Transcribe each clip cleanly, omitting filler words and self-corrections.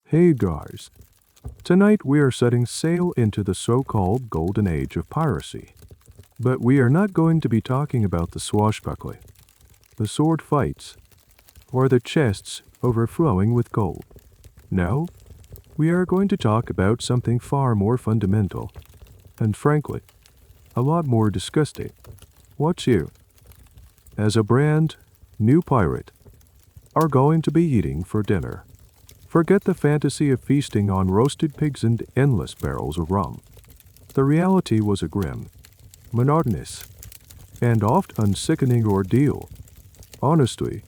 Hey guys, tonight we are setting sail into the so-called Golden Age of Piracy. But we are not going to be talking about the swashbuckling, the sword fights, or the chests overflowing with gold. No, we are going to talk about something far more fundamental, and frankly, a lot more disgusting. What you, as a brand new pirate, are going to be eating for dinner. Forget the fantasy of feasting on roasted pigs and endless barrels of rum. The reality was a grim, monotonous, and often sickening ordeal. Honestly,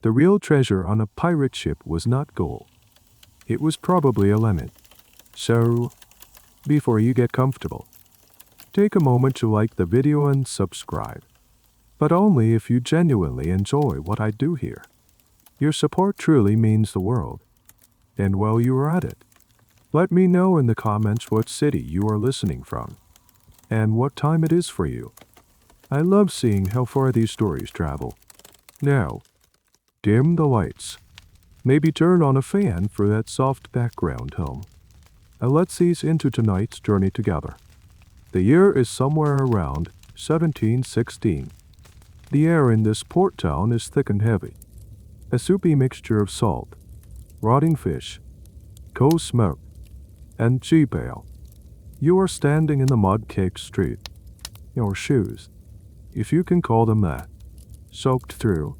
the real treasure on a pirate ship was not gold. It was probably a lemon. So, before you get comfortable, take a moment to like the video and subscribe. But only if you genuinely enjoy what I do here. Your support truly means the world. And while you are at it, let me know in the comments what city you are listening from, and what time it is for you. I love seeing how far these stories travel. Now, dim the lights. Maybe turn on a fan for that soft background hum. And let's ease into tonight's journey together. The year is somewhere around 1716. The air in this port town is thick and heavy, a soupy mixture of salt, rotting fish, coal smoke, and cheap ale. You are standing in the mud-caked street. Your shoes, if you can call them that, soaked through.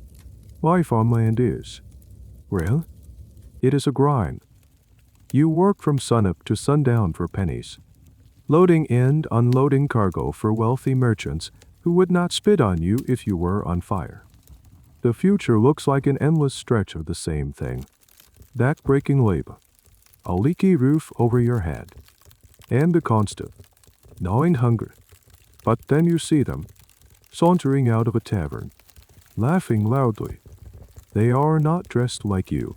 Life on land is, well, it is a grind. You work from sunup to sundown for pennies, loading and unloading cargo for wealthy merchants who would not spit on you if you were on fire. The future looks like an endless stretch of the same thing. Back-breaking labor, a leaky roof over your head, and a constant, gnawing hunger. But then you see them, sauntering out of a tavern, laughing loudly. They are not dressed like you.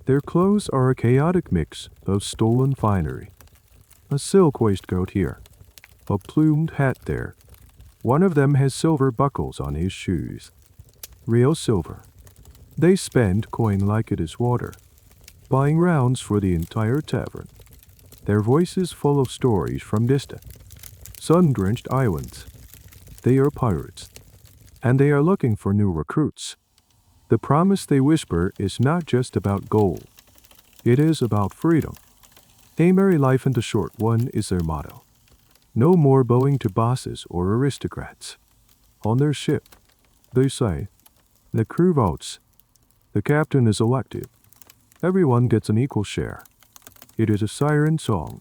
Their clothes are a chaotic mix of stolen finery. A silk waistcoat here, a plumed hat there. One of them has silver buckles on his shoes. Real silver. They spend coin like it is water, buying rounds for the entire tavern. Their voices full of stories from distant, sun-drenched islands. They are pirates, and they are looking for new recruits. The promise they whisper is not just about gold. It is about freedom. A merry life and a short one is their motto. No more bowing to bosses or aristocrats. On their ship, they say, the crew votes. The captain is elected. Everyone gets an equal share. It is a siren song.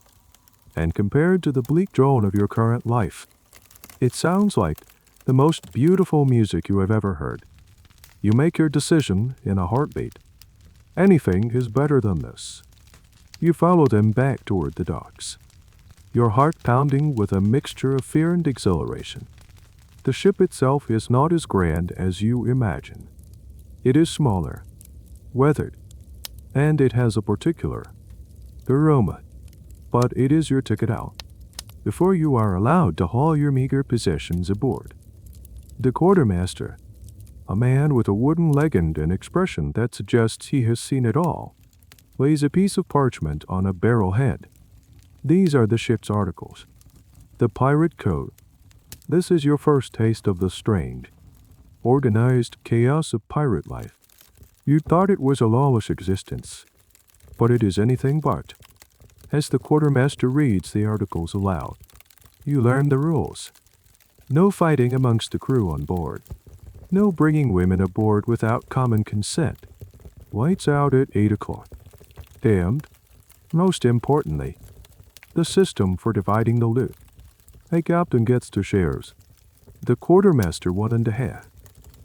And compared to the bleak drone of your current life, it sounds like the most beautiful music you have ever heard. You make your decision in a heartbeat. Anything is better than this. You follow them back toward the docks, your heart pounding with a mixture of fear and exhilaration. The ship itself is not as grand as you imagine. It is smaller, weathered, and it has a particular aroma. But it is your ticket out, before you are allowed to haul your meager possessions aboard. The quartermaster, a man with a wooden leg and an expression that suggests he has seen it all, lays a piece of parchment on a barrel head. These are the ship's articles. The pirate code. This is your first taste of the strange, organized chaos of pirate life. You thought it was a lawless existence, but it is anything but. As the quartermaster reads the articles aloud, you learn the rules. No fighting amongst the crew on board. No bringing women aboard without common consent. Lights out at 8 o'clock. And, most importantly, the system for dividing the loot. A captain gets 2 shares, the quartermaster 1.5,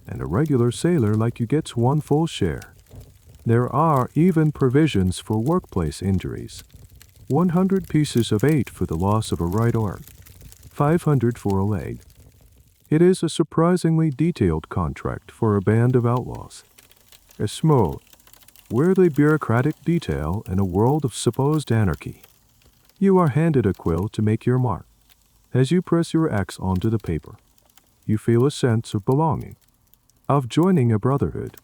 and a regular sailor like you gets 1 full share. There are even provisions for workplace injuries. 100 pieces of 8 for the loss of a right arm, 500 for a leg. It is a surprisingly detailed contract for a band of outlaws. A small, weirdly bureaucratic detail in a world of supposed anarchy. You are handed a quill to make your mark. As you press your X onto the paper, you feel a sense of belonging, of joining a brotherhood.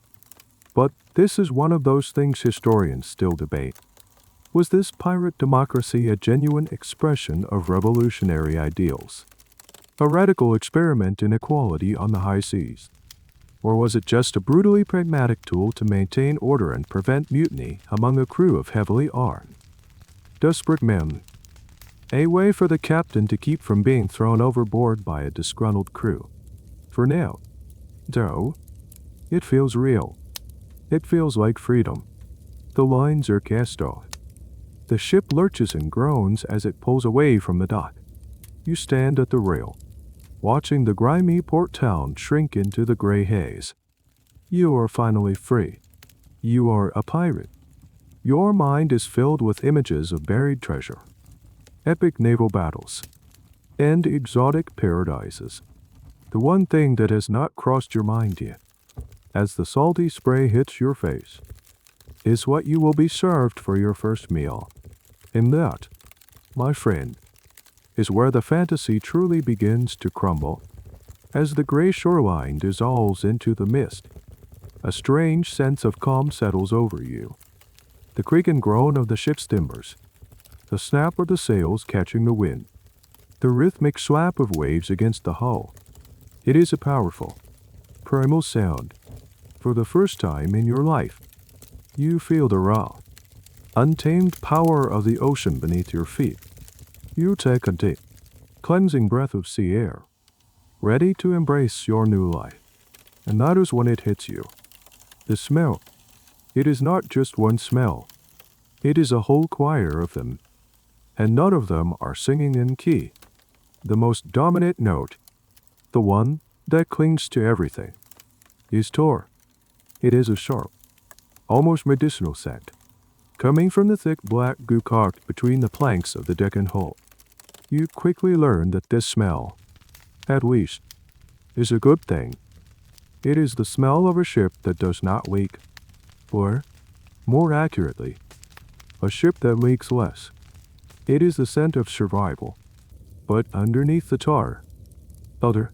But this is one of those things historians still debate. Was this pirate democracy a genuine expression of revolutionary ideals? A radical experiment in equality on the high seas? Or was it just a brutally pragmatic tool to maintain order and prevent mutiny among a crew of heavily armed, desperate men? A way for the captain to keep from being thrown overboard by a disgruntled crew. For now, though, it feels real. It feels like freedom. The lines are cast off. The ship lurches and groans as it pulls away from the dock. You stand at the rail, watching the grimy port town shrink into the gray haze. You are finally free. You are a pirate. Your mind is filled with images of buried treasure, epic naval battles, and exotic paradises. The one thing that has not crossed your mind yet, as the salty spray hits your face, is what you will be served for your first meal. And that, my friend, is where the fantasy truly begins to crumble. As the gray shoreline dissolves into the mist, a strange sense of calm settles over you. The creak and groan of the ship's timbers, the snap of the sails catching the wind, the rhythmic slap of waves against the hull. It is a powerful, primal sound. For the first time in your life, you feel the raw, untamed power of the ocean beneath your feet. You take a deep, cleansing breath of sea air, ready to embrace your new life. And that is when it hits you. The smell. It is not just one smell. It is a whole choir of them. And none of them are singing in key. The most dominant note, the one that clings to everything, is tar. It is a sharp, almost medicinal scent, coming from the thick black goo cocked between the planks of the deck and hull. You quickly learn that this smell, at least, is a good thing. It is the smell of a ship that does not leak, or, more accurately, a ship that leaks less. It is the scent of survival, but underneath the tar, other,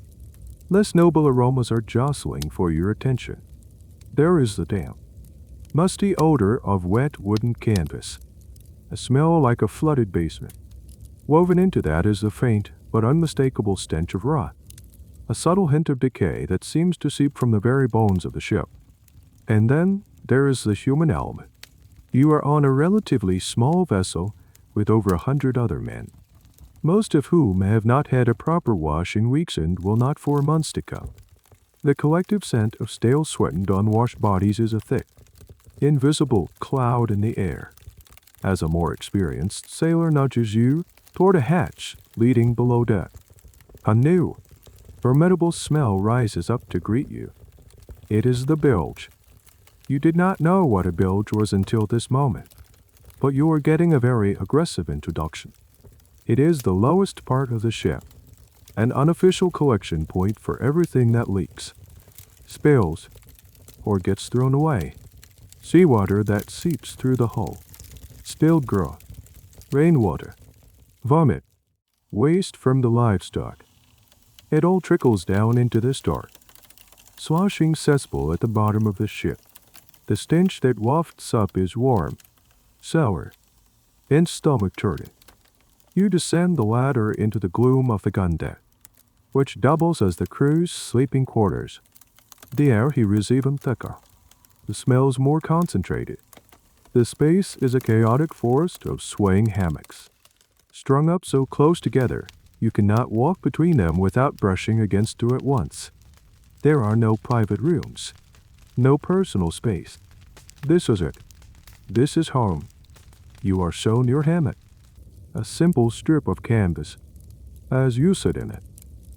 less noble aromas are jostling for your attention. There is the damp, musty odor of wet wooden canvas, a smell like a flooded basement. Woven into that is the faint but unmistakable stench of rot, a subtle hint of decay that seems to seep from the very bones of the ship. And then there is the human element. You are on a relatively small vessel with over 100 other men, most of whom have not had a proper wash in weeks and will not for months to come. The collective scent of stale sweat and unwashed bodies is a thick, invisible cloud in the air. As a more experienced sailor nudges you toward a hatch leading below deck, a new, formidable smell rises up to greet you. It is the bilge. You did not know what a bilge was until this moment, but you are getting a very aggressive introduction. It is the lowest part of the ship, an unofficial collection point for everything that leaks, spills, or gets thrown away. Seawater that seeps through the hull, spilled grog, rainwater, vomit, waste from the livestock. It all trickles down into this dark, sloshing cesspool at the bottom of the ship. The stench that wafts up is warm, sour, and stomach-turning. You descend the ladder into the gloom of the gun deck, which doubles as the crew's sleeping quarters. The air here is even thicker. The smells more concentrated. The space is a chaotic forest of swaying hammocks, strung up so close together you cannot walk between them without brushing against two at once. There are no private rooms, no personal space. This is it. This is home. You are shown your hammock, a simple strip of canvas, as you sit in it,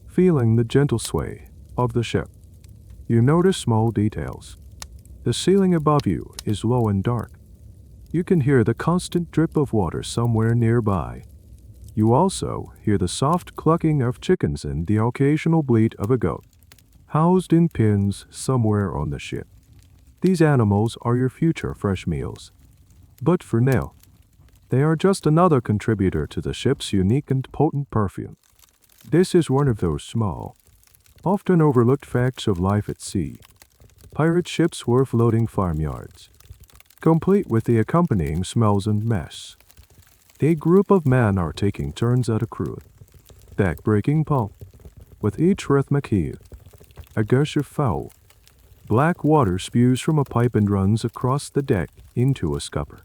feeling the gentle sway of the ship. You notice small details. The ceiling above you is low and dark. You can hear the constant drip of water somewhere nearby. You also hear the soft clucking of chickens and the occasional bleat of a goat, housed in pens somewhere on the ship. These animals are your future fresh meals. But for now, they are just another contributor to the ship's unique and potent perfume. This is one of those small, often overlooked facts of life at sea. Pirate ships were floating farmyards. complete with the accompanying smells and mess. A group of men are taking turns at a crude, deck-breaking pump, with each rhythmic heave. A gush of foul, black water spews from a pipe and runs across the deck into a scupper,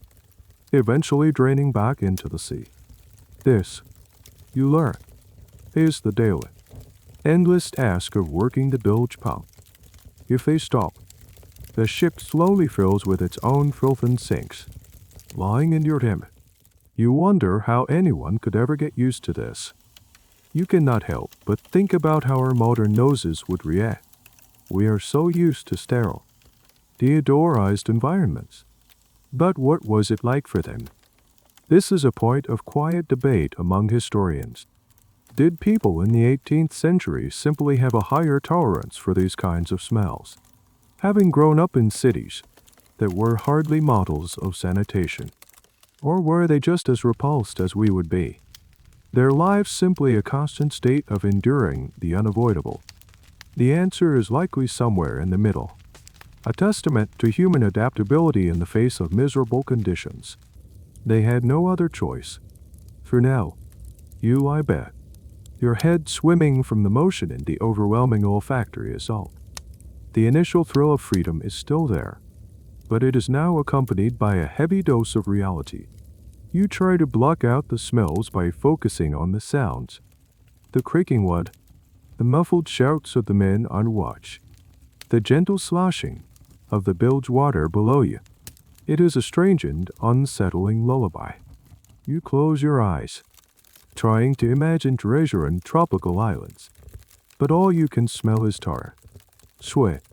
eventually draining back into the sea. This, you learn, is the daily, endless task of working the bilge pump. If they stop, the ship slowly fills with its own filth and sinks, lying in your hammock. You wonder how anyone could ever get used to this. You cannot help but think about how our modern noses would react. We are so used to sterile, deodorized environments. But what was it like for them? This is a point of quiet debate among historians. Did people in the 18th century simply have a higher tolerance for these kinds of smells, having grown up in cities that were hardly models of sanitation? Or were they just as repulsed as we would be? Their lives simply a constant state of enduring the unavoidable? The answer is likely somewhere in the middle, a testament to human adaptability in the face of miserable conditions. They had no other choice. For now, you lie back, your head swimming from the motion in the overwhelming olfactory assault. The initial thrill of freedom is still there, but it is now accompanied by a heavy dose of reality. You try to block out the smells by focusing on the sounds, the creaking wood, the muffled shouts of the men on watch, the gentle sloshing of the bilge water below you. It is a strange and unsettling lullaby. You close your eyes, trying to imagine treasure in tropical islands, but all you can smell is tar, sweat,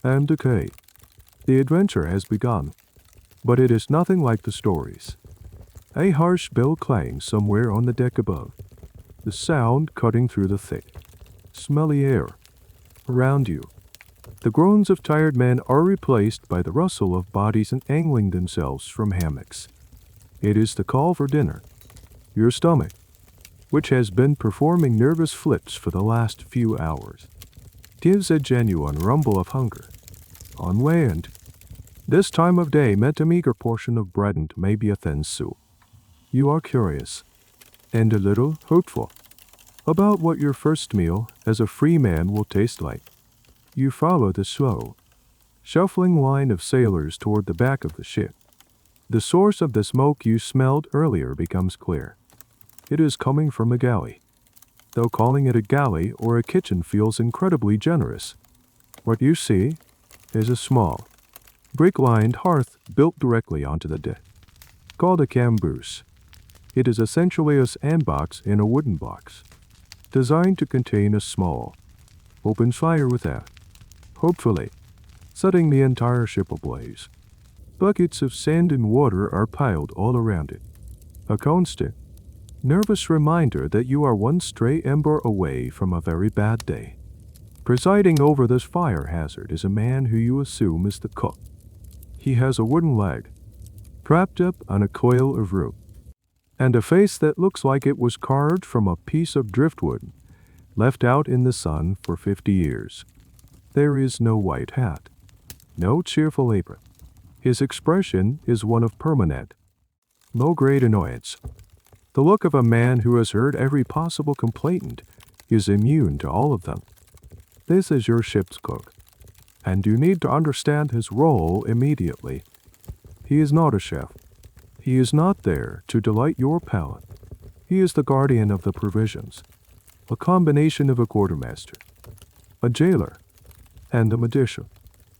and decay. The adventure has begun, but it is nothing like the stories. A harsh bell clangs somewhere on the deck above, the sound cutting through the thick, smelly air around you. The groans of tired men are replaced by the rustle of bodies angling themselves from hammocks. It is the call for dinner. Your stomach, which has been performing nervous flips for the last few hours, gives a genuine rumble of hunger. On land, this time of day meant a meager portion of bread and maybe a thin soup. You are curious, and a little hopeful, about what your first meal as a free man will taste like. You follow the slow, shuffling line of sailors toward the back of the ship. The source of the smoke you smelled earlier becomes clear. It is coming from a galley, though calling it a galley or a kitchen feels incredibly generous. What you see is a small, brick-lined hearth built directly onto the deck, called a camboose. It is essentially a sandbox in a wooden box, designed to contain a small, open fire without, hopefully, setting the entire ship ablaze. Buckets of sand and water are piled all around it, a constant, nervous reminder that you are one stray ember away from a very bad day. Presiding over this fire hazard is a man who you assume is the cook. He has a wooden leg, propped up on a coil of rope, and a face that looks like it was carved from a piece of driftwood left out in the sun for 50 years. There is no white hat, no cheerful apron. His expression is one of permanent, low-grade annoyance. The look of a man who has heard every possible complaint is immune to all of them. This is your ship's cook, and you need to understand his role immediately. He is not a chef. He is not there to delight your palate. He is the guardian of the provisions, a combination of a quartermaster, a jailer, and a magician.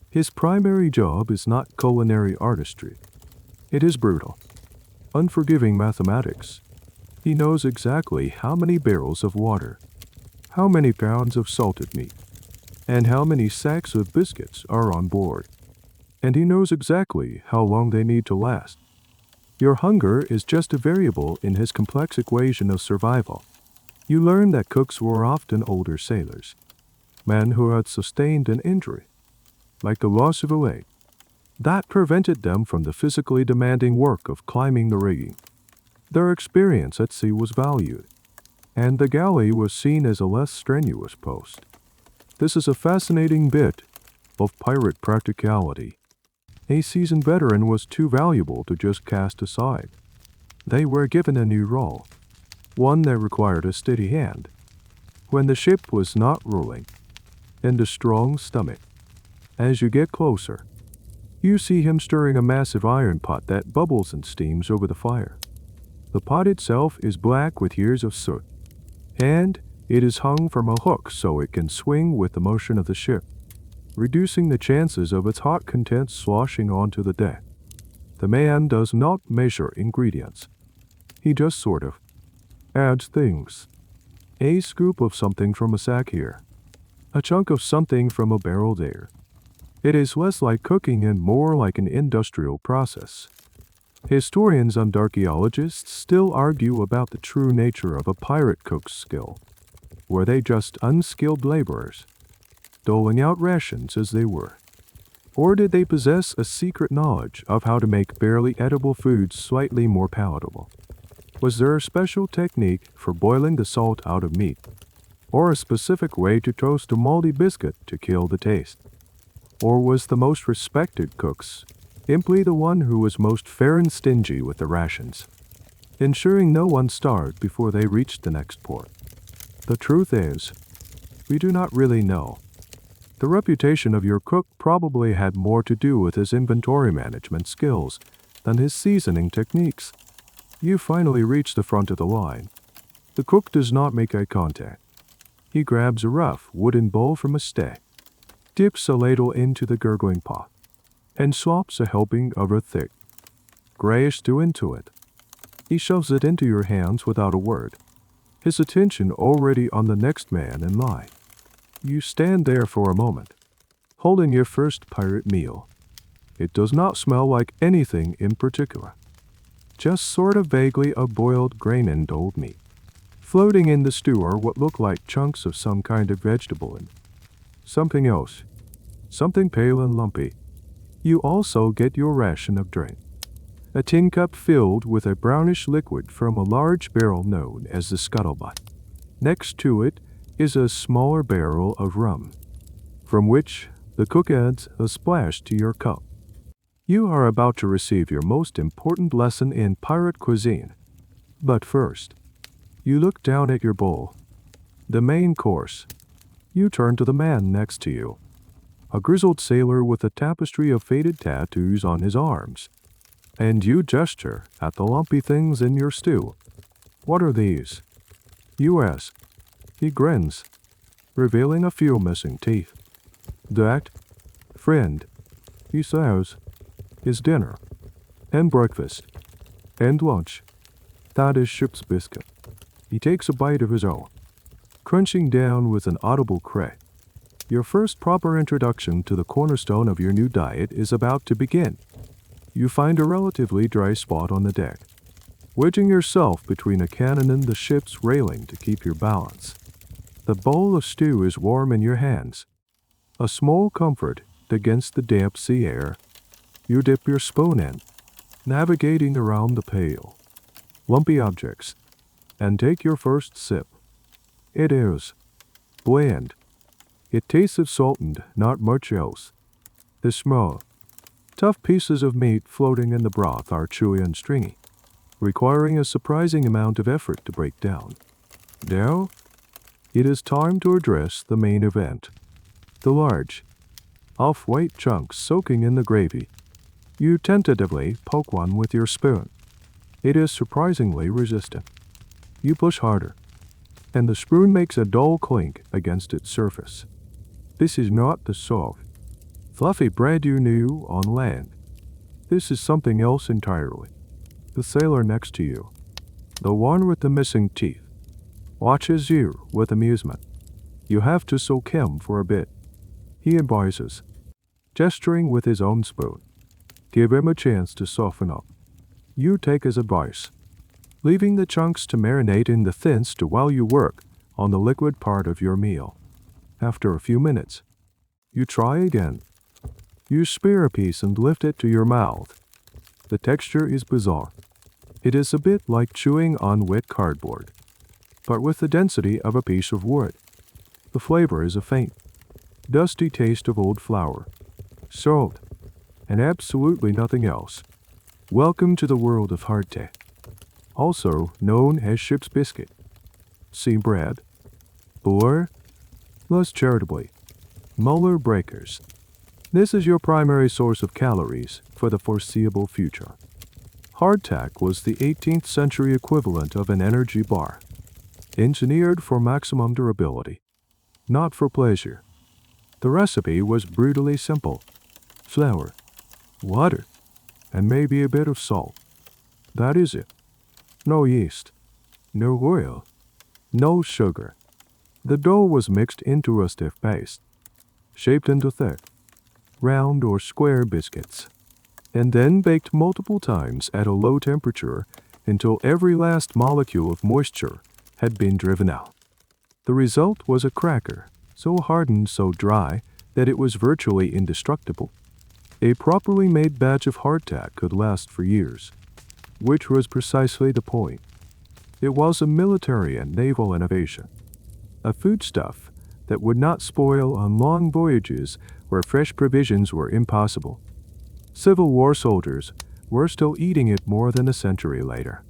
His primary job is not culinary artistry. It is brutal, unforgiving mathematics. He knows exactly how many barrels of water, how many pounds of salted meat, and how many sacks of biscuits are on board. And he knows exactly how long they need to last. Your hunger is just a variable in his complex equation of survival. You learn that cooks were often older sailors, men who had sustained an injury, like the loss of a leg, that prevented them from the physically demanding work of climbing the rigging. Their experience at sea was valued, and the galley was seen as a less strenuous post. This is a fascinating bit of pirate practicality. A seasoned veteran was too valuable to just cast aside. They were given a new role, one that required a steady hand when the ship was not rolling, and a strong stomach. As you get closer, you see him stirring a massive iron pot that bubbles and steams over the fire. The pot itself is black with years of soot, and it is hung from a hook so it can swing with the motion of the ship, reducing the chances of its hot contents sloshing onto the deck. The man does not measure ingredients. He just sort of adds things. A scoop of something from a sack here, a chunk of something from a barrel there. It is less like cooking and more like an industrial process. Historians and archaeologists still argue about the true nature of a pirate cook's skill. Were they just unskilled laborers, doling out rations as they were? Or did they possess a secret knowledge of how to make barely edible foods slightly more palatable? Was there a special technique for boiling the salt out of meat, or a specific way to toast a moldy biscuit to kill the taste? Or was the most respected cooks simply the one who was most fair and stingy with the rations, ensuring no one starved before they reached the next port? The truth is, we do not really know. The reputation of your cook probably had more to do with his inventory management skills than his seasoning techniques. You finally reach the front of the line. The cook does not make eye contact. He grabs a rough wooden bowl from a stack, dips a ladle into the gurgling pot, and slops a helping of a thick, grayish stew into it. He shoves it into your hands without a word, his attention already on the next man in line. You stand there for a moment, holding your first pirate meal. It does not smell like anything in particular, just sort of vaguely of boiled grain and old meat. Floating in the stew are what look like chunks of some kind of vegetable and something else, something pale and lumpy. You also get your ration of drink, a tin cup filled with a brownish liquid from a large barrel known as the scuttlebutt. Next to it is a smaller barrel of rum, from which the cook adds a splash to your cup. You are about to receive your most important lesson in pirate cuisine. But first, you look down at your bowl, the main course. You turn to the man next to you, a grizzled sailor with a tapestry of faded tattoos on his arms, and you gesture at the lumpy things in your stew. What are these? You ask. He grins, revealing a few missing teeth. That, friend, he says, is dinner, and breakfast, and lunch. That is ship's biscuit. He takes a bite of his own, crunching down with an audible crack. Your first proper introduction to the cornerstone of your new diet is about to begin. You find a relatively dry spot on the deck, wedging yourself between a cannon and the ship's railing to keep your balance. The bowl of stew is warm in your hands, a small comfort against the damp sea air. You dip your spoon in, navigating around the pale, lumpy objects, and take your first sip. It is bland. It tastes of salt and not much else. The small, tough pieces of meat floating in the broth are chewy and stringy, requiring a surprising amount of effort to break down. Now, it is time to address the main event. The large, off-white chunks soaking in the gravy. You tentatively poke one with your spoon. It is surprisingly resistant. You push harder, and the spoon makes a dull clink against its surface. This is not the soft, fluffy bread you knew on land. This is something else entirely. The sailor next to you, the one with the missing teeth, watches you with amusement. You have to soak him for a bit. He advises, gesturing with his own spoon. Give him a chance to soften up. You take his advice, leaving the chunks to marinate in the thin stew while you work on the liquid part of your meal. After a few minutes, you try again. You spear a piece and lift it to your mouth. The texture is bizarre. It is a bit like chewing on wet cardboard, but with the density of a piece of wood. The flavor is a faint, dusty taste of old flour, salt, and absolutely nothing else. Welcome to the world of hardtack, also known as ship's biscuit, sea bread, or, less charitably, molar breakers. This is your primary source of calories for the foreseeable future. Hardtack was the 18th century equivalent of an energy bar, engineered for maximum durability, not for pleasure. The recipe was brutally simple: flour, water, and maybe a bit of salt. That is it. No yeast, no oil, no sugar. The dough was mixed into a stiff paste, shaped into thick, round or square biscuits, and then baked multiple times at a low temperature until every last molecule of moisture had been driven out. The result was a cracker, so hardened, so dry, that it was virtually indestructible. A properly made batch of hardtack could last for years, which was precisely the point. It was a military and naval innovation, a foodstuff that would not spoil on long voyages where fresh provisions were impossible. Civil War soldiers were still eating it more than a century later.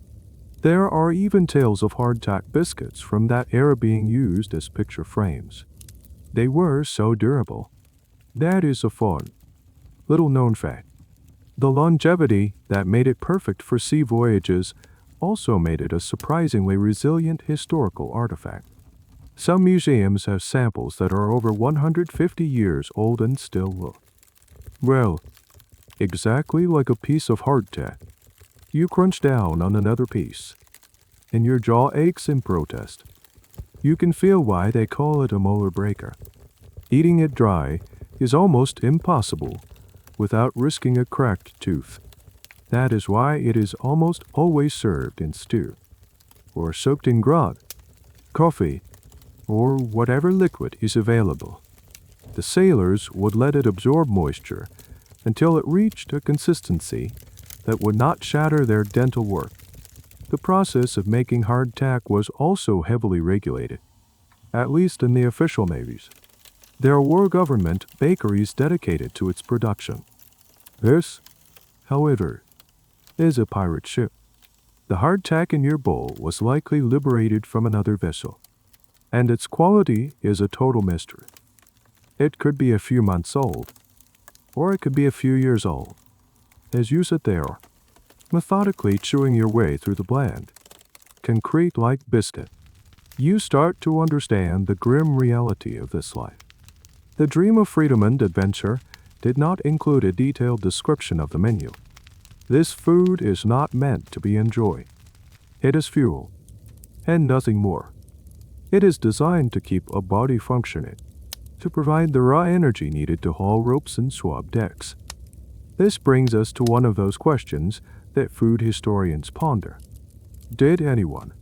There are even tales of hardtack biscuits from that era being used as picture frames. They were so durable. That is a fun, little-known fact. The longevity that made it perfect for sea voyages also made it a surprisingly resilient historical artifact. Some museums have samples that are over 150 years old and still look, well, exactly like a piece of hardtack. You crunch down on another piece, and your jaw aches in protest. You can feel why they call it a molar breaker. Eating it dry is almost impossible without risking a cracked tooth. That is why it is almost always served in stew, or soaked in grog, coffee, or whatever liquid is available. The sailors would let it absorb moisture until it reached a consistency that would not shatter their dental work. The process of making hardtack was also heavily regulated, at least in the official navies. There were government bakeries dedicated to its production. This, however, is a pirate ship. The hardtack in your bowl was likely liberated from another vessel, and its quality is a total mystery. It could be a few months old, or it could be a few years old. As you sit there, methodically chewing your way through the bland, concrete-like biscuit, you start to understand the grim reality of this life. The dream of freedom and adventure did not include a detailed description of the menu. This food is not meant to be enjoyed. It is fuel, and nothing more. It is designed to keep a body functioning, to provide the raw energy needed to haul ropes and swab decks. This brings us to one of those questions that food historians ponder. Did anyone,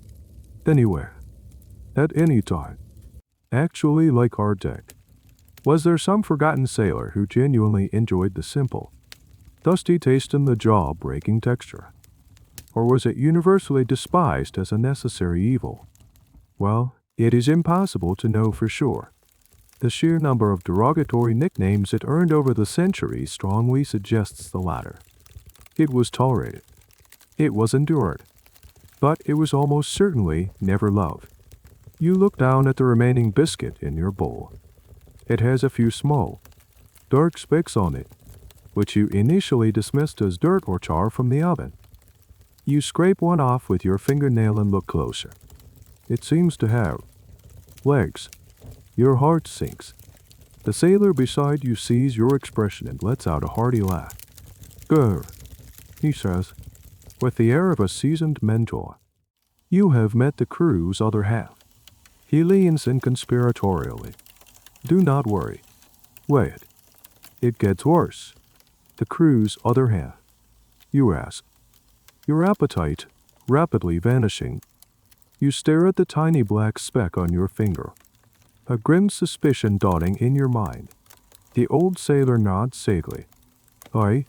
anywhere, at any time, actually like hardtack? Was there some forgotten sailor who genuinely enjoyed the simple, dusty taste and the jaw-breaking texture? Or was it universally despised as a necessary evil? Well, it is impossible to know for sure. The sheer number of derogatory nicknames it earned over the centuries strongly suggests the latter. It was tolerated. It was endured. But it was almost certainly never loved. You look down at the remaining biscuit in your bowl. It has a few small, dark specks on it, which you initially dismissed as dirt or char from the oven. You scrape one off with your fingernail and look closer. It seems to have legs. Your heart sinks. The sailor beside you sees your expression and lets out a hearty laugh. "Grr," he says, with the air of a seasoned mentor. You have met the crew's other half. He leans in conspiratorially. Do not worry. Wait. It gets worse. The crew's other half. You ask. Your appetite rapidly vanishing. You stare at the tiny black speck on your finger, a grim suspicion dawning in your mind. The old sailor nods sagely. Aye,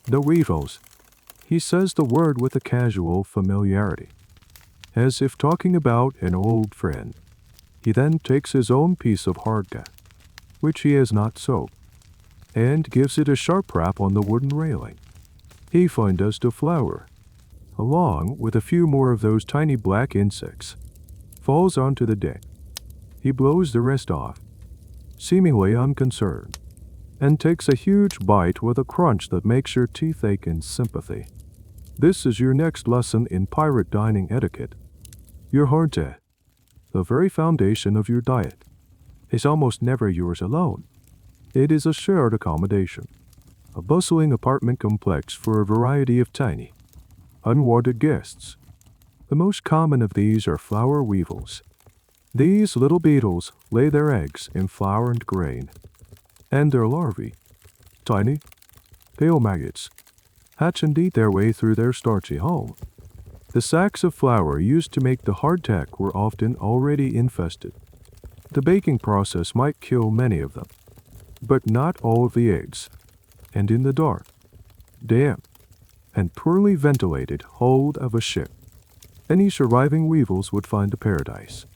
the weevils. He says the word with a casual familiarity, as if talking about an old friend. He then takes his own piece of hardtack, which he has not soaked, and gives it a sharp rap on the wooden railing. He finds the flour, along with a few more of those tiny black insects, falls onto the deck. He blows the rest off, seemingly unconcerned, and takes a huge bite with a crunch that makes your teeth ache in sympathy. This is your next lesson in pirate dining etiquette. Your hardtack, the very foundation of your diet, is almost never yours alone. It is a shared accommodation, a bustling apartment complex for a variety of tiny, unwanted guests. The most common of these are flour weevils. These little beetles lay their eggs in flour and grain, and their larvae, tiny, pale maggots, hatch and eat their way through their starchy home. The sacks of flour used to make the hardtack were often already infested. The baking process might kill many of them, but not all of the eggs. And in the dark, damp, and poorly ventilated hold of a ship, any surviving weevils would find a paradise.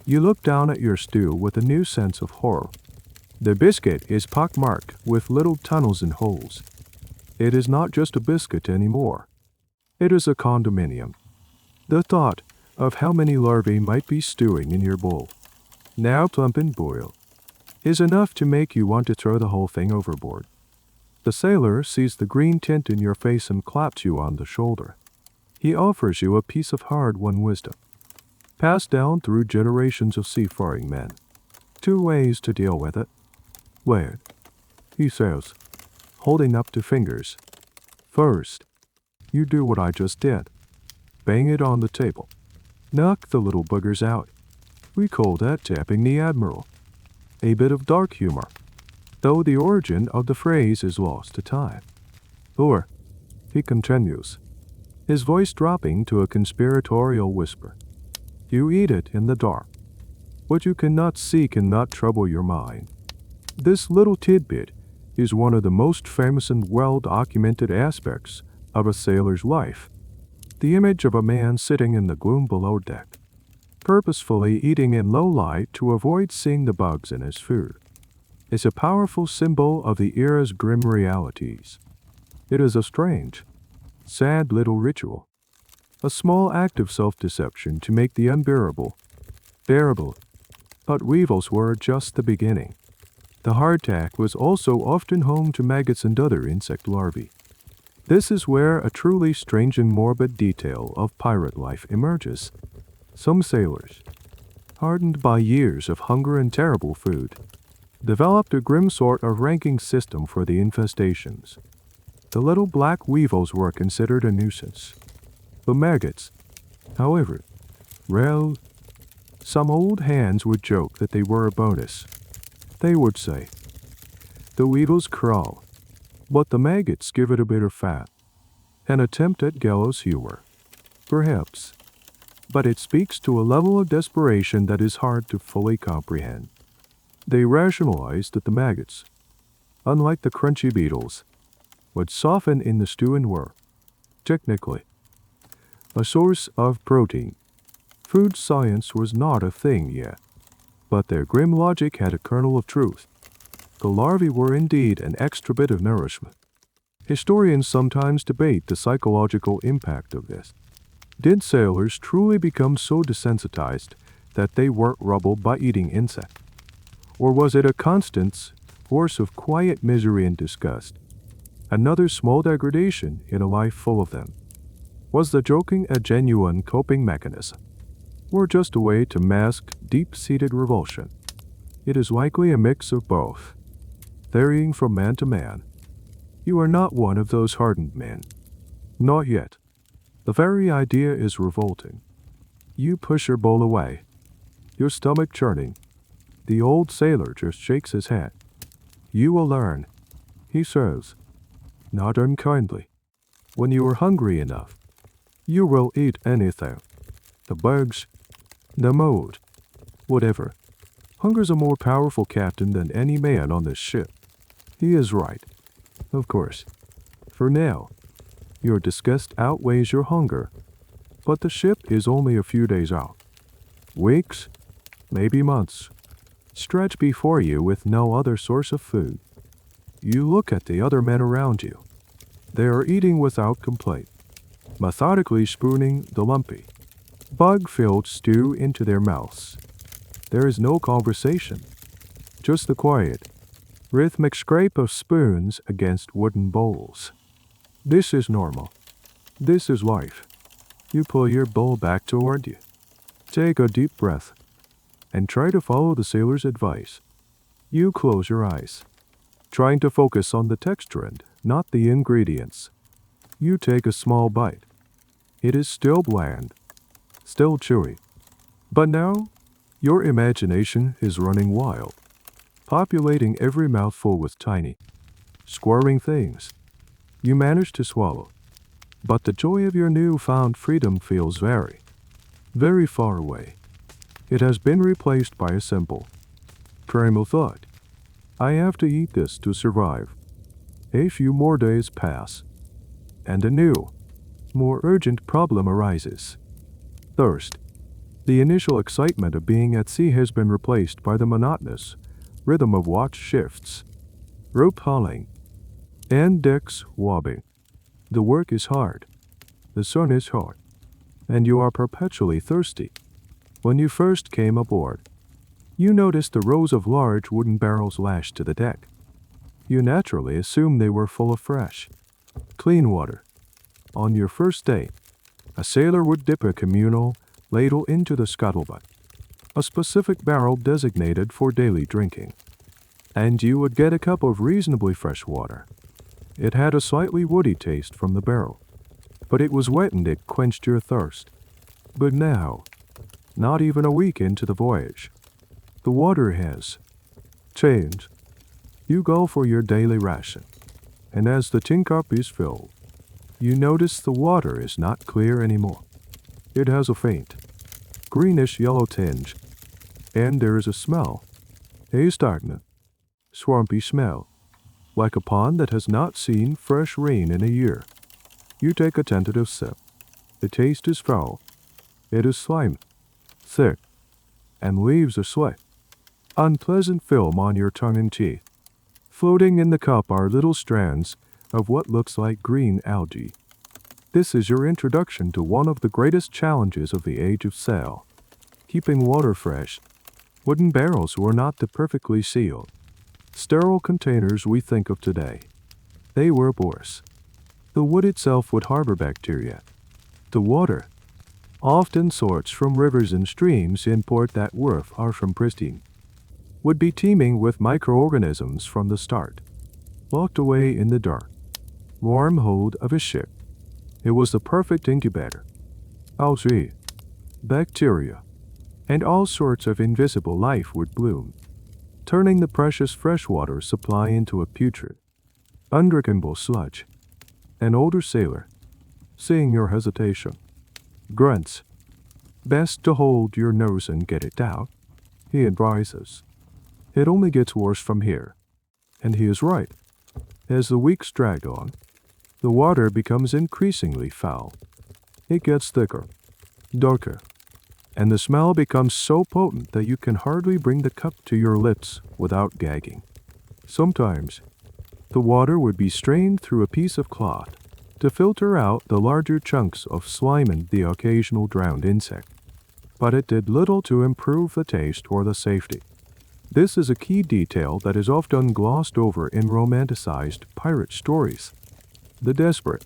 You look down at your stew with a new sense of horror. The biscuit is pockmarked with little tunnels and holes. It is not just a biscuit anymore. It is a condominium. The thought of how many larvae might be stewing in your bowl, now plump and boiled, is enough to make you want to throw the whole thing overboard. The sailor sees the green tint in your face and claps you on the shoulder. He offers you a piece of hard-won wisdom, passed down through generations of seafaring men. 2 ways to deal with it. Wait, he says, holding up 2 fingers. First, you do what I just did. Bang it on the table. Knock the little boogers out. We call that tapping the admiral. A bit of dark humor, though the origin of the phrase is lost to time. Or, he continues, his voice dropping to a conspiratorial whisper, you eat it in the dark. What you cannot see cannot trouble your mind. This little tidbit is one of the most famous and well-documented aspects of a sailor's life. The image of a man sitting in the gloom below deck, purposefully eating in low light to avoid seeing the bugs in his food, is a powerful symbol of the era's grim realities. It is a strange, sad little ritual, a small act of self-deception to make the unbearable bearable. But weevils were just the beginning. The hardtack was also often home to maggots and other insect larvae. This is where a truly strange and morbid detail of pirate life emerges. Some sailors, hardened by years of hunger and terrible food, developed a grim sort of ranking system for the infestations. The little black weevils were considered a nuisance. The maggots, however, well, some old hands would joke that they were a bonus. They would say, the weevils crawl, but the maggots give it a bit of fat. An attempt at gallows humor, perhaps, but it speaks to a level of desperation that is hard to fully comprehend. They rationalized that the maggots, unlike the crunchy beetles, would soften in the stew and were, technically, a source of protein. Food science was not a thing yet, but their grim logic had a kernel of truth. The larvae were indeed an extra bit of nourishment. Historians sometimes debate the psychological impact of this. Did sailors truly become so desensitized that they weren't rubbled by eating insects? Or was it a constant source of quiet misery and disgust? Another small degradation in a life full of them. Was the joking a genuine coping mechanism, or just a way to mask deep-seated revulsion? It is likely a mix of both, varying from man to man. You are not one of those hardened men. Not yet. The very idea is revolting. You push your bowl away, your stomach churning. The old sailor just shakes his head. You will learn, he says, not unkindly. When you are hungry enough, you will eat anything. The bugs, the mold, whatever. Hunger's a more powerful captain than any man on this ship. He is right, of course. For now, your disgust outweighs your hunger, but the ship is only a few days out. Weeks, maybe months, stretch before you with no other source of food. You look at the other men around you. They are eating without complaint, methodically spooning the lumpy, bug-filled stew into their mouths. There is no conversation, just the quiet, rhythmic scrape of spoons against wooden bowls. This is normal. This is life. You pull your bowl back toward you. Take a deep breath and try to follow the sailor's advice. You close your eyes, trying to focus on the texturant, not the ingredients. You take a small bite. It is still bland, still chewy. But now, your imagination is running wild, populating every mouthful with tiny, squirming things. You manage to swallow, but the joy of your newfound freedom feels very, very far away. It has been replaced by a simple, primal thought. I have to eat this to survive. A few more days pass, and a new, more urgent problem arises. Thirst. The initial excitement of being at sea has been replaced by the monotonous rhythm of watch shifts, rope hauling, and decks wobbing. The work is hard, the sun is hot, and you are perpetually thirsty. When you first came aboard, you noticed the rows of large wooden barrels lashed to the deck. You naturally assumed they were full of fresh, clean water. On your first day, a sailor would dip a communal ladle into the scuttlebutt, a specific barrel designated for daily drinking, and you would get a cup of reasonably fresh water. It had a slightly woody taste from the barrel, but it was wet and it quenched your thirst. But now, not even a week into the voyage, the water has changed. You go for your daily ration, and as the tin cup is filled, you notice the water is not clear anymore. It has a faint, greenish-yellow tinge, and there is a smell, a stagnant, swampy smell, like a pond that has not seen fresh rain in a year. You take a tentative sip. The taste is foul. It is slimy, thick, and leaves a slight, unpleasant film on your tongue and teeth. Floating in the cup are little strands of what looks like green algae. This is your introduction to one of the greatest challenges of the age of sail, keeping water fresh. Wooden barrels were not the perfectly sealed, sterile containers we think of today. They were porous. The wood itself would harbor bacteria. The water, often sorts from rivers and streams in port that were far from pristine, would be teeming with microorganisms from the start. Locked away in the dark, warm hold of a ship, it was the perfect incubator. Algae, bacteria, and all sorts of invisible life would bloom, turning the precious freshwater supply into a putrid, undrinkable sludge. An older sailor, seeing your hesitation, grunts. Best to hold your nose and get it out, he advises. It only gets worse from here. And he is right. As the weeks drag on, the water becomes increasingly foul. It gets thicker, darker, and the smell becomes so potent that you can hardly bring the cup to your lips without gagging. Sometimes, the water would be strained through a piece of cloth to filter out the larger chunks of slime and the occasional drowned insect, but it did little to improve the taste or the safety. This is a key detail that is often glossed over in romanticized pirate stories. The desperate,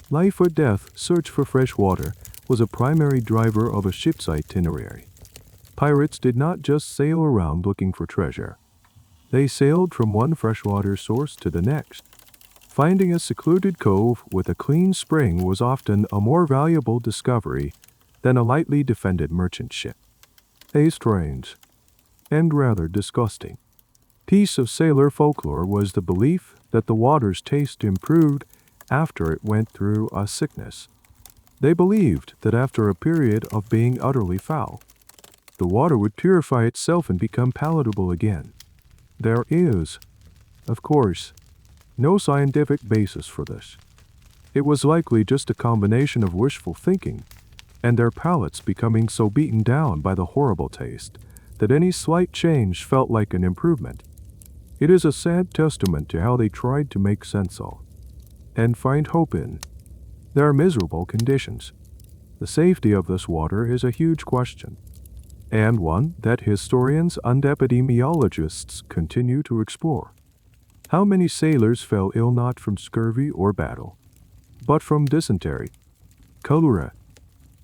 life-or-death search for fresh water was a primary driver of a ship's itinerary. Pirates did not just sail around looking for treasure. They sailed from one freshwater source to the next. Finding a secluded cove with a clean spring was often a more valuable discovery than a lightly defended merchant ship. A strange, and rather disgusting, piece of sailor folklore was the belief that the water's taste improved after it went through a sickness. They believed that after a period of being utterly foul, the water would purify itself and become palatable again. There is, of course, no scientific basis for this. It was likely just a combination of wishful thinking and their palates becoming so beaten down by the horrible taste that any slight change felt like an improvement. It is a sad testament to how they tried to make sense of and find hope in their miserable conditions. The safety of this water is a huge question, and one that historians and epidemiologists continue to explore. How many sailors fell ill not from scurvy or battle, but from dysentery, cholera,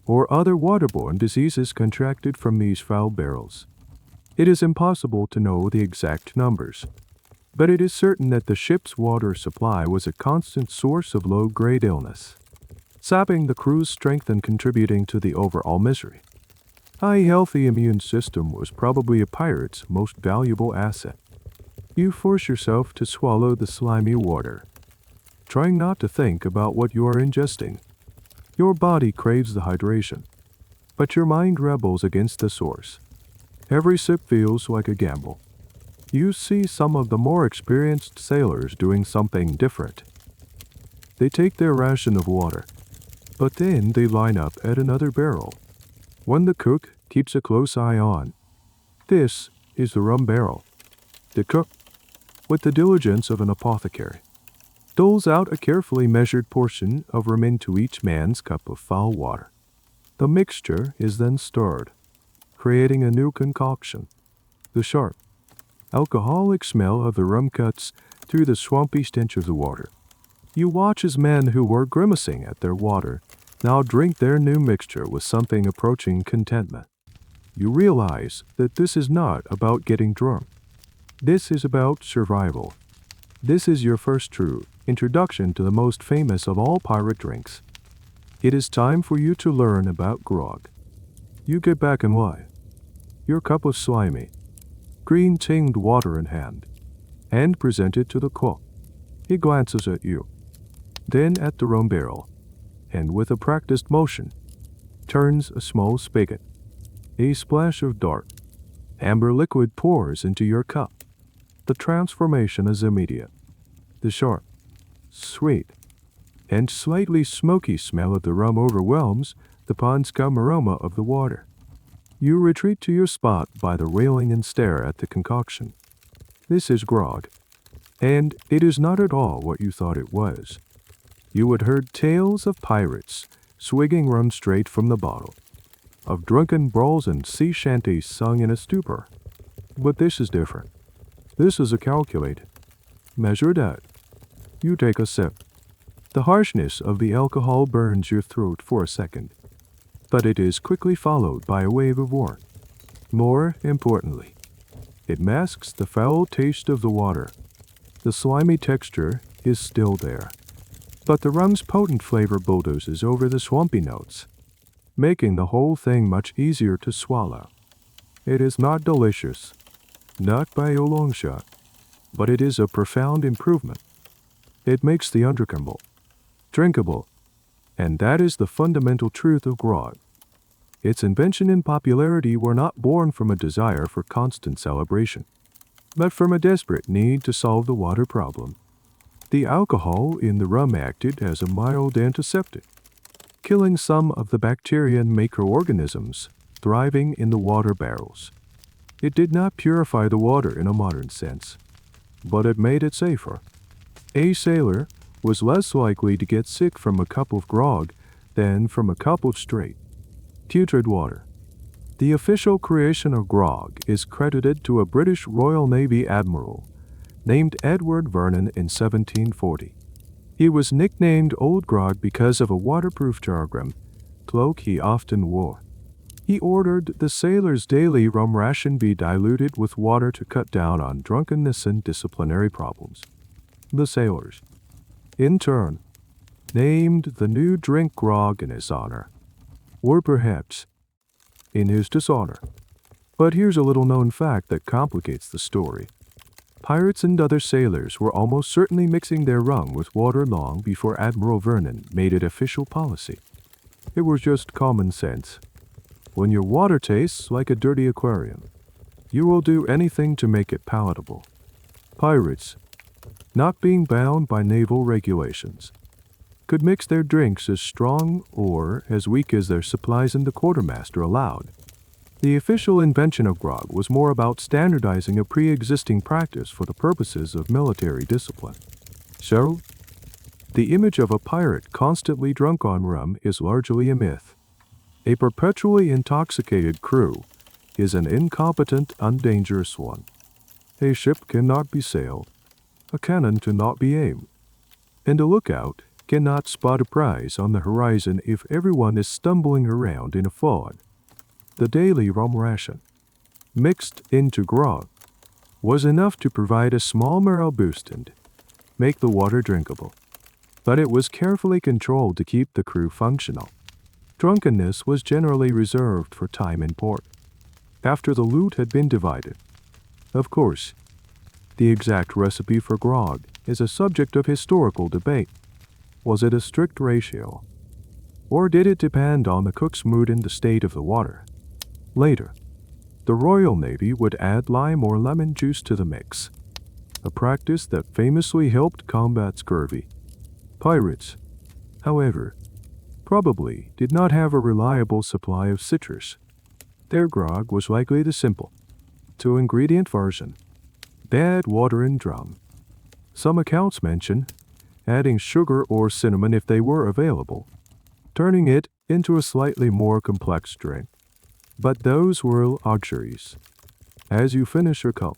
or other waterborne diseases contracted from these foul barrels? It is impossible to know the exact numbers, but it is certain that the ship's water supply was a constant source of low-grade illness, sapping the crew's strength and contributing to the overall misery. A healthy immune system was probably a pirate's most valuable asset. You force yourself to swallow the slimy water, trying not to think about what you are ingesting. Your body craves the hydration, but your mind rebels against the source. Every sip feels like a gamble. You see some of the more experienced sailors doing something different. They take their ration of water, but then they line up at another barrel, one the cook keeps a close eye on. This is the rum barrel. The cook, with the diligence of an apothecary, doles out a carefully measured portion of rum into each man's cup of foul water. The mixture is then stirred, creating a new concoction. The sharp, alcoholic smell of the rum cuts through the swampy stench of the water. You watch as men who were grimacing at their water now drink their new mixture with something approaching contentment. You realize that this is not about getting drunk. This is about survival. This is your first true introduction to the most famous of all pirate drinks. It is time for you to learn about grog. You get back and lie, your cup of slimy, green-tinged water in hand, and present it to the cook. He glances at you, then at the rum barrel, and with a practiced motion, turns a small spigot. A splash of dark, amber liquid pours into your cup. The transformation is immediate. The sharp, sweet, and slightly smoky smell of the rum overwhelms the pond-scum aroma of the water. You retreat to your spot by the railing and stare at the concoction. This is grog, and it is not at all what you thought it was. You had heard tales of pirates swigging rum straight from the bottle, of drunken brawls and sea shanties sung in a stupor. But this is different. This is a calculated, measured out. You take a sip. The harshness of the alcohol burns your throat for a second, but it is quickly followed by a wave of warmth. More importantly, it masks the foul taste of the water. The slimy texture is still there, but the rum's potent flavor bulldozes over the swampy notes, making the whole thing much easier to swallow. It is not delicious, not by a long shot, but it is a profound improvement. It makes the undrinkable drinkable, and that is the fundamental truth of grog. Its invention and popularity were not born from a desire for constant celebration, but from a desperate need to solve the water problem. The alcohol in the rum acted as a mild antiseptic, killing some of the bacteria and microorganisms thriving in the water barrels. It did not purify the water in a modern sense, but it made it safer. A sailor was less likely to get sick from a cup of grog than from a cup of straight, putrid water. The official creation of grog is credited to a British Royal Navy admiral named Edward Vernon in 1740. He was nicknamed Old Grog because of a waterproof jargon cloak he often wore. He ordered the sailors' daily rum ration be diluted with water to cut down on drunkenness and disciplinary problems. The sailors, in turn, named the new drink grog in his honor, or perhaps in his dishonor. But here's a little-known fact that complicates the story. Pirates and other sailors were almost certainly mixing their rum with water long before Admiral Vernon made it official policy. It was just common sense. When your water tastes like a dirty aquarium, you will do anything to make it palatable. Pirates, not being bound by naval regulations, could mix their drinks as strong or as weak as their supplies and the quartermaster allowed. The official invention of grog was more about standardizing a pre-existing practice for the purposes of military discipline. So, the image of a pirate constantly drunk on rum is largely a myth. A perpetually intoxicated crew is an incompetent, undangerous one. A ship cannot be sailed, a cannon cannot be aimed, and a lookout cannot spot a prize on the horizon if everyone is stumbling around in a fog. The daily rum ration, mixed into grog, was enough to provide a small morale boost and make the water drinkable, but it was carefully controlled to keep the crew functional. Drunkenness was generally reserved for time in port, after the loot had been divided. Of course, the exact recipe for grog is a subject of historical debate. Was it a strict ratio, or did it depend on the cook's mood and the state of the water? Later, the Royal Navy would add lime or lemon juice to the mix, a practice that famously helped combat scurvy. Pirates, however, probably did not have a reliable supply of citrus. Their grog was likely the simple, two-ingredient version: bad water and drum. Some accounts mention adding sugar or cinnamon if they were available, turning it into a slightly more complex drink. But those were luxuries. As you finish your cup,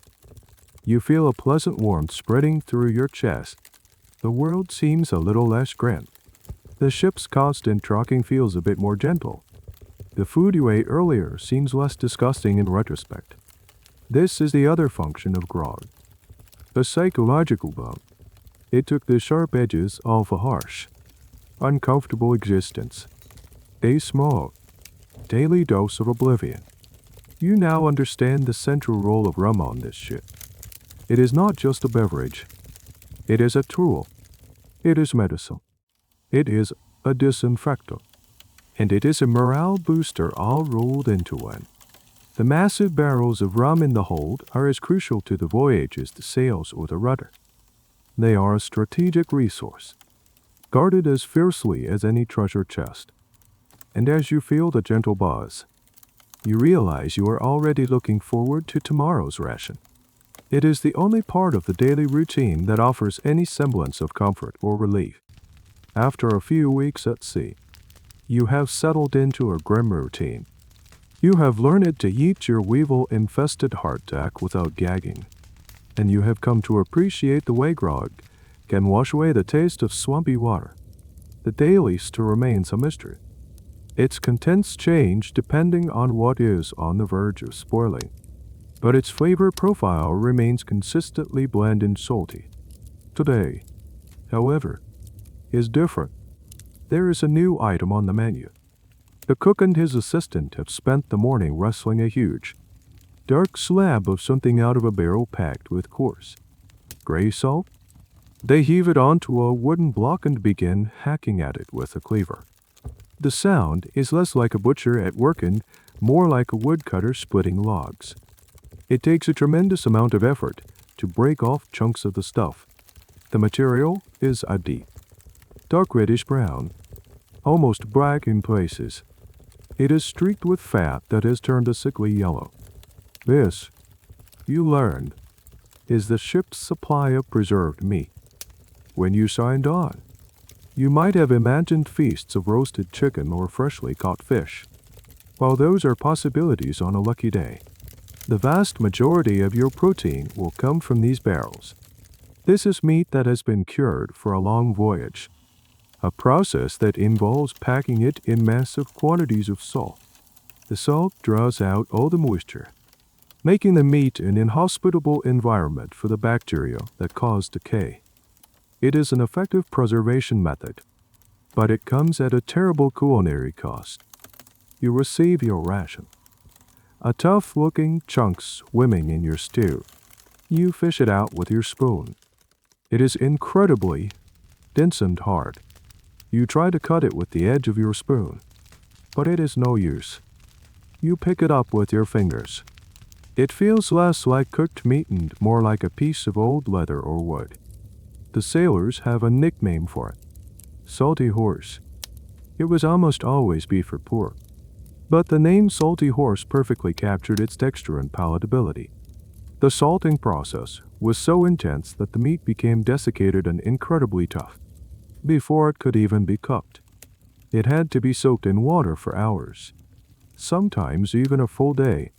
you feel a pleasant warmth spreading through your chest. The world seems a little less grim. The ship's constant trucking feels a bit more gentle. The food you ate earlier seems less disgusting in retrospect. This is the other function of grog, a psychological bump. It took the sharp edges off a harsh, uncomfortable existence. A small, daily dose of oblivion. You now understand the central role of rum on this ship. It is not just a beverage. It is a tool. It is medicine. It is a disinfectant. And it is a morale booster all rolled into one. The massive barrels of rum in the hold are as crucial to the voyage as the sails or the rudder. They are a strategic resource, guarded as fiercely as any treasure chest. And as you feel the gentle buzz, you realize you are already looking forward to tomorrow's ration. It is the only part of the daily routine that offers any semblance of comfort or relief. After a few weeks at sea, you have settled into a grim routine. You have learned to eat your weevil-infested hardtack without gagging, and you have come to appreciate the way grog can wash away the taste of swampy water. The daily still remains a mystery. Its contents change depending on what is on the verge of spoiling, but its flavor profile remains consistently bland and salty. Today, however, is different. There is a new item on the menu. The cook and his assistant have spent the morning wrestling a huge, dark slab of something out of a barrel packed with coarse gray salt. They heave it onto a wooden block and begin hacking at it with a cleaver. The sound is less like a butcher at work and more like a woodcutter splitting logs. It takes a tremendous amount of effort to break off chunks of the stuff. The material is a deep, dark reddish-brown, almost black in places. It is streaked with fat that has turned a sickly yellow. This, you learn, is the ship's supply of preserved meat. When you signed on, you might have imagined feasts of roasted chicken or freshly caught fish. While those are possibilities on a lucky day, the vast majority of your protein will come from these barrels. This is meat that has been cured for a long voyage, a process that involves packing it in massive quantities of salt. The salt draws out all the moisture, making the meat an inhospitable environment for the bacteria that cause decay. It is an effective preservation method, but it comes at a terrible culinary cost. You receive your ration, a tough-looking chunk swimming in your stew. You fish it out with your spoon. It is incredibly dense and hard. You try to cut it with the edge of your spoon, but it is no use. You pick it up with your fingers. It feels less like cooked meat and more like a piece of old leather or wood. The sailors have a nickname for it: salty horse. It was almost always beef or pork. But the name salty horse perfectly captured its texture and palatability. The salting process was so intense that the meat became desiccated and incredibly tough before it could even be cooked. It had to be soaked in water for hours, sometimes even a full day,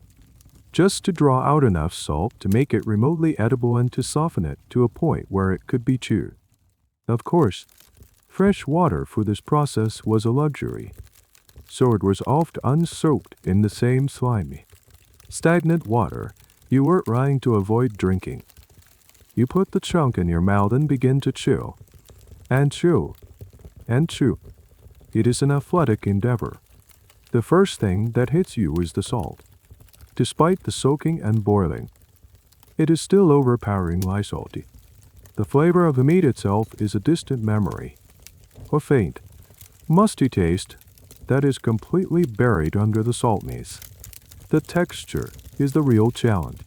just to draw out enough salt to make it remotely edible and to soften it to a point where it could be chewed. Of course, fresh water for this process was a luxury, so it was oft unsoaked in the same slimy, stagnant water you were trying to avoid drinking. You put the chunk in your mouth and begin to chew, and chew, and chew. It is an athletic endeavor. The first thing that hits you is the salt. Despite the soaking and boiling, it is still overpoweringly salty. The flavor of the meat itself is a distant memory, a faint, musty taste that is completely buried under the saltness. The texture is the real challenge.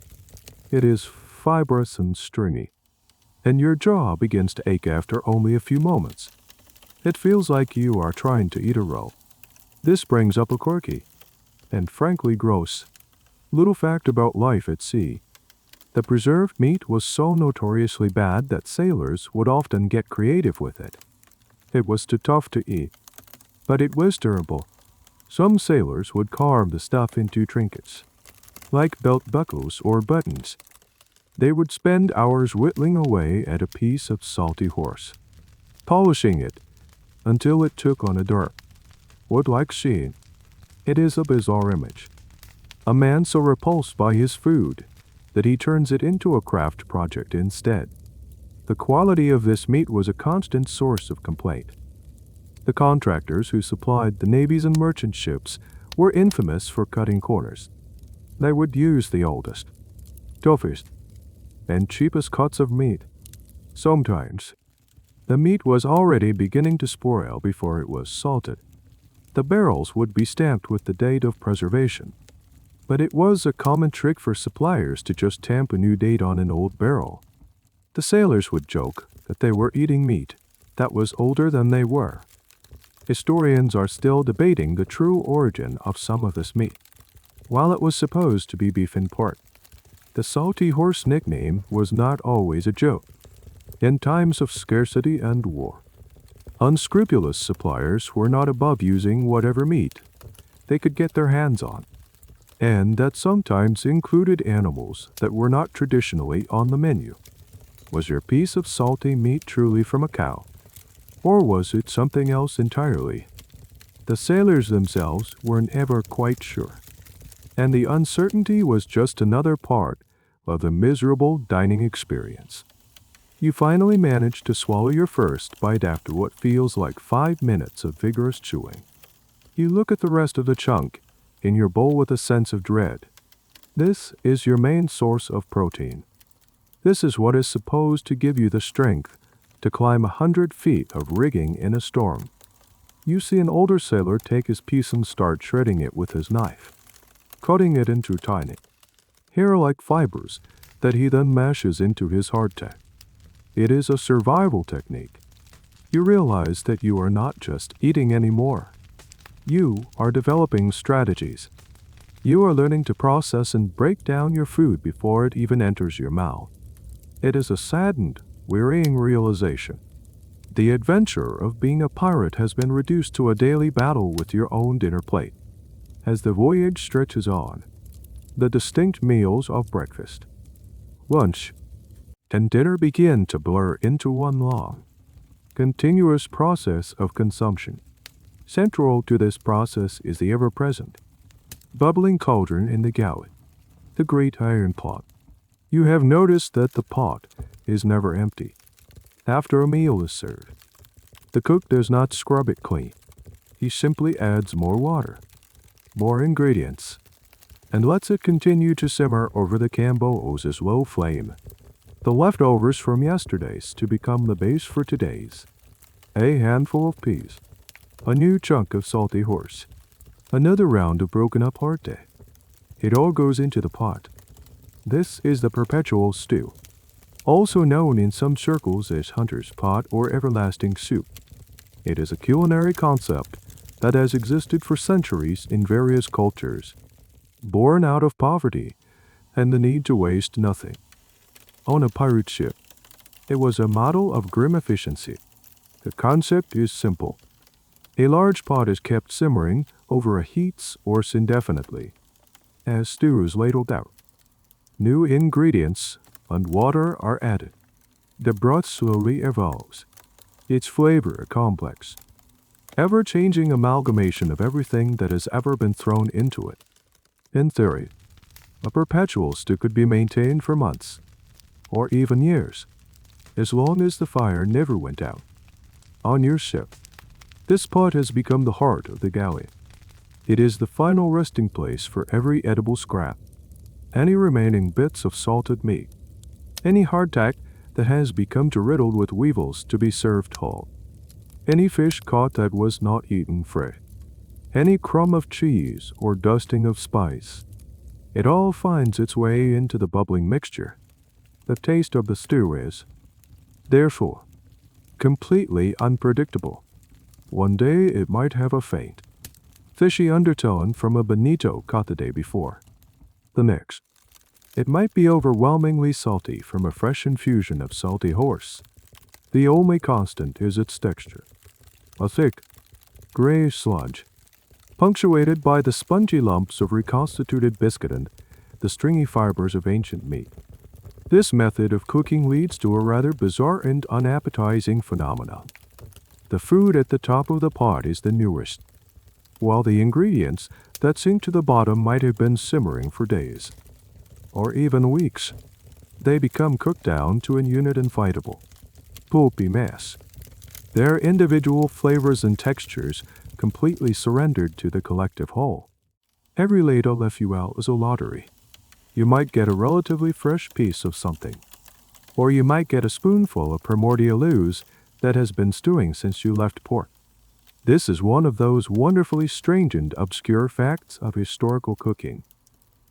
It is fibrous and stringy, and your jaw begins to ache after only a few moments. It feels like you are trying to eat a roll. This brings up a quirky, and frankly gross, little fact about life at sea. The preserved meat was so notoriously bad that sailors would often get creative with it. It was too tough to eat, but it was durable. Some sailors would carve the stuff into trinkets, like belt buckles or buttons. They would spend hours whittling away at a piece of salty horse, polishing it until it took on a dark, wood-like sheen. It is a bizarre image. A man so repulsed by his food that he turns it into a craft project instead. The quality of this meat was a constant source of complaint. The contractors who supplied the navies and merchant ships were infamous for cutting corners. They would use the oldest, toughest, and cheapest cuts of meat. Sometimes, the meat was already beginning to spoil before it was salted. The barrels would be stamped with the date of preservation, but it was a common trick for suppliers to just stamp a new date on an old barrel. The sailors would joke that they were eating meat that was older than they were. Historians are still debating the true origin of some of this meat. While it was supposed to be beef in part, the salty horse nickname was not always a joke. In times of scarcity and war, unscrupulous suppliers were not above using whatever meat they could get their hands on, and that sometimes included animals that were not traditionally on the menu. Was your piece of salty meat truly from a cow, or was it something else entirely? The sailors themselves weren't ever quite sure, and the uncertainty was just another part of the miserable dining experience. You finally manage to swallow your first bite after what feels like 5 minutes of vigorous chewing. You look at the rest of the chunk in your bowl with a sense of dread. This is your main source of protein. This is what is supposed to give you the strength to climb 100 feet of rigging in a storm. You see an older sailor take his piece and start shredding it with his knife, cutting it into tiny, hair-like fibers that he then mashes into his hardtack. It is a survival technique. You realize that you are not just eating anymore. You are developing strategies. You are learning to process and break down your food before it even enters your mouth. It is a saddened, wearying realization. The adventure of being a pirate has been reduced to a daily battle with your own dinner plate. As the voyage stretches on, the distinct meals of breakfast, lunch, and dinner begin to blur into one long, continuous process of consumption. Central to this process is the ever-present, bubbling cauldron in the galley, the great iron pot. You have noticed that the pot is never empty. After a meal is served, the cook does not scrub it clean. He simply adds more water, more ingredients, and lets it continue to simmer over the Cambo's low flame. The leftovers from yesterday's to become the base for today's. A handful of peas, a new chunk of salty horse, another round of broken up hardtack. It all goes into the pot. This is the perpetual stew, also known in some circles as hunter's pot or everlasting soup. It is a culinary concept that has existed for centuries in various cultures, born out of poverty and the need to waste nothing. On a pirate ship, it was a model of grim efficiency. The concept is simple. A large pot is kept simmering over a heats or indefinitely, as stew is ladled out. New ingredients and water are added. The broth slowly evolves, its flavor a complex, ever-changing amalgamation of everything that has ever been thrown into it. In theory, a perpetual stew could be maintained for months, or even years, as long as the fire never went out. On your ship, this pot has become the heart of the galley. It is the final resting place for every edible scrap, any remaining bits of salted meat, any hardtack that has become too riddled with weevils to be served whole, any fish caught that was not eaten fresh, any crumb of cheese or dusting of spice. It all finds its way into the bubbling mixture. The taste of the stew is, therefore, completely unpredictable. One day it might have a faint, fishy undertone from a bonito caught the day before. The next, it might be overwhelmingly salty from a fresh infusion of salty horse. The only constant is its texture, a thick, gray sludge, punctuated by the spongy lumps of reconstituted biscuit and the stringy fibers of ancient meat. This method of cooking leads to a rather bizarre and unappetizing phenomenon. The food at the top of the pot is the newest, while the ingredients that sink to the bottom might have been simmering for days, or even weeks. They become cooked down to a unit infightable, pulpy mess, their individual flavors and textures completely surrendered to the collective whole. Every ladle left you out is a lottery. You might get a relatively fresh piece of something, or you might get a spoonful of primordial ooze that has been stewing since you left port. This is one of those wonderfully strange and obscure facts of historical cooking.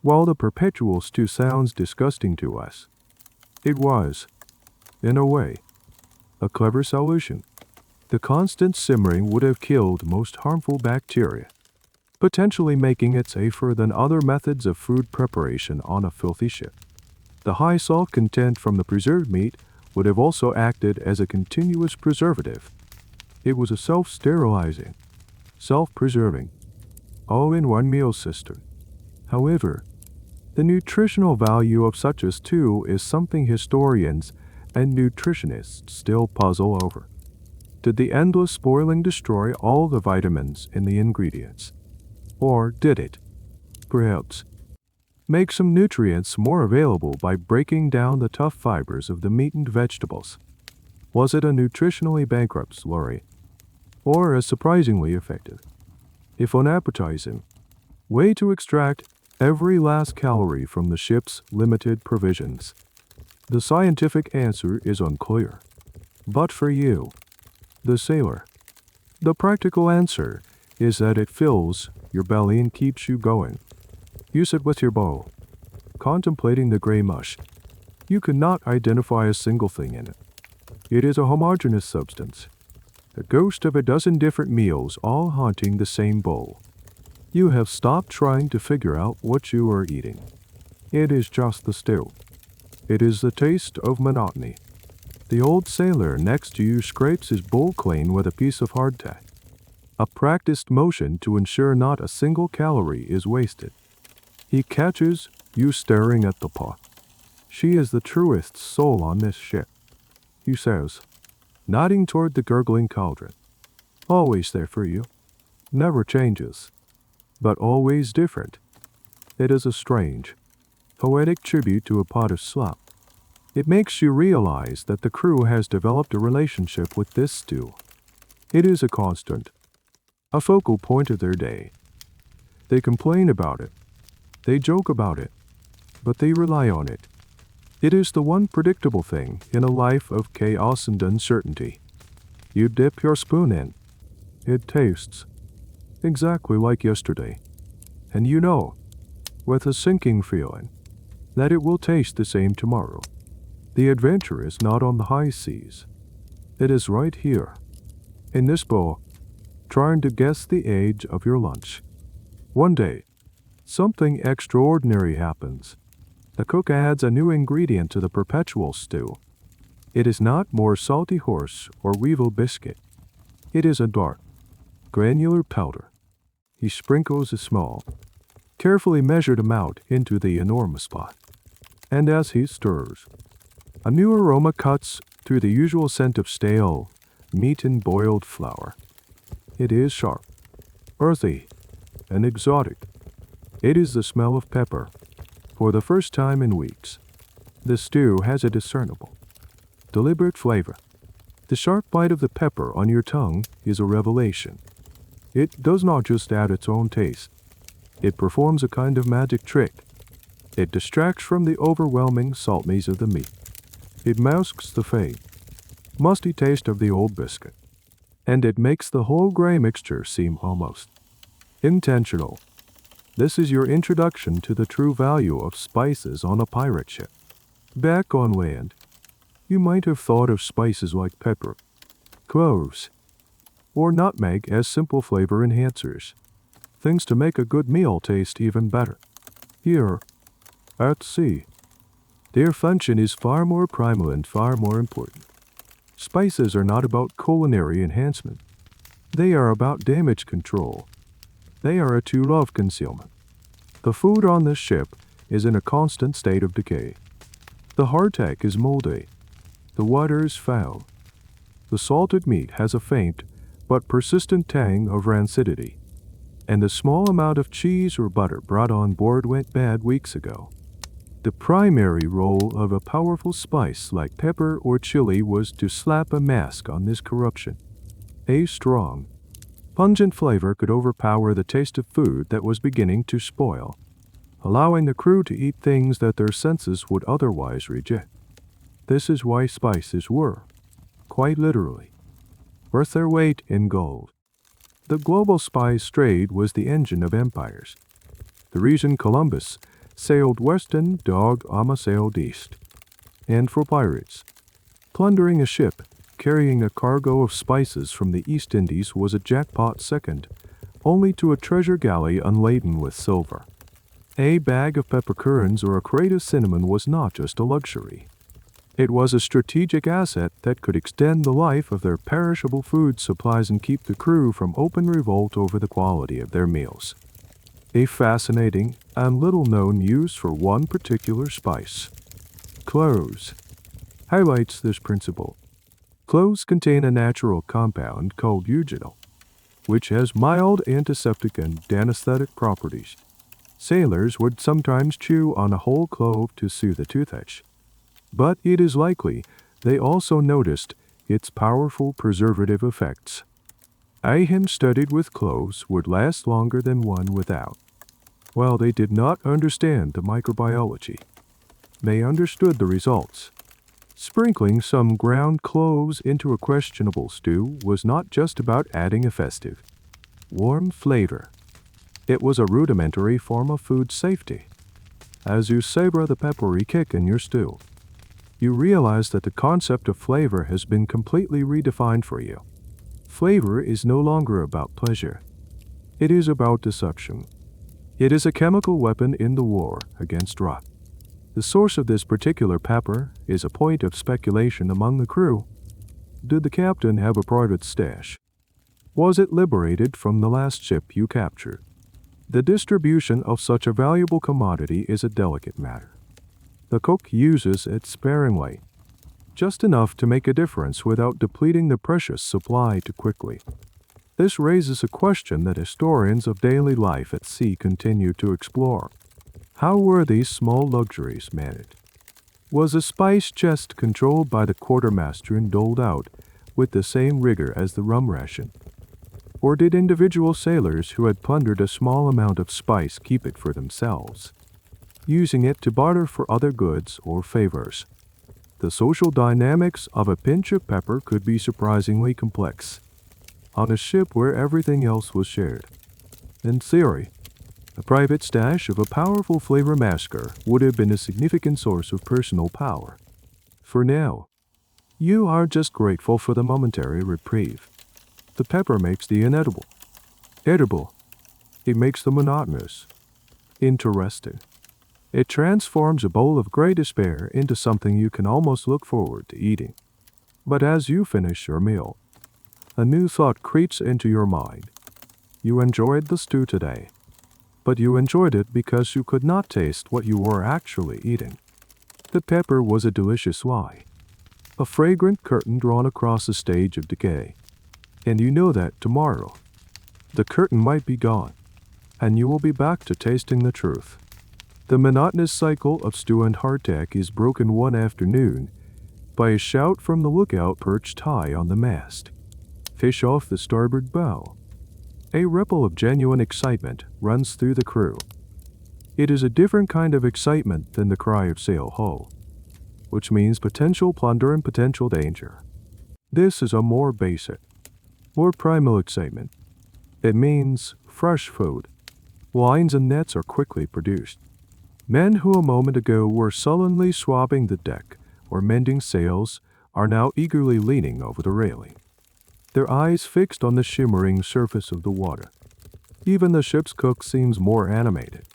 While the perpetual stew sounds disgusting to us, it was, in a way, a clever solution. The constant simmering would have killed most harmful bacteria, potentially making it safer than other methods of food preparation on a filthy ship. The high salt content from the preserved meat would have also acted as a continuous preservative. It was a self-sterilizing, self-preserving, all-in-one meal system. However, the nutritional value of such a stew is something historians and nutritionists still puzzle over. Did the endless boiling destroy all the vitamins in the ingredients? Or did it, perhaps, make some nutrients more available by breaking down the tough fibers of the meat and vegetables? Was it a nutritionally bankrupt slurry, or a surprisingly effective, if unappetizing, way to extract every last calorie from the ship's limited provisions? The scientific answer is unclear. But for you, the sailor, the practical answer is that it fills your belly and keeps you going. You sit with your bowl, contemplating the gray mush. You could not identify a single thing in it. It is a homogeneous substance, the ghost of a dozen different meals all haunting the same bowl. You have stopped trying to figure out what you are eating. It is just the stew. It is the taste of monotony. The old sailor next to you scrapes his bowl clean with a piece of hardtack, a practiced motion to ensure not a single calorie is wasted. He catches you staring at the pot. She is the truest soul on this ship, he says, nodding toward the gurgling cauldron. Always there for you. Never changes, but always different. It is a strange, poetic tribute to a pot of slop. It makes you realize that the crew has developed a relationship with this stew. It is a constant, a focal point of their day. They complain about it, they joke about it, but they rely on it. It is the one predictable thing in a life of chaos and uncertainty. You dip your spoon in. It tastes exactly like yesterday. And you know, with a sinking feeling, that it will taste the same tomorrow. The adventure is not on the high seas. It is right here, in this bowl, trying to guess the age of your lunch. One day, something extraordinary happens. The cook adds a new ingredient to the perpetual stew. It is not more salty horse or weevil biscuit. It is a dark, granular powder. He sprinkles a small, carefully measured amount into the enormous pot. And as he stirs, a new aroma cuts through the usual scent of stale meat and boiled flour. It is sharp, earthy, and exotic. It is the smell of pepper. For the first time in weeks, the stew has a discernible, deliberate flavor. The sharp bite of the pepper on your tongue is a revelation. It does not just add its own taste. It performs a kind of magic trick. It distracts from the overwhelming saltness of the meat. It masks the faint, musty taste of the old biscuit. And it makes the whole gray mixture seem almost intentional. This is your introduction to the true value of spices on a pirate ship. Back on land, you might have thought of spices like pepper, cloves, or nutmeg as simple flavor enhancers, things to make a good meal taste even better. Here, at sea, their function is far more primal and far more important. Spices are not about culinary enhancement. They are about damage control. They are a tool of concealment. The food on this ship is in a constant state of decay. The hardtack is moldy. The water is foul. The salted meat has a faint but persistent tang of rancidity. And the small amount of cheese or butter brought on board went bad weeks ago. The primary role of a powerful spice like pepper or chili was to slap a mask on this corruption. A strong, pungent flavor could overpower the taste of food that was beginning to spoil, allowing the crew to eat things that their senses would otherwise reject. This is why spices were, quite literally, worth their weight in gold. The global spice trade was the engine of empires. The reason Columbus sailed west and Da Gama sailed east. And for pirates, plundering a ship carrying a cargo of spices from the East Indies was a jackpot second, only to a treasure galley unladen with silver. A bag of peppercorns or a crate of cinnamon was not just a luxury. It was a strategic asset that could extend the life of their perishable food supplies and keep the crew from open revolt over the quality of their meals. A fascinating and little-known use for one particular spice, cloves, highlights this principle. Cloves contain a natural compound called eugenol, which has mild antiseptic and anesthetic properties. Sailors would sometimes chew on a whole clove to soothe a toothache, but it is likely they also noticed its powerful preservative effects. A hen studied with cloves would last longer than one without. While they did not understand the microbiology, they understood the results. Sprinkling some ground cloves into a questionable stew was not just about adding a festive, warm flavor. It was a rudimentary form of food safety. As you savor the peppery kick in your stew, you realize that the concept of flavor has been completely redefined for you. Flavor is no longer about pleasure. It is about deception. It is a chemical weapon in the war against rot. The source of this particular pepper is a point of speculation among the crew. Did the captain have a private stash? Was it liberated from the last ship you captured? The distribution of such a valuable commodity is a delicate matter. The cook uses it sparingly, just enough to make a difference without depleting the precious supply too quickly. This raises a question that historians of daily life at sea continue to explore. How were these small luxuries managed? Was a spice chest controlled by the quartermaster and doled out with the same rigor as the rum ration? Or did individual sailors who had plundered a small amount of spice keep it for themselves, using it to barter for other goods or favors? The social dynamics of a pinch of pepper could be surprisingly complex on a ship where everything else was shared. In theory, a private stash of a powerful flavor masker would have been a significant source of personal power. For now, you are just grateful for the momentary reprieve. The the pepper makes the inedible edible. It makes the monotonous interesting. It transforms a bowl of grey despair into something you can almost look forward to eating. But as you finish your meal, a new thought creeps into your mind. You enjoyed the stew today, but you enjoyed it because you could not taste what you were actually eating. The pepper was a delicious lie, a fragrant curtain drawn across the stage of decay. And you know that tomorrow, the curtain might be gone, and you will be back to tasting the truth. The monotonous cycle of stew and hardtack is broken one afternoon by a shout from the lookout perched high on the mast. Fish off the starboard bow. A ripple of genuine excitement runs through the crew. It is a different kind of excitement than the cry of sail ho, which means potential plunder and potential danger. This is a more basic, more primal excitement. It means fresh food. Lines and nets are quickly produced. Men who a moment ago were sullenly swabbing the deck or mending sails are now eagerly leaning over the railing, their eyes fixed on the shimmering surface of the water. Even the ship's cook seems more animated,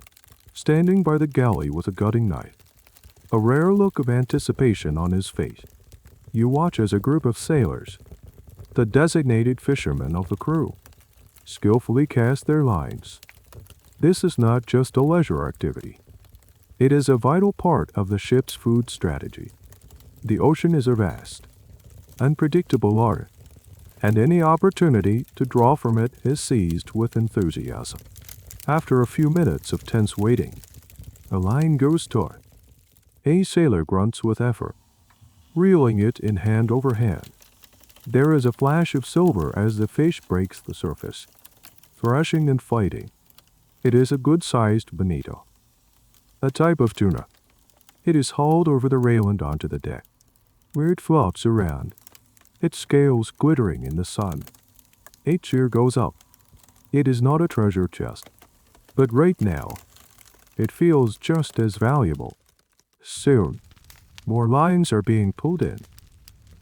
standing by the galley with a gutting knife, a rare look of anticipation on his face. You watch as a group of sailors, the designated fishermen of the crew, skillfully cast their lines. This is not just a leisure activity. It is a vital part of the ship's food strategy. The ocean is a vast, unpredictable water, and any opportunity to draw from it is seized with enthusiasm. After a few minutes of tense waiting, a line goes taut. A sailor grunts with effort, reeling it in hand over hand. There is a flash of silver as the fish breaks the surface, thrashing and fighting. It is a good-sized bonito, a type of tuna. It is hauled over the rail and onto the deck, where it floats around, its scales glittering in the sun. A cheer goes up. It is not a treasure chest, but right now, it feels just as valuable. Soon, more lines are being pulled in.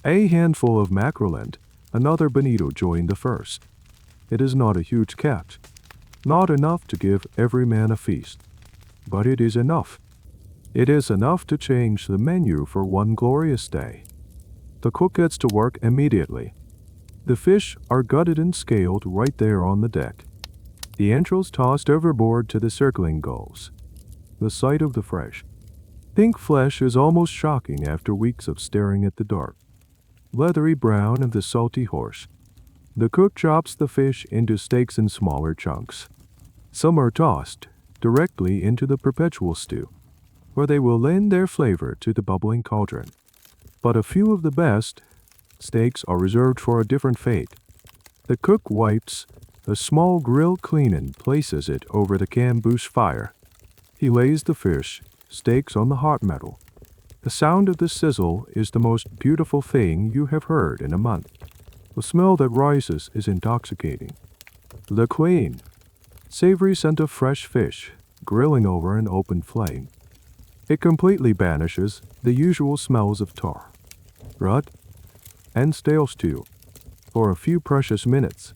A handful of mackerel and another bonito join the first. It is not a huge catch, not enough to give every man a feast, but it is enough. It is enough to change the menu for one glorious day. The cook gets to work immediately. The fish are gutted and scaled right there on the deck, the entrails tossed overboard to the circling gulls. The sight of the fresh, pink flesh is almost shocking after weeks of staring at the dark, leathery brown of the salty horse. The cook chops the fish into steaks in smaller chunks. Some are tossed directly into the perpetual stew, where they will lend their flavor to the bubbling cauldron. But a few of the best steaks are reserved for a different fate. The cook wipes a small grill clean and places it over the camboose fire. He lays the fish, steaks on the hot metal. The sound of the sizzle is the most beautiful thing you have heard in a month. The smell that rises is intoxicating. The clean, savory scent of fresh fish grilling over an open flame. It completely banishes the usual smells of tar, rot, and stale stew. For a few precious minutes,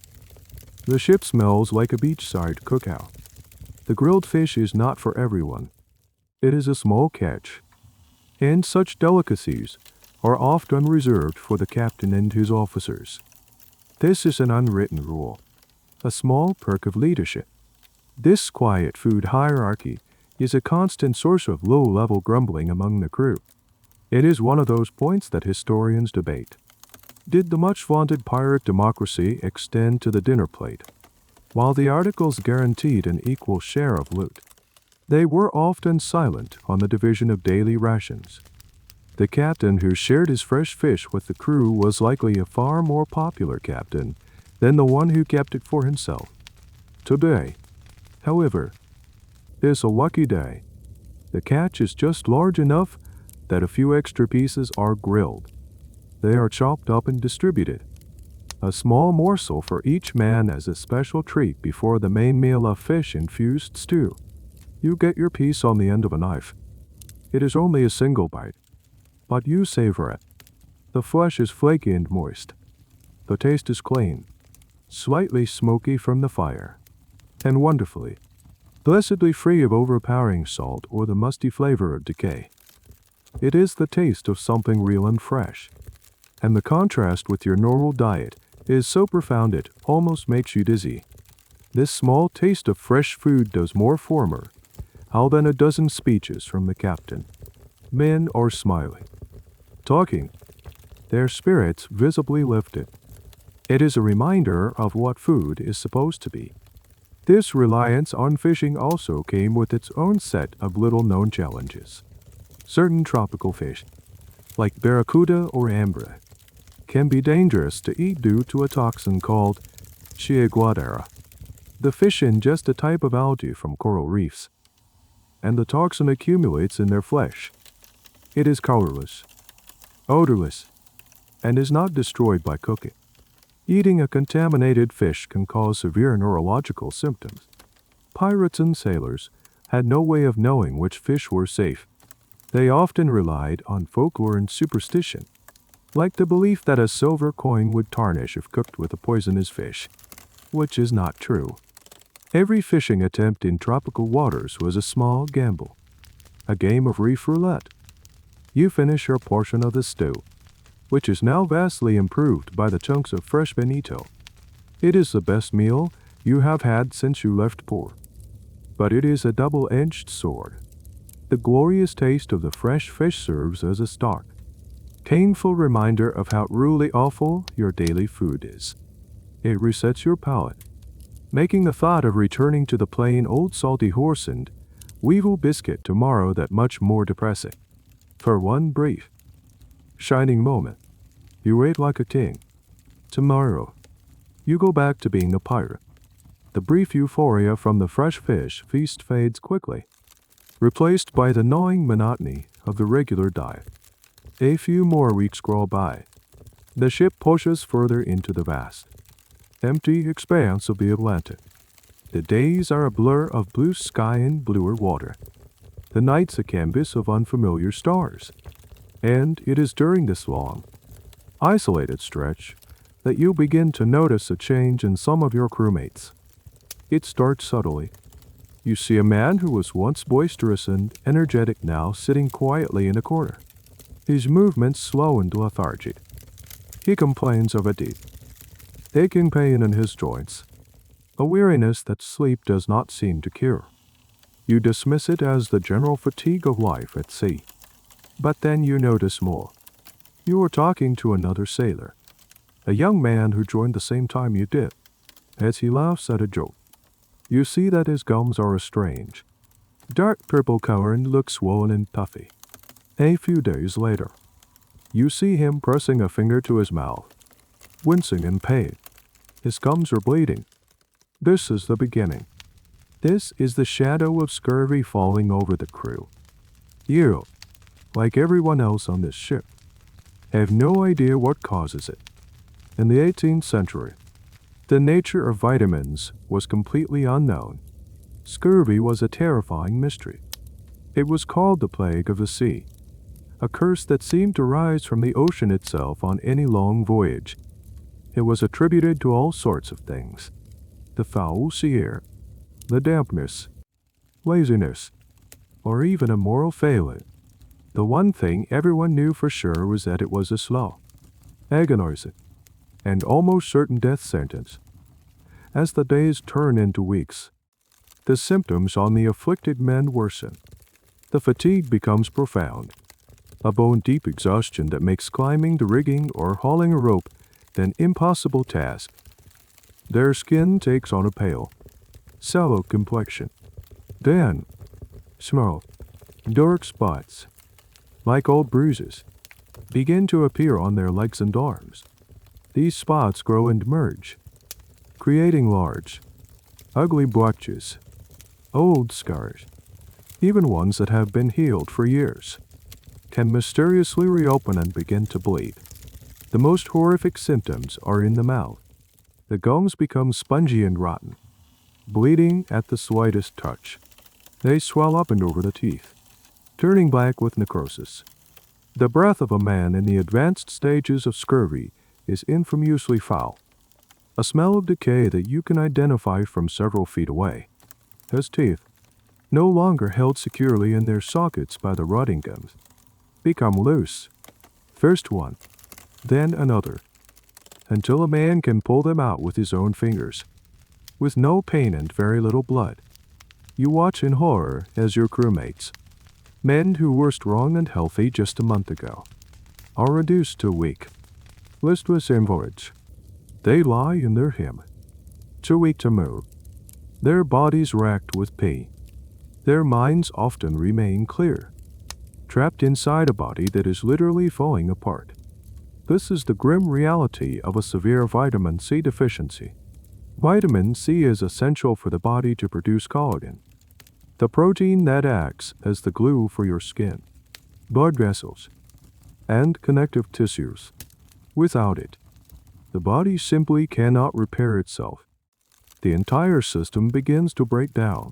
the ship smells like a beachside cookout. The grilled fish is not for everyone. It is a small catch, and such delicacies are often reserved for the captain and his officers. This is an unwritten rule, a small perk of leadership. This quiet food hierarchy is a constant source of low-level grumbling among the crew. It is one of those points that historians debate. Did the much-vaunted pirate democracy extend to the dinner plate? While the articles guaranteed an equal share of loot, they were often silent on the division of daily rations. The captain who shared his fresh fish with the crew was likely a far more popular captain than the one who kept it for himself. Today, however, is a lucky day. The catch is just large enough that a few extra pieces are grilled. They are chopped up and distributed. A small morsel for each man as a special treat before the main meal of fish-infused stew. You get your piece on the end of a knife. It is only a single bite, but you savor it. The flesh is flaky and moist. The taste is clean. slightly smoky from the fire, and wonderfully, blessedly free of overpowering salt or the musty flavor of decay. It is the taste of something real and fresh, and the contrast with your normal diet is so profound it almost makes you dizzy. This small taste of fresh food does more for her than a dozen speeches from the captain. Men are smiling, talking, their spirits visibly lifted. It is a reminder of what food is supposed to be. This reliance on fishing also came with its own set of little-known challenges. Certain tropical fish, like barracuda or ambre, can be dangerous to eat due to a toxin called chiguadera. The fish ingest a type of algae from coral reefs, and the toxin accumulates in their flesh. It is colorless, odorless, and is not destroyed by cooking. Eating a contaminated fish can cause severe neurological symptoms. Pirates and sailors had no way of knowing which fish were safe. They often relied on folklore and superstition, like the belief that a silver coin would tarnish if cooked with a poisonous fish, which is not true. Every fishing attempt in tropical waters was a small gamble, a game of reef roulette. You finish your portion of the stew, which is now vastly improved by the chunks of fresh bonito. It is the best meal you have had since you left port. But it is a double-edged sword. The glorious taste of the fresh fish serves as a stark, painful reminder of how truly awful your daily food is. It resets your palate, making the thought of returning to the plain old salty horse and weevil biscuit tomorrow that much more depressing. For one brief, shining moment, you ate like a king. Tomorrow, you go back to being a pirate. The brief euphoria from the fresh fish feast fades quickly, replaced by the gnawing monotony of the regular diet. A few more weeks crawl by. The ship pushes further into the vast, empty expanse of the Atlantic. The days are a blur of blue sky and bluer water. The nights a canvas of unfamiliar stars. And it is during this long, isolated stretch that you begin to notice a change in some of your crewmates. It starts subtly. You see a man who was once boisterous and energetic now sitting quietly in a corner, his movements slow and lethargic. He complains of a deep, aching pain in his joints, a weariness that sleep does not seem to cure. You dismiss it as the general fatigue of life at sea. But then you notice more. You are talking to another sailor, a young man who joined the same time you did. As he laughs at a joke, you see that his gums are a strange, dark purple color and look swollen and puffy. A few days later, you see him pressing a finger to his mouth, wincing in pain. His gums are bleeding. This is the beginning. This is the shadow of scurvy falling over the crew. You, like everyone else on this ship, have no idea what causes it. In the 18th century, the nature of vitamins was completely unknown. Scurvy was a terrifying mystery. It was called the plague of the sea, a curse that seemed to rise from the ocean itself on any long voyage. It was attributed to all sorts of things: the foul sea air, the dampness, laziness, or even a moral failing. The one thing everyone knew for sure was that it was a slow, agonizing, and almost certain death sentence. As the days turn into weeks, the symptoms on the afflicted men worsen. The fatigue becomes profound, a bone-deep exhaustion that makes climbing the rigging or hauling a rope an impossible task. Their skin takes on a pale, sallow complexion. Then, small, dark spots, like old bruises, begin to appear on their legs and arms. These spots grow and merge, creating large, ugly blotches, old scars, even ones that have been healed for years, can mysteriously reopen and begin to bleed. The most horrific symptoms are in the mouth. The gums become spongy and rotten, bleeding at the slightest touch. They swell up and over the teeth, turning black with necrosis. The breath of a man in the advanced stages of scurvy is infamously foul. a smell of decay that you can identify from several feet away. His teeth, no longer held securely in their sockets by the rotting gums, become loose. First one, then another, until a man can pull them out with his own fingers. With no pain and very little blood, you watch in horror as your crewmates, men who were strong and healthy just a month ago, are reduced to weak, listless invalids. They lie in their hem, too weak to move, their bodies racked with pain. Their minds often remain clear, trapped inside a body that is literally falling apart. This is the grim reality of a severe vitamin C deficiency. Vitamin C is essential for the body to produce collagen, the protein that acts as the glue for your skin, blood vessels, and connective tissues. Without it, the body simply cannot repair itself. The entire system begins to break down.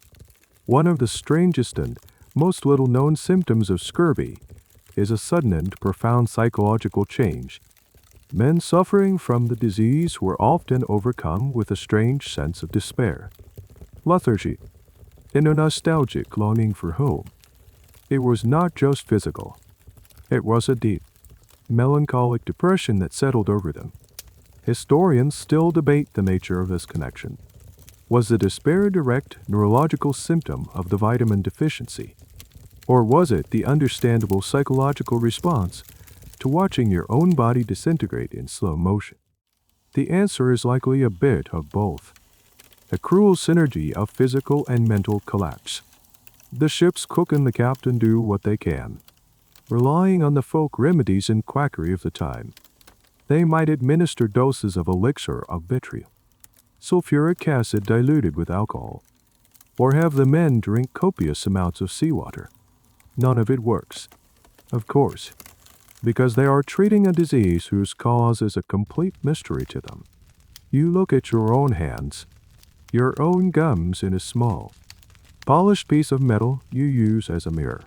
One of the strangest and most little-known symptoms of scurvy is a sudden and profound psychological change. Men suffering from the disease were often overcome with a strange sense of despair, lethargy, and a nostalgic longing for home. It was not just physical. It was a deep, melancholic depression that settled over them. Historians still debate the nature of this connection. Was the despair a direct neurological symptom of the vitamin deficiency? Or was it the understandable psychological response to watching your own body disintegrate in slow motion? The answer is likely a bit of both. A cruel synergy of physical and mental collapse. The ship's cook and the captain do what they can, relying on the folk remedies and quackery of the time. They might administer doses of elixir of vitriol, sulfuric acid diluted with alcohol, or have the men drink copious amounts of seawater. None of it works, of course, because they are treating a disease whose cause is a complete mystery to them. You look at your own hands, your own gums in a small, polished piece of metal you use as a mirror.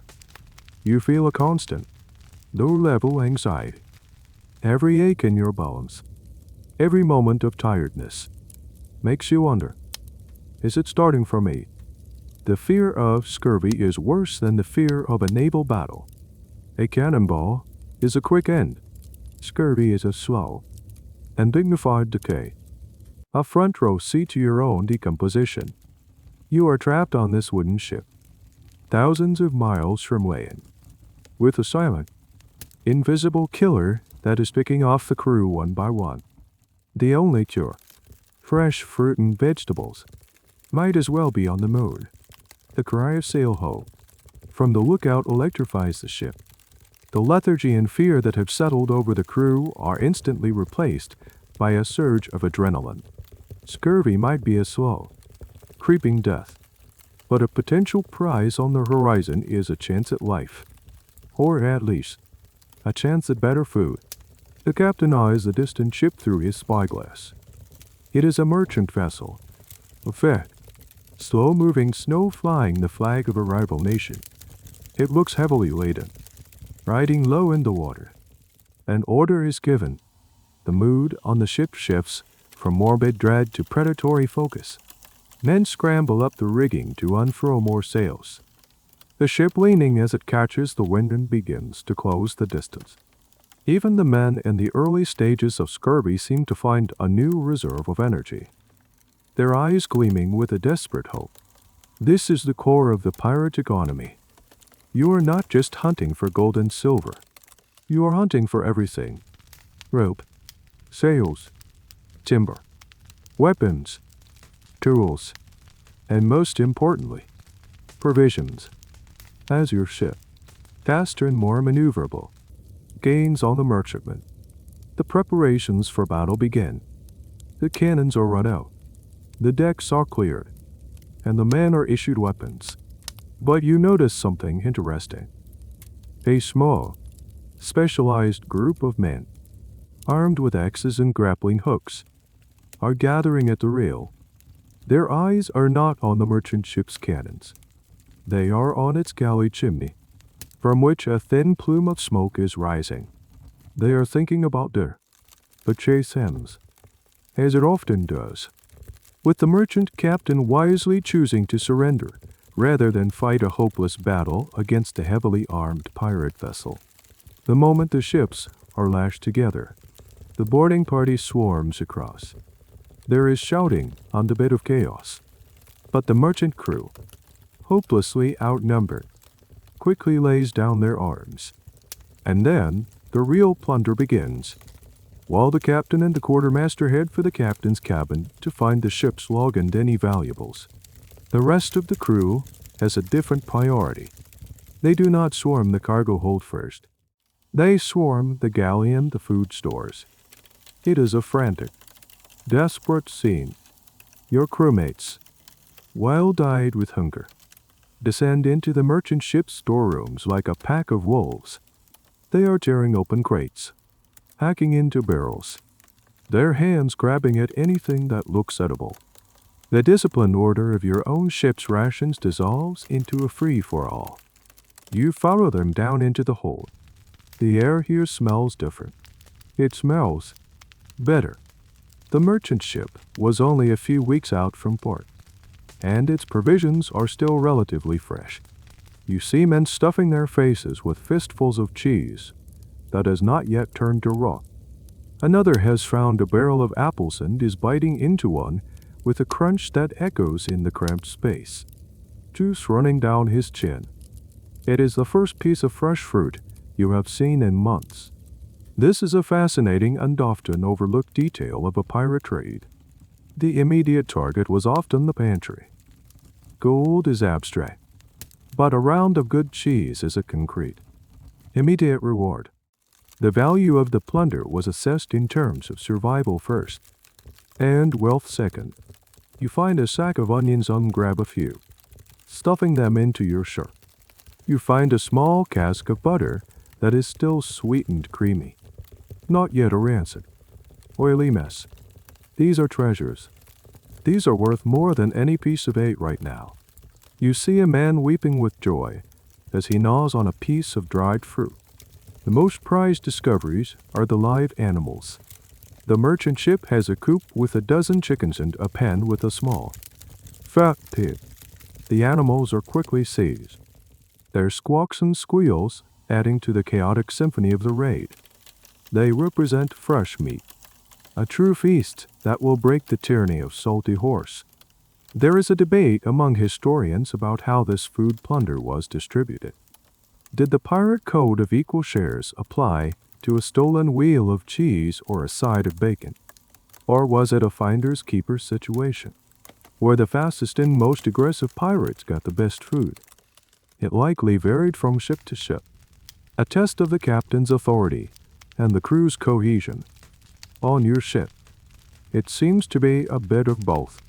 You feel a constant, low-level anxiety. Every ache in your bones, every moment of tiredness, makes you wonder, is it starting for me? The fear of scurvy is worse than the fear of a naval battle. A cannonball is a quick end. Scurvy is a slow and dignified decay. A front row seat to your own decomposition. You are trapped on this wooden ship, thousands of miles from land, with a silent, invisible killer that is picking off the crew one by one. The only cure, fresh fruit and vegetables, might as well be on the moon. The cry of sail-ho from the lookout electrifies the ship. The lethargy and fear that have settled over the crew are instantly replaced by a surge of adrenaline. Scurvy might be a slow, creeping death, but a potential prize on the horizon is a chance at life, or at least, a chance at better food. The captain eyes the distant ship through his spyglass. It is a merchant vessel, a fat, slow-moving, snow-flying the flag of a rival nation. It looks heavily laden, riding low in the water. An order is given. The mood on the ship shifts from morbid dread to predatory focus. Men scramble up the rigging to unfurl more sails. The ship leaning as it catches the wind and begins to close the distance. Even the men in the early stages of scurvy seem to find a new reserve of energy, their eyes gleaming with a desperate hope. This is the core of the pirate economy. You are not just hunting for gold and silver. You are hunting for everything: rope, sails, timber, weapons, tools, and most importantly, provisions. As your ship, faster and more maneuverable, gains on the merchantman, the preparations for battle begin. The cannons are run out, the decks are cleared, and the men are issued weapons. But you notice something interesting. A small, specialized group of men, armed with axes and grappling hooks, are gathering at the rail. Their eyes are not on the merchant ship's cannons. They are on its galley chimney, from which a thin plume of smoke is rising. They are thinking about the chase hens, as it often does, with the merchant captain wisely choosing to surrender rather than fight a hopeless battle against a heavily armed pirate vessel. The moment the ships are lashed together, the boarding party swarms across. There is shouting on the bit of chaos, but the merchant crew, hopelessly outnumbered, quickly lays down their arms. And then the real plunder begins, while the captain and the quartermaster head for the captain's cabin to find the ship's log and any valuables. The rest of the crew has a different priority. They do not swarm the cargo hold first. They swarm the galley and the food stores. It is a frantic, desperate scene. Your crewmates, wild-eyed with hunger, descend into the merchant ship's storerooms like a pack of wolves. They are tearing open crates, hacking into barrels, their hands grabbing at anything that looks edible. The disciplined order of your own ship's rations dissolves into a free-for-all. You follow them down into the hold. The air here smells different. It smells better. The merchant ship was only a few weeks out from port, and its provisions are still relatively fresh. You see men stuffing their faces with fistfuls of cheese that has not yet turned to rock. Another has found a barrel of apples and is biting into one with a crunch that echoes in the cramped space, juice running down his chin. It is the first piece of fresh fruit you have seen in months. This is a fascinating and often overlooked detail of a pirate trade. The immediate target was often the pantry. Gold is abstract, but a round of good cheese is a concrete, immediate reward. The value of the plunder was assessed in terms of survival first, and wealth second. You find a sack of onions and grab a few, stuffing them into your shirt. You find a small cask of butter that is still sweetened creamy, not yet a rancid, oily mess. These are treasures. These are worth more than any piece of eight right now. You see a man weeping with joy as he gnaws on a piece of dried fruit. The most prized discoveries are the live animals. The merchant ship has a coop with a dozen chickens and a pen with a small, fat pig. The animals are quickly seized, their squawks and squeals adding to the chaotic symphony of the raid. They represent fresh meat, a true feast that will break the tyranny of salty horse. There is a debate among historians about how this food plunder was distributed. Did the pirate code of equal shares apply to a stolen wheel of cheese or a side of bacon? Or was it a finder's keeper's situation, where the fastest and most aggressive pirates got the best food? It likely varied from ship to ship, a test of the captain's authority and the crew's cohesion. On your ship, it seems to be a bit of both.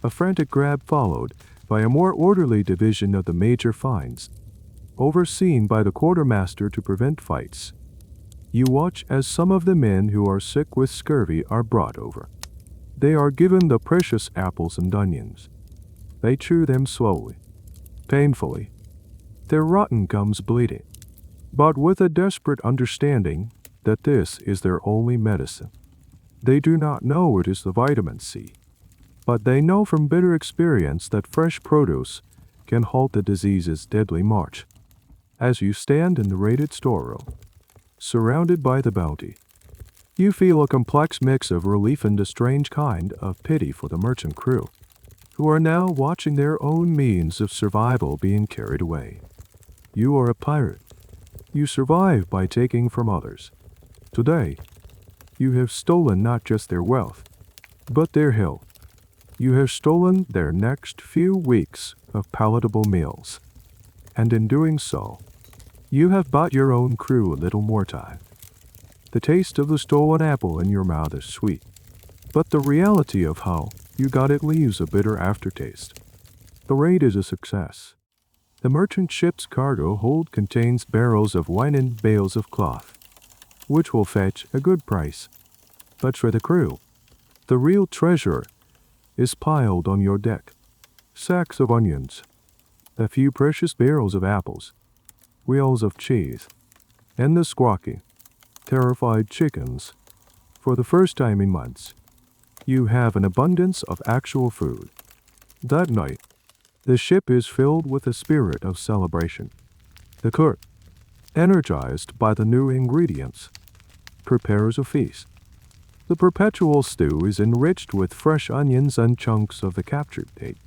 A frantic grab followed by a more orderly division of the major finds, overseen by the quartermaster to prevent fights. You watch as some of the men who are sick with scurvy are brought over. They are given the precious apples and onions. They chew them slowly, painfully. Their rotten gums bleeding, but with a desperate understanding that this is their only medicine. They do not know it is the vitamin C, but they know from bitter experience that fresh produce can halt the disease's deadly march. As you stand in the raided storeroom, surrounded by the bounty, you feel a complex mix of relief and a strange kind of pity for the merchant crew, who are now watching their own means of survival being carried away. You are a pirate. You survive by taking from others. Today, you have stolen not just their wealth, but their health. You have stolen their next few weeks of palatable meals. And in doing so, you have bought your own crew a little more time. The taste of the stolen apple in your mouth is sweet, but the reality of how you got it leaves a bitter aftertaste. The raid is a success. The merchant ship's cargo hold contains barrels of wine and bales of cloth, which will fetch a good price. But for the crew, the real treasure is piled on your deck. Sacks of onions, a few precious barrels of apples, wheels of cheese, and the squawking, terrified chickens. For the first time in months, You have an abundance of actual food. That night, the ship is filled with a spirit of celebration. The cook, energized by the new ingredients, prepares a feast. The perpetual stew is enriched with fresh onions and chunks of the captured bait.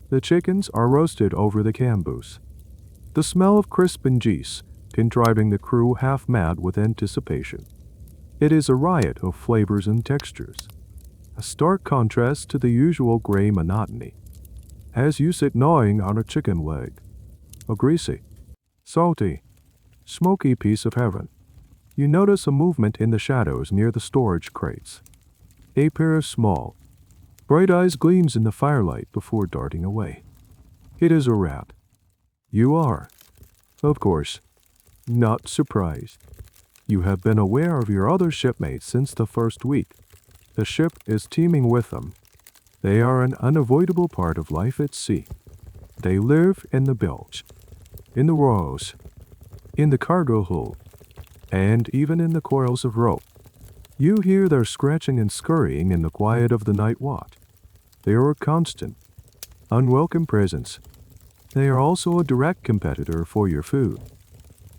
The chickens are roasted over the camboose. The smell of crisp and juice can driving the crew half mad with anticipation. It is a riot of flavors and textures, a stark contrast to the usual gray monotony. As you sit gnawing on a chicken leg, a greasy, salty, smoky piece of heaven, you notice a movement in the shadows near the storage crates. A pair of small, bright eyes gleams in the firelight before darting away. It is a rat. You are, of course, not surprised. You have been aware of your other shipmates since the first week. The ship is teeming with them. They are an unavoidable part of life at sea. They live in the bilge, in the rows, in the cargo hold, and even in the coils of rope. You hear their scratching and scurrying in the quiet of the night watch. They are a constant, unwelcome presence. They are also a direct competitor for your food.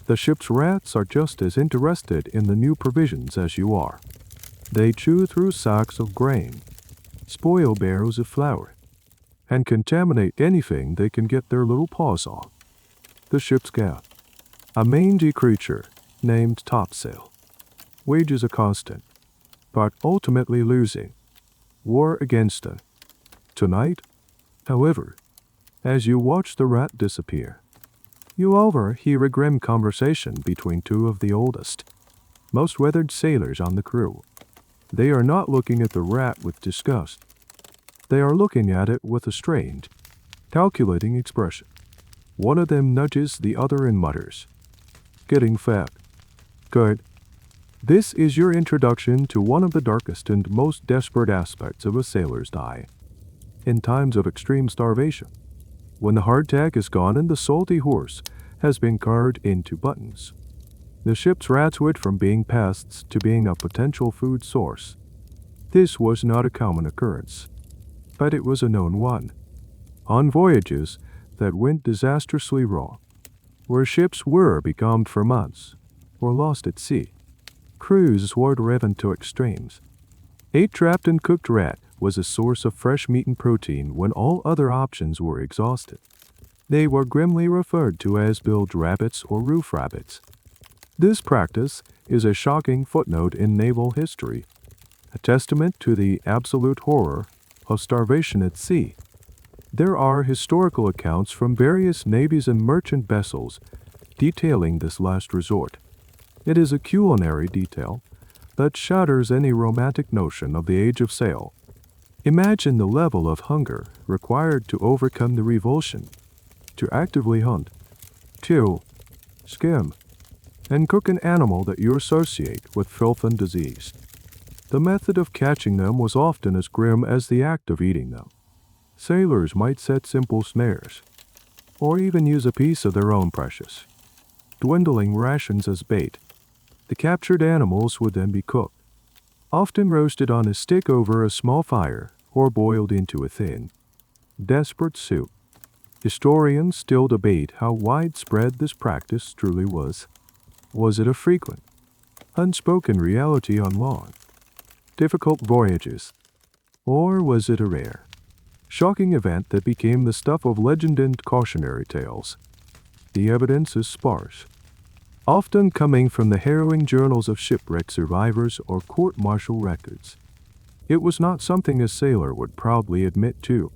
The ship's rats are just as interested in the new provisions as you are. They chew through sacks of grain, spoil barrels of flour, and contaminate anything they can get their little paws on. The ship's cat, a mangy creature named Topsail, wages a constant, but ultimately losing, war against it. Tonight, however, as you watch the rat disappear, you overhear a grim conversation between two of the oldest, most weathered sailors on the crew. They are not looking at the rat with disgust. They are looking at it with a strange, calculating expression. One of them nudges the other and mutters, "Getting fat. Good. This is your introduction to one of the darkest and most desperate aspects of a sailor's diet. In times of extreme starvation, when the hardtack is gone and the salty horse has been carved into buttons, the ship's rats went from being pests to being a potential food source. This was not a common occurrence, but it was a known one. On voyages that went disastrously wrong, where ships were becalmed for months or lost at sea, crews were driven to extremes. A trapped and cooked rat was a source of fresh meat and protein when all other options were exhausted. They were grimly referred to as bilge rabbits or roof rabbits. This practice is a shocking footnote in naval history, a testament to the absolute horror of starvation at sea. There are historical accounts from various navies and merchant vessels detailing this last resort. It is a culinary detail that shatters any romantic notion of the age of sail. Imagine the level of hunger required to overcome the revulsion, to actively hunt, to skim, and cook an animal that you associate with filth and disease. The method of catching them was often as grim as the act of eating them. Sailors might set simple snares, or even use a piece of their own precious, dwindling rations as bait. The captured animals would then be cooked, often roasted on a stick over a small fire or boiled into a thin, desperate soup. Historians still debate how widespread this practice truly was. Was it a frequent, unspoken reality on long, difficult voyages, or was it a rare, shocking event that became the stuff of legend and cautionary tales? The evidence is sparse, often coming from the harrowing journals of shipwreck survivors or court-martial records. It was not something a sailor would proudly admit to.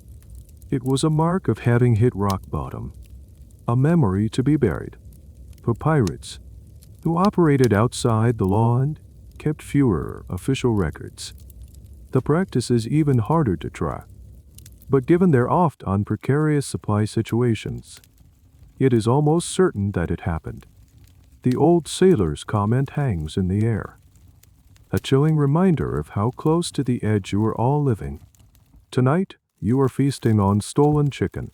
It was a mark of having hit rock bottom, a memory to be buried. For pirates, who operated outside the law and kept fewer official records, the practice is even harder to track. But given their often precarious supply situations, it is almost certain that it happened. The old sailor's comment hangs in the air, a chilling reminder of how close to the edge you are all living. Tonight, you are feasting on stolen chicken,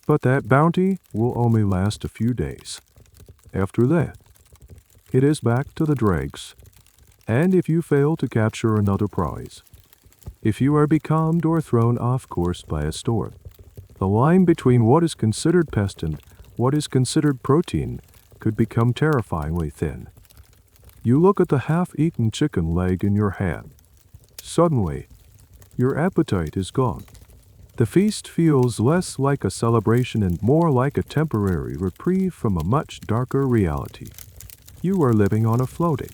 but that bounty will only last a few days. After that, it is back to the dregs, and if you fail to capture another prize, if you are becalmed or thrown off course by a storm. The line between what is considered pest and what is considered protein could become terrifyingly thin. You look at the half-eaten chicken leg in your hand. Suddenly, your appetite is gone. The feast feels less like a celebration and more like a temporary reprieve from a much darker reality. You are living on a floating,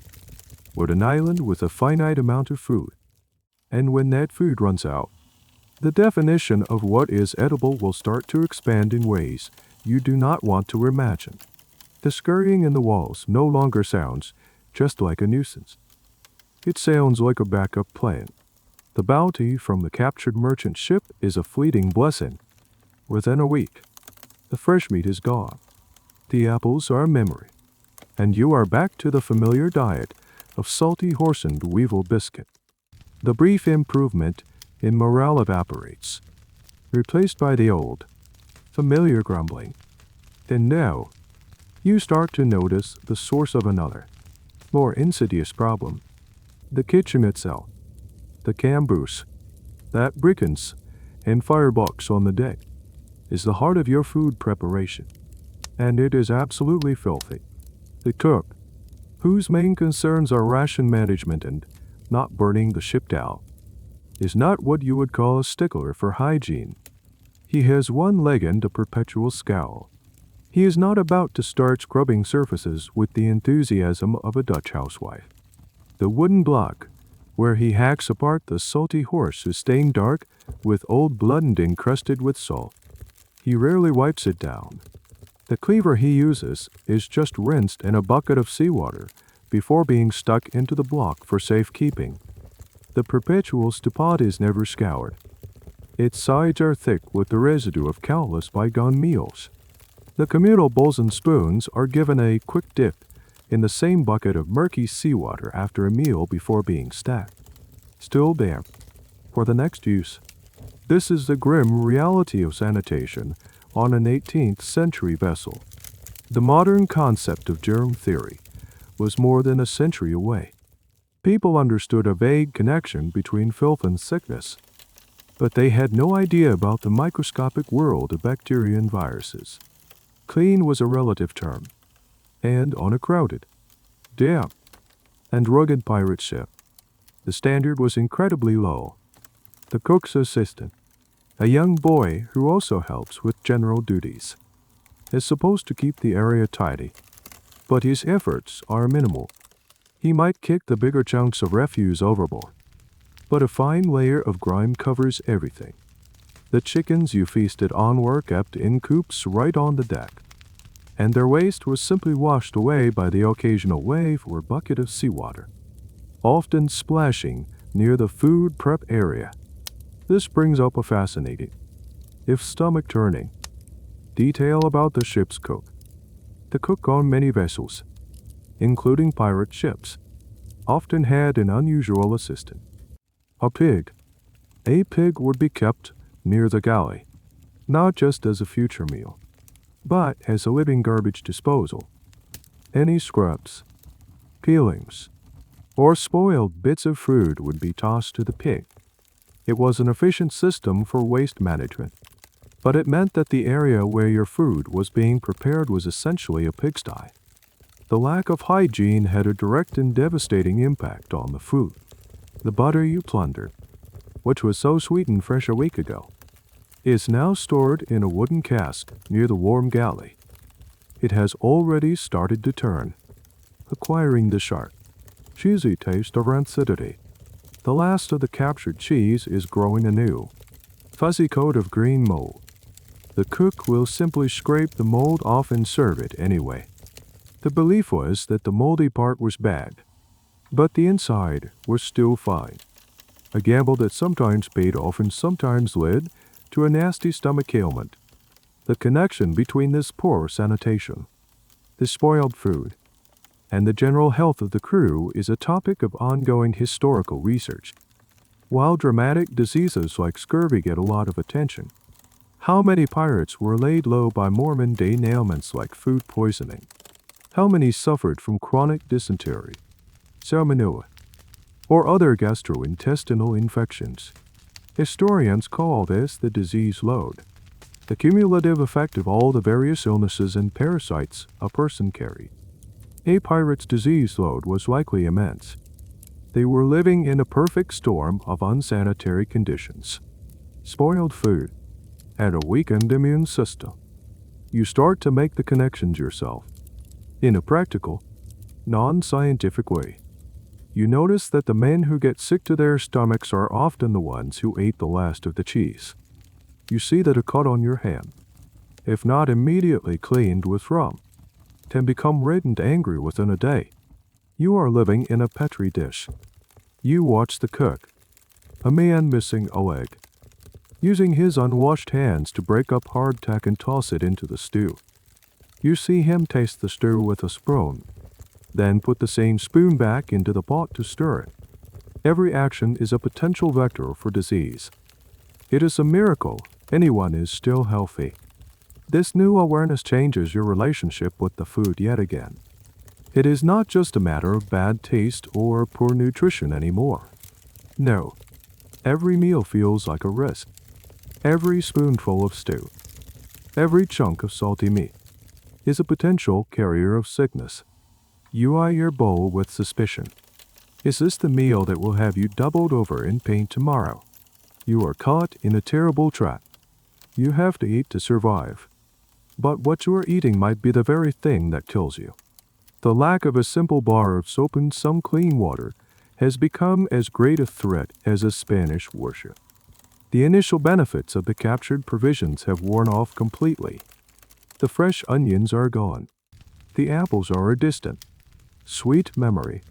with an island with a finite amount of food. And when that food runs out, the definition of what is edible will start to expand in ways you do not want to imagine. The scurrying in the walls no longer sounds just like a nuisance. It sounds like a backup plan. The bounty from the captured merchant ship is a fleeting blessing. Within a week, the fresh meat is gone. The apples are a memory. And you are back to the familiar diet of salty hoarsened weevil biscuit. The brief improvement in morale evaporates, replaced by the old, familiar grumbling. And now, you start to notice the source of another, more insidious problem. The kitchen itself. The camboose, that brickens and firebox on the deck, is the heart of your food preparation, and it is absolutely filthy. The cook, whose main concerns are ration management and not burning the ship down, is not what you would call a stickler for hygiene. He has one leg and a perpetual scowl. He is not about to start scrubbing surfaces with the enthusiasm of a Dutch housewife. The wooden block, where he hacks apart the salty horse, is stained dark with old blood and encrusted with salt. He rarely wipes it down. The cleaver he uses is just rinsed in a bucket of seawater before being stuck into the block for safekeeping. The perpetual stewpot is never scoured. Its sides are thick with the residue of countless bygone meals. The communal bowls and spoons are given a quick dip in the same bucket of murky seawater after a meal before being stacked, still damp, for the next use. This is the grim reality of sanitation on an 18th century vessel. The modern concept of germ theory was more than a century away. People understood a vague connection between filth and sickness, but they had no idea about the microscopic world of bacteria and viruses. Clean was a relative term, and on a crowded, damp, and rugged pirate ship, the standard was incredibly low. The cook's assistant, a young boy who also helps with general duties, is supposed to keep the area tidy, but his efforts are minimal. He might kick the bigger chunks of refuse overboard, but a fine layer of grime covers everything. The chickens you feasted on were kept in coops right on the deck, and their waste was simply washed away by the occasional wave or bucket of seawater, often splashing near the food prep area. This brings up a fascinating, if stomach-turning, detail about the ship's cook. The cook on many vessels, including pirate ships, often had an unusual assistant. A pig. A pig would be kept near the galley, not just as a future meal, but as a living garbage disposal. Any scraps, peelings, or spoiled bits of fruit would be tossed to the pig. It was an efficient system for waste management, but it meant that the area where your food was being prepared was essentially a pigsty. The lack of hygiene had a direct and devastating impact on the food. The butter you plundered, which was so sweet and fresh a week ago, is now stored in a wooden cask near the warm galley. It has already started to turn, acquiring the sharp, cheesy taste of rancidity. The last of the captured cheese is growing anew, fuzzy coat of green mold. The cook will simply scrape the mold off and serve it anyway. The belief was that the moldy part was bad, but the inside was still fine. A gamble that sometimes paid off and sometimes led to a nasty stomach ailment. The connection between this poor sanitation, the spoiled food, and the general health of the crew is a topic of ongoing historical research. While dramatic diseases like scurvy get a lot of attention, how many pirates were laid low by Mormon-day ailments like food poisoning? How many suffered from chronic dysentery, salmonella, or other gastrointestinal infections. Historians call this the disease load, the cumulative effect of all the various illnesses and parasites a person carried. A pirate's disease load was likely immense. They were living in a perfect storm of unsanitary conditions, spoiled food, and a weakened immune system. You start to make the connections yourself, in a practical, non-scientific way. You notice that the men who get sick to their stomachs are often the ones who ate the last of the cheese. You see that a cut on your hand, if not immediately cleaned with rum, can become red and angry within a day. You are living in a petri dish. You watch the cook, a man missing a leg, using his unwashed hands to break up hardtack and toss it into the stew. You see him taste the stew with a spoon, then put the same spoon back into the pot to stir it. Every action is a potential vector for disease. It is a miracle anyone is still healthy. This new awareness changes your relationship with the food yet again. It is not just a matter of bad taste or poor nutrition anymore. No, every meal feels like a risk. Every spoonful of stew, every chunk of salty meat, is a potential carrier of sickness. You eye your bowl with suspicion. Is this the meal that will have you doubled over in pain tomorrow? You are caught in a terrible trap. You have to eat to survive. But what you are eating might be the very thing that kills you. The lack of a simple bar of soap and some clean water has become as great a threat as a Spanish warship. The initial benefits of the captured provisions have worn off completely. The fresh onions are gone. The apples are a distant, sweet memory,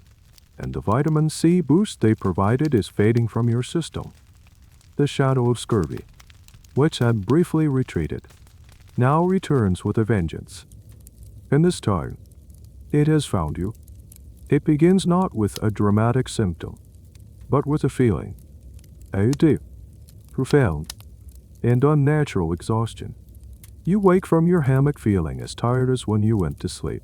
and the vitamin C boost they provided is fading from your system. The shadow of scurvy, which had briefly retreated, now returns with a vengeance. And this time, it has found you. It begins not with a dramatic symptom, but with a feeling, a deep, profound, and unnatural exhaustion. You wake from your hammock feeling as tired as when you went to sleep.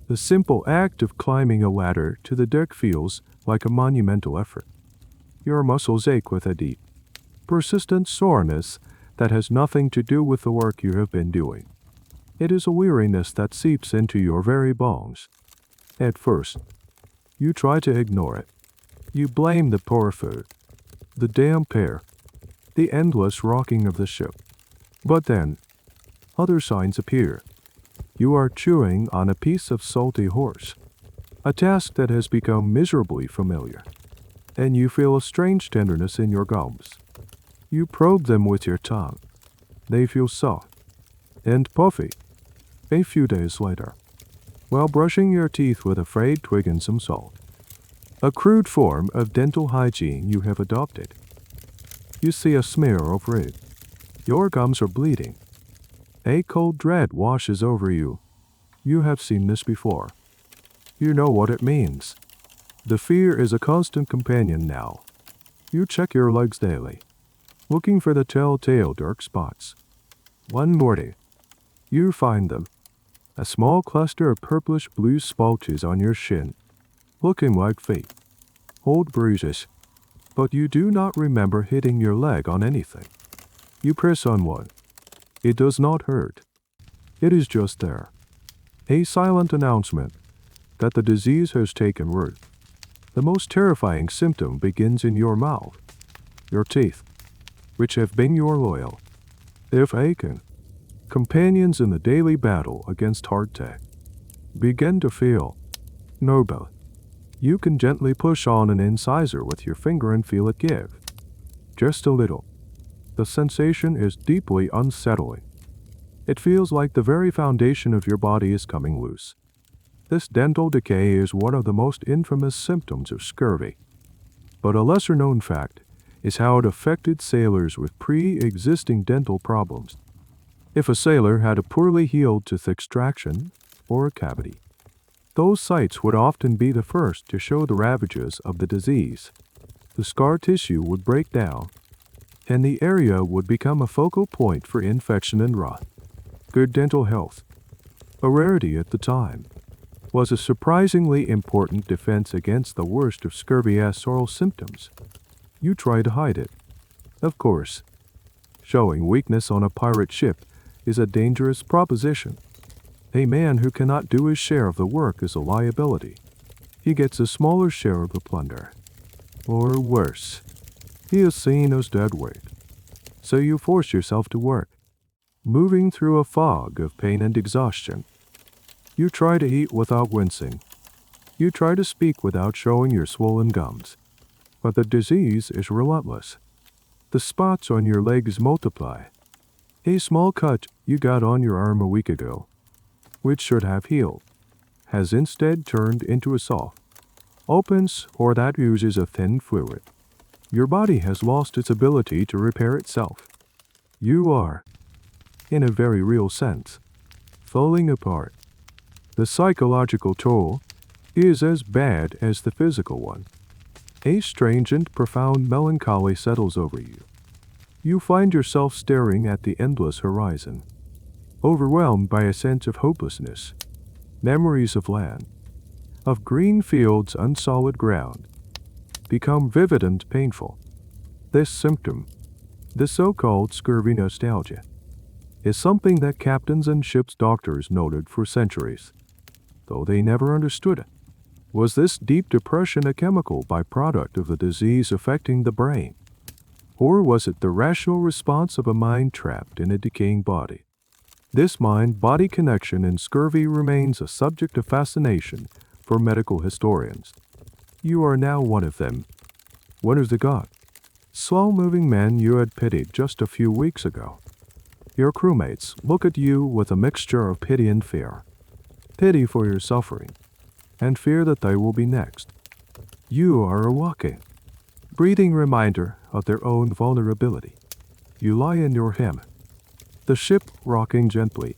The simple act of climbing a ladder to the deck feels like a monumental effort. Your muscles ache with a deep, persistent soreness that has nothing to do with the work you have been doing. It is a weariness that seeps into your very bones. At first, you try to ignore it. You blame the poor food, the damp air, the endless rocking of the ship. But then, other signs appear. You are chewing on a piece of salty horse, a task that has become miserably familiar, and you feel a strange tenderness in your gums. You probe them with your tongue. They feel soft and puffy. A few days later, while brushing your teeth with a frayed twig and some salt, a crude form of dental hygiene you have adopted, you see a smear of red. Your gums are bleeding. A cold dread washes over you. You have seen this before. You know what it means. The fear is a constant companion now. You check your legs daily, looking for the telltale dark spots. One morning, you find them. A small cluster of purplish-blue splotches on your shin, looking like fate. Old bruises, but you do not remember hitting your leg on anything. You press on one. It does not hurt. It is just there. A silent announcement that the disease has taken root. The most terrifying symptom begins in your mouth. Your teeth, which have been your loyal, if aching, companions in the daily battle against hardtack, begin to feel noble. You can gently push on an incisor with your finger and feel it give. Just a little. The sensation is deeply unsettling. It feels like the very foundation of your body is coming loose. This dental decay is one of the most infamous symptoms of scurvy. But a lesser-known fact is how it affected sailors with pre-existing dental problems. If a sailor had a poorly healed tooth extraction or a cavity, those sites would often be the first to show the ravages of the disease. The scar tissue would break down, and the area would become a focal point for infection and rot. Good dental health, a rarity at the time, was a surprisingly important defense against the worst of scurvy-oral symptoms. You try to hide it. Of course, showing weakness on a pirate ship is a dangerous proposition. A man who cannot do his share of the work is a liability. He gets a smaller share of the plunder. Or worse, he is seen as deadweight. So you force yourself to work, moving through a fog of pain and exhaustion. You try to eat without wincing. You try to speak without showing your swollen gums. But the disease is relentless. The spots on your legs multiply. A small cut you got on your arm a week ago, which should have healed, has instead turned into a soft, opens or that uses a thin fluid. Your body has lost its ability to repair itself. You are, in a very real sense, falling apart. The psychological toll is as bad as the physical one. A strange and profound melancholy settles over you. You find yourself staring at the endless horizon, overwhelmed by a sense of hopelessness. Memories of land, of green fields and solid ground, become vivid and painful. This symptom, the so-called scurvy nostalgia, is something that captains and ship's doctors noted for centuries, though they never understood it. Was this deep depression a chemical byproduct of the disease affecting the brain? Or was it the rational response of a mind trapped in a decaying body? This mind-body connection in scurvy remains a subject of fascination for medical historians. You are now one of them, one of the slow-moving men you had pitied just a few weeks ago. Your crewmates look at you with a mixture of pity and fear. Pity for your suffering, and fear that they will be next. You are a walking, breathing reminder of their own vulnerability. You lie in your hammock, the ship rocking gently,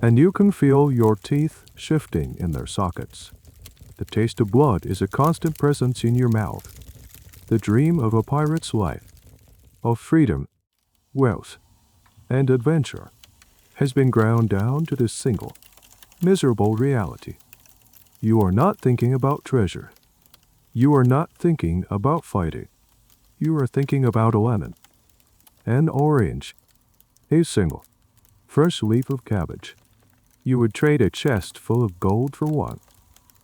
and you can feel your teeth shifting in their sockets. The taste of blood is a constant presence in your mouth. The dream of a pirate's life, of freedom, wealth, and adventure, has been ground down to this single, miserable reality. You are not thinking about treasure. You are not thinking about fighting. You are thinking about a lemon, an orange, a single, fresh leaf of cabbage. You would trade a chest full of gold for one,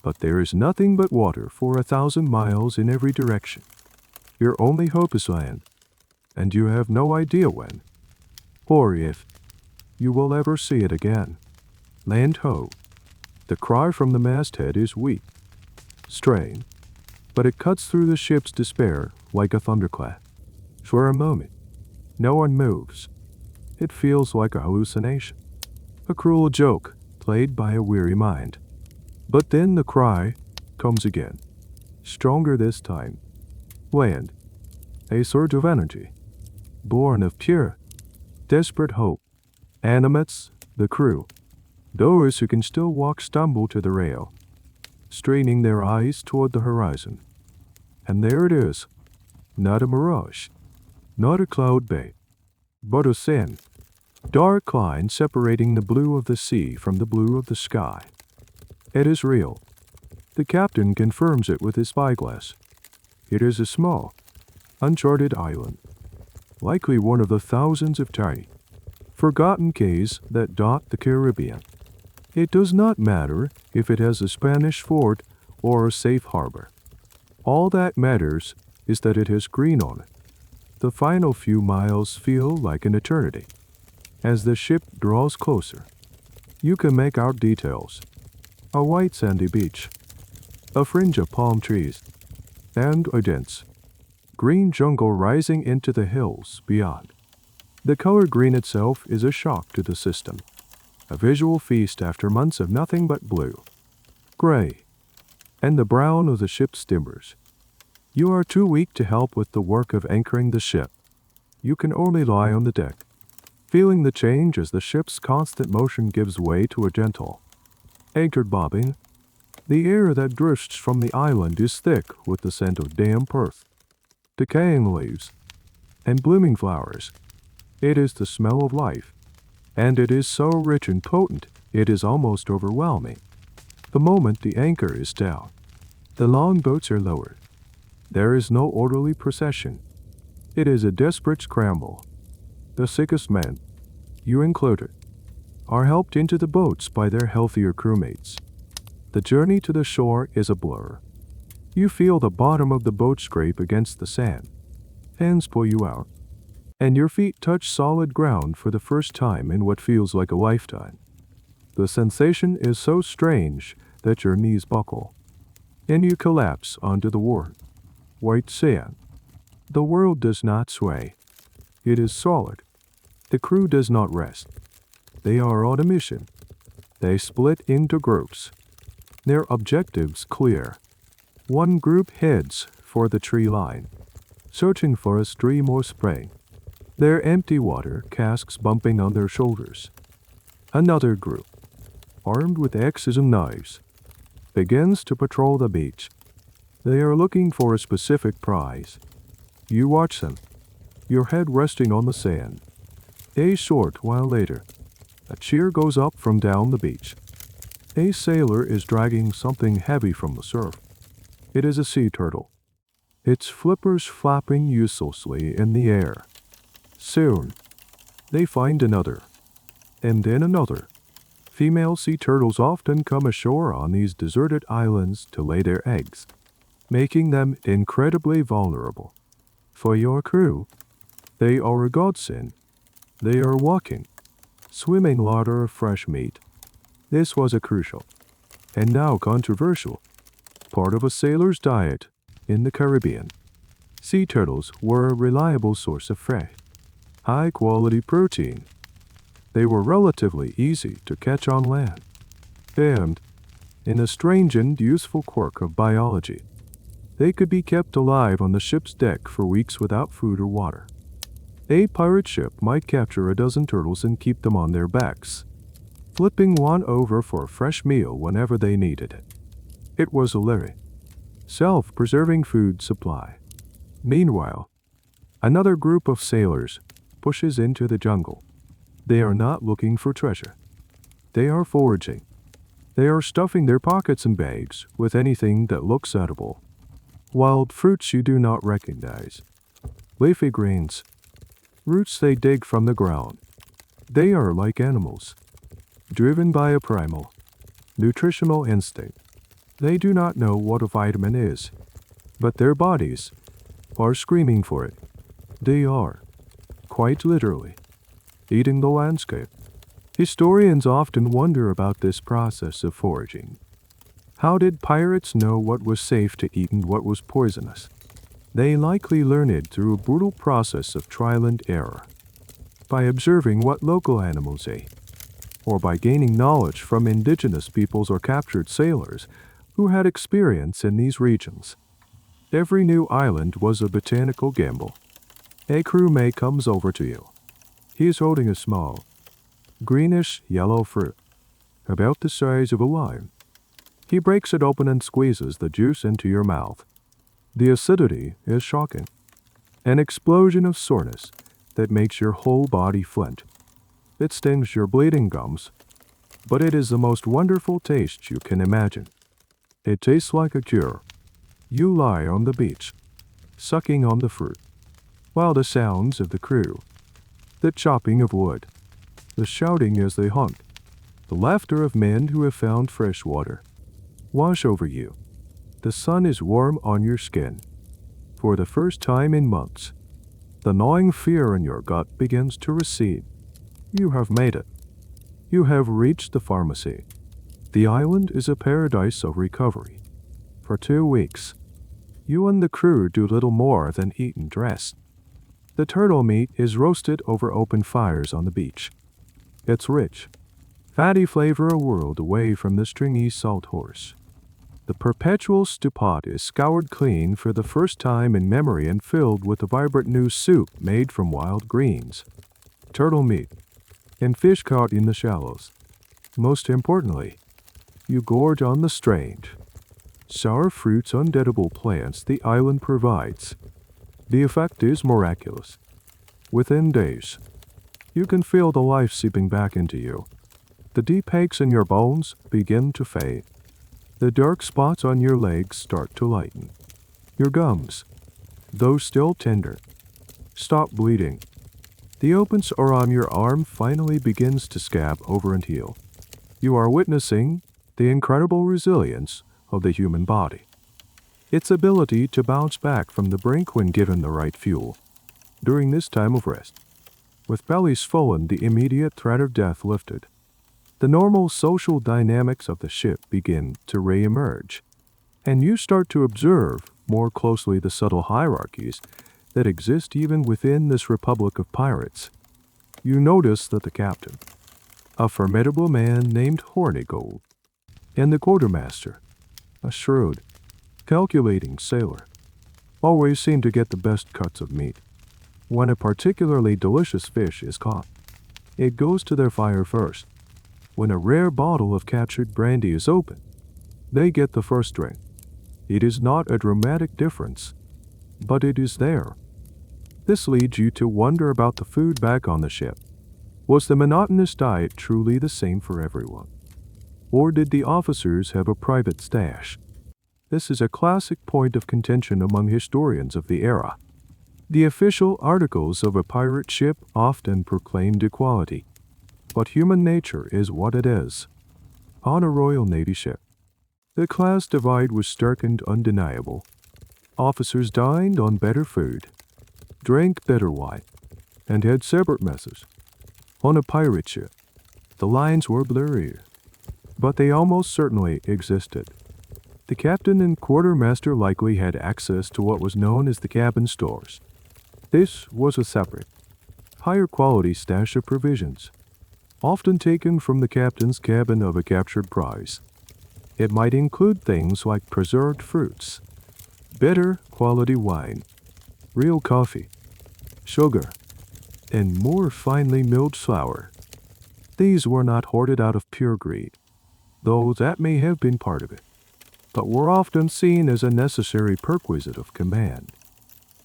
but there is nothing but water for 1,000 miles in every direction. Your only hope is land, and you have no idea when, or if, you will ever see it again. Land ho! The cry from the masthead is weak, strained, but it cuts through the ship's despair like a thunderclap. For a moment, no one moves. It feels like a hallucination, a cruel joke played by a weary mind. But then the cry comes again, stronger this time. Land, a surge of energy, born of pure, desperate hope, animates the crew. Those who can still walk stumble to the rail, straining their eyes toward the horizon. And there it is, not a mirage, not a cloud bay, but a thin, dark line separating the blue of the sea from the blue of the sky. It is real. The captain confirms it with his spyglass. It is a small, uncharted island, likely one of the thousands of tiny, forgotten cays that dot the Caribbean. It does not matter if it has a Spanish fort or a safe harbor. All that matters is that it has green on it. The final few miles feel like an eternity. As the ship draws closer, you can make out details. A white sandy beach, a fringe of palm trees, and a dense, green jungle rising into the hills beyond. The color green itself is a shock to the system, a visual feast after months of nothing but blue, gray, and the brown of the ship's timbers. You are too weak to help with the work of anchoring the ship. You can only lie on the deck, feeling the change as the ship's constant motion gives way to a gentle, anchored bobbing. The air that drifts from the island is thick with the scent of damp earth, decaying leaves, and blooming flowers. It is the smell of life, and it is so rich and potent it is almost overwhelming. The moment the anchor is down, the longboats are lowered. There is no orderly procession. It is a desperate scramble. The sickest men, you included, are helped into the boats by their healthier crewmates. The journey to the shore is a blur. You feel the bottom of the boat scrape against the sand. Hands pull you out, and your feet touch solid ground for the first time in what feels like a lifetime. The sensation is so strange that your knees buckle, and you collapse onto the worn, white sand. The world does not sway. It is solid. The crew does not rest. They are on a mission. They split into groups. Their objectives clear. One group heads for the tree line, searching for a stream or spring, their empty water casks bumping on their shoulders. Another group, armed with axes and knives, begins to patrol the beach. They are looking for a specific prize. You watch them, your head resting on the sand. A short while later, a cheer goes up from down the beach. A sailor is dragging something heavy from the surf. It is a sea turtle, its flippers flapping uselessly in the air. Soon, they find another, and then another. Female sea turtles often come ashore on these deserted islands to lay their eggs, making them incredibly vulnerable. For your crew, they are a godsend. They are walking, swimming larder of fresh meat. This was a crucial, and now controversial, part of a sailor's diet in the Caribbean. Sea turtles were a reliable source of fresh, high-quality protein. They were relatively easy to catch on land, and, in a strange and useful quirk of biology, they could be kept alive on the ship's deck for weeks without food or water. A pirate ship might capture a dozen turtles and keep them on their backs, flipping one over for a fresh meal whenever they needed it. It was a leathery, self-preserving food supply. Meanwhile, another group of sailors pushes into the jungle. They are not looking for treasure. They are foraging. They are stuffing their pockets and bags with anything that looks edible. Wild fruits you do not recognize. Leafy greens. Roots they dig from the ground. They are like animals, driven by a primal, nutritional instinct. They do not know what a vitamin is, but their bodies are screaming for it. They are, quite literally, eating the landscape. Historians often wonder about this process of foraging. How did pirates know what was safe to eat and what was poisonous? They likely learned it through a brutal process of trial and error, by observing what local animals ate, or by gaining knowledge from indigenous peoples or captured sailors who had experience in these regions. Every new island was a botanical gamble. A crewmate comes over to you. He is holding a small, greenish yellow fruit, about the size of a lime. He breaks it open and squeezes the juice into your mouth. The acidity is shocking, an explosion of soreness that makes your whole body flint. It stings your bleeding gums, but it is the most wonderful taste you can imagine. It tastes like a cure. You lie on the beach, sucking on the fruit, while the sounds of the crew, the chopping of wood, the shouting as they hunt, the laughter of men who have found fresh water, wash over you. The sun is warm on your skin. For the first time in months, the gnawing fear in your gut begins to recede. You have made it. You have reached the pharmacy. The island is a paradise of recovery. For 2 weeks, you and the crew do little more than eat and rest. The turtle meat is roasted over open fires on the beach. Its rich, fatty flavor a world away from the stringy salt horse. The perpetual stew pot is scoured clean for the first time in memory and filled with a vibrant new soup made from wild greens, turtle meat, and fish caught in the shallows. Most importantly, you gorge on the strange, sour fruits and edible plants the island provides. The effect is miraculous. Within days, you can feel the life seeping back into you. The deep aches in your bones begin to fade. The dark spots on your legs start to lighten. Your gums, though still tender, stop bleeding. The open sore on your arm finally begins to scab over and heal. You are witnessing the incredible resilience of the human body. Its ability to bounce back from the brink when given the right fuel. During this time of rest, with bellies full and the immediate threat of death lifted, the normal social dynamics of the ship begin to re-emerge, and you start to observe more closely the subtle hierarchies that exist even within this republic of pirates. You notice that the captain, a formidable man named Hornigold, and the quartermaster, a shrewd, calculating sailor, always seem to get the best cuts of meat. When a particularly delicious fish is caught, it goes to their fire first. When a rare bottle of captured brandy is opened, they get the first drink. It is not a dramatic difference, but it is there. This leads you to wonder about the food back on the ship. Was the monotonous diet truly the same for everyone? Or did the officers have a private stash? This is a classic point of contention among historians of the era. The official articles of a pirate ship often proclaimed equality, but human nature is what it is. On a Royal Navy ship, the class divide was stark and undeniable. Officers dined on better food, drank better wine, and had separate messes. On a pirate ship, the lines were blurrier, but they almost certainly existed. The captain and quartermaster likely had access to what was known as the cabin stores. This was a separate, higher quality stash of provisions, often taken from the captain's cabin of a captured prize. It might include things like preserved fruits, better quality wine, real coffee, sugar, and more finely milled flour. These were not hoarded out of pure greed, though that may have been part of it, but were often seen as a necessary perquisite of command.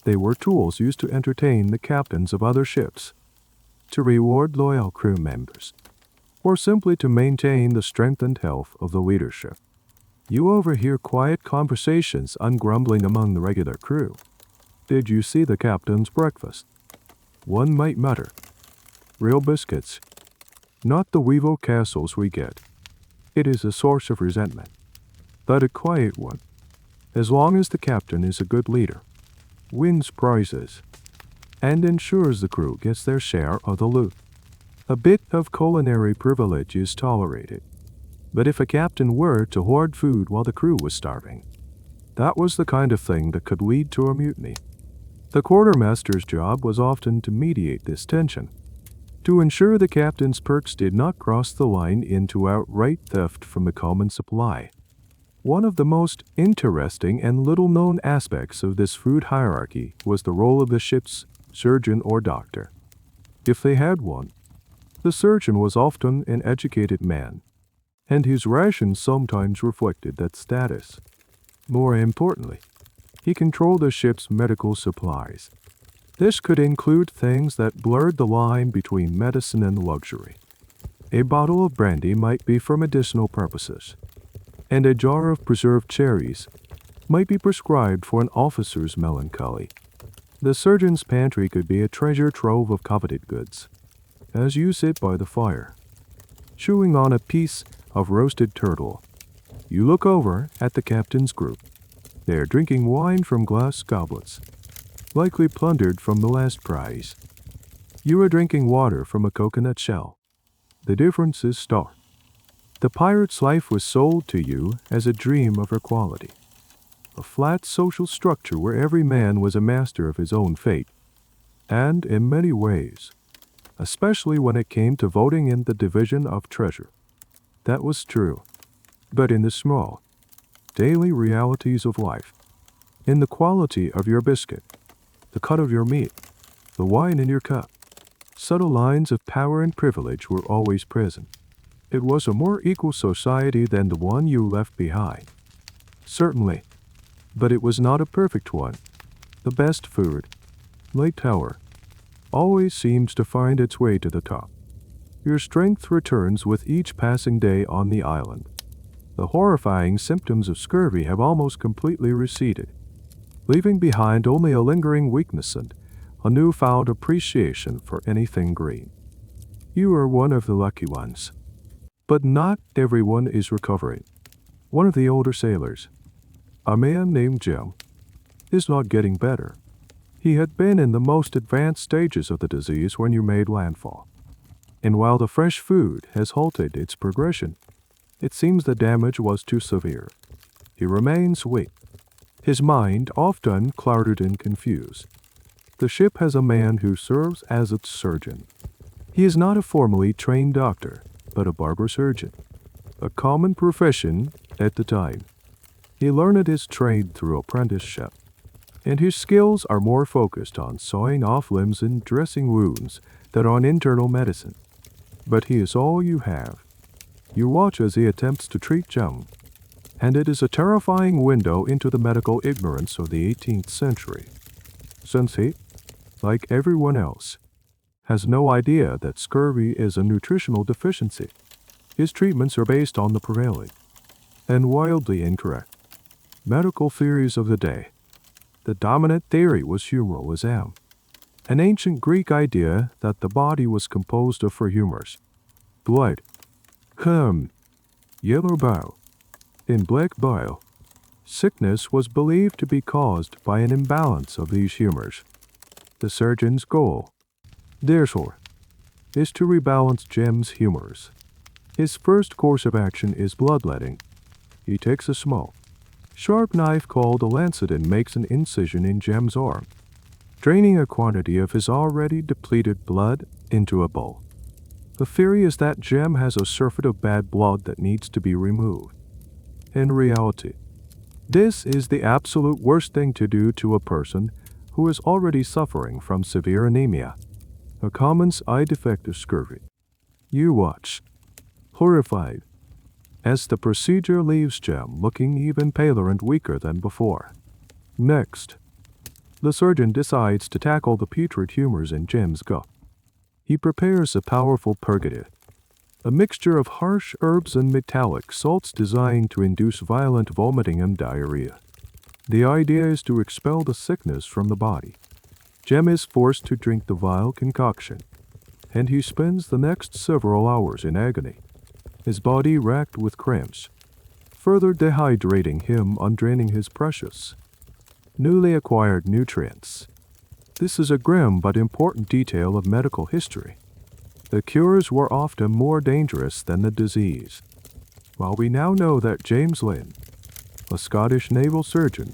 They were tools used to entertain the captains of other ships, to reward loyal crew members, or simply to maintain the strength and health of the leadership. You overhear quiet conversations ungrumbling among the regular crew. Did you see the captain's breakfast? One might mutter, real biscuits, not the weevil castles we get. It is a source of resentment, but a quiet one, as long as the captain is a good leader, wins prizes, and ensures the crew gets their share of the loot. A bit of culinary privilege is tolerated, but if a captain were to hoard food while the crew was starving, that was the kind of thing that could lead to a mutiny. The quartermaster's job was often to mediate this tension, to ensure the captain's perks did not cross the line into outright theft from the common supply. One of the most interesting and little-known aspects of this food hierarchy was the role of the ship's surgeon or doctor. If they had one, the surgeon was often an educated man, and his rations sometimes reflected that status. More importantly, he controlled the ship's medical supplies. This could include things that blurred the line between medicine and luxury. A bottle of brandy might be for medicinal purposes, and a jar of preserved cherries might be prescribed for an officer's melancholy. The surgeon's pantry could be a treasure trove of coveted goods. As you sit by the fire, chewing on a piece of roasted turtle, you look over at the captain's group. They are drinking wine from glass goblets, likely plundered from the last prize. You are drinking water from a coconut shell. The difference is stark. The pirate's life was sold to you as a dream of equality, a flat social structure where every man was a master of his own fate, and in many ways, especially when it came to voting in the division of treasure, that was true. But in the small, daily realities of life, in the quality of your biscuit, the cut of your meat, the wine in your cup, subtle lines of power and privilege were always present. It was a more equal society than the one you left behind. Certainly, but it was not a perfect one. The best food, like tower, always seems to find its way to the top. Your strength returns with each passing day on the island. The horrifying symptoms of scurvy have almost completely receded, leaving behind only a lingering weakness and a newfound appreciation for anything green. You are one of the lucky ones. But not everyone is recovering. One of the older sailors, a man named Jim, is not getting better. He had been in the most advanced stages of the disease when you made landfall. And while the fresh food has halted its progression, it seems the damage was too severe. He remains weak, his mind often clouded and confused. The ship has a man who serves as its surgeon. He is not a formally trained doctor, but a barber surgeon, a common profession at the time. He learned his trade through apprenticeship, and his skills are more focused on sawing off limbs and dressing wounds than on internal medicine. But he is all you have. You watch as he attempts to treat Jim, and it is a terrifying window into the medical ignorance of the 18th century, since he, like everyone else, has no idea that scurvy is a nutritional deficiency. His treatments are based on the prevailing, and wildly incorrect, medical theories of the day. The dominant theory was humorism, an ancient Greek idea that the body was composed of four humors: blood, yellow bile, and black bile. Sickness was believed to be caused by an imbalance of these humors. The surgeon's goal, therefore, is to rebalance Jim's humors. His first course of action is bloodletting. He takes a small, sharp knife called a lancet and makes an incision in Jim's arm, draining a quantity of his already depleted blood into a bowl. The theory is that Jim has a surfeit of bad blood that needs to be removed. In reality, this is the absolute worst thing to do to a person who is already suffering from severe anemia, a common side effect of scurvy. You watch, horrified, as the procedure leaves Jim looking even paler and weaker than before. Next, the surgeon decides to tackle the putrid humors in Jim's gut. He prepares a powerful purgative, a mixture of harsh herbs and metallic salts designed to induce violent vomiting and diarrhea. The idea is to expel the sickness from the body. Jim is forced to drink the vile concoction, and he spends the next several hours in agony, his body racked with cramps, further dehydrating him and draining his precious, newly acquired nutrients. This is a grim but important detail of medical history. The cures were often more dangerous than the disease. While we now know that James Lind, a Scottish naval surgeon,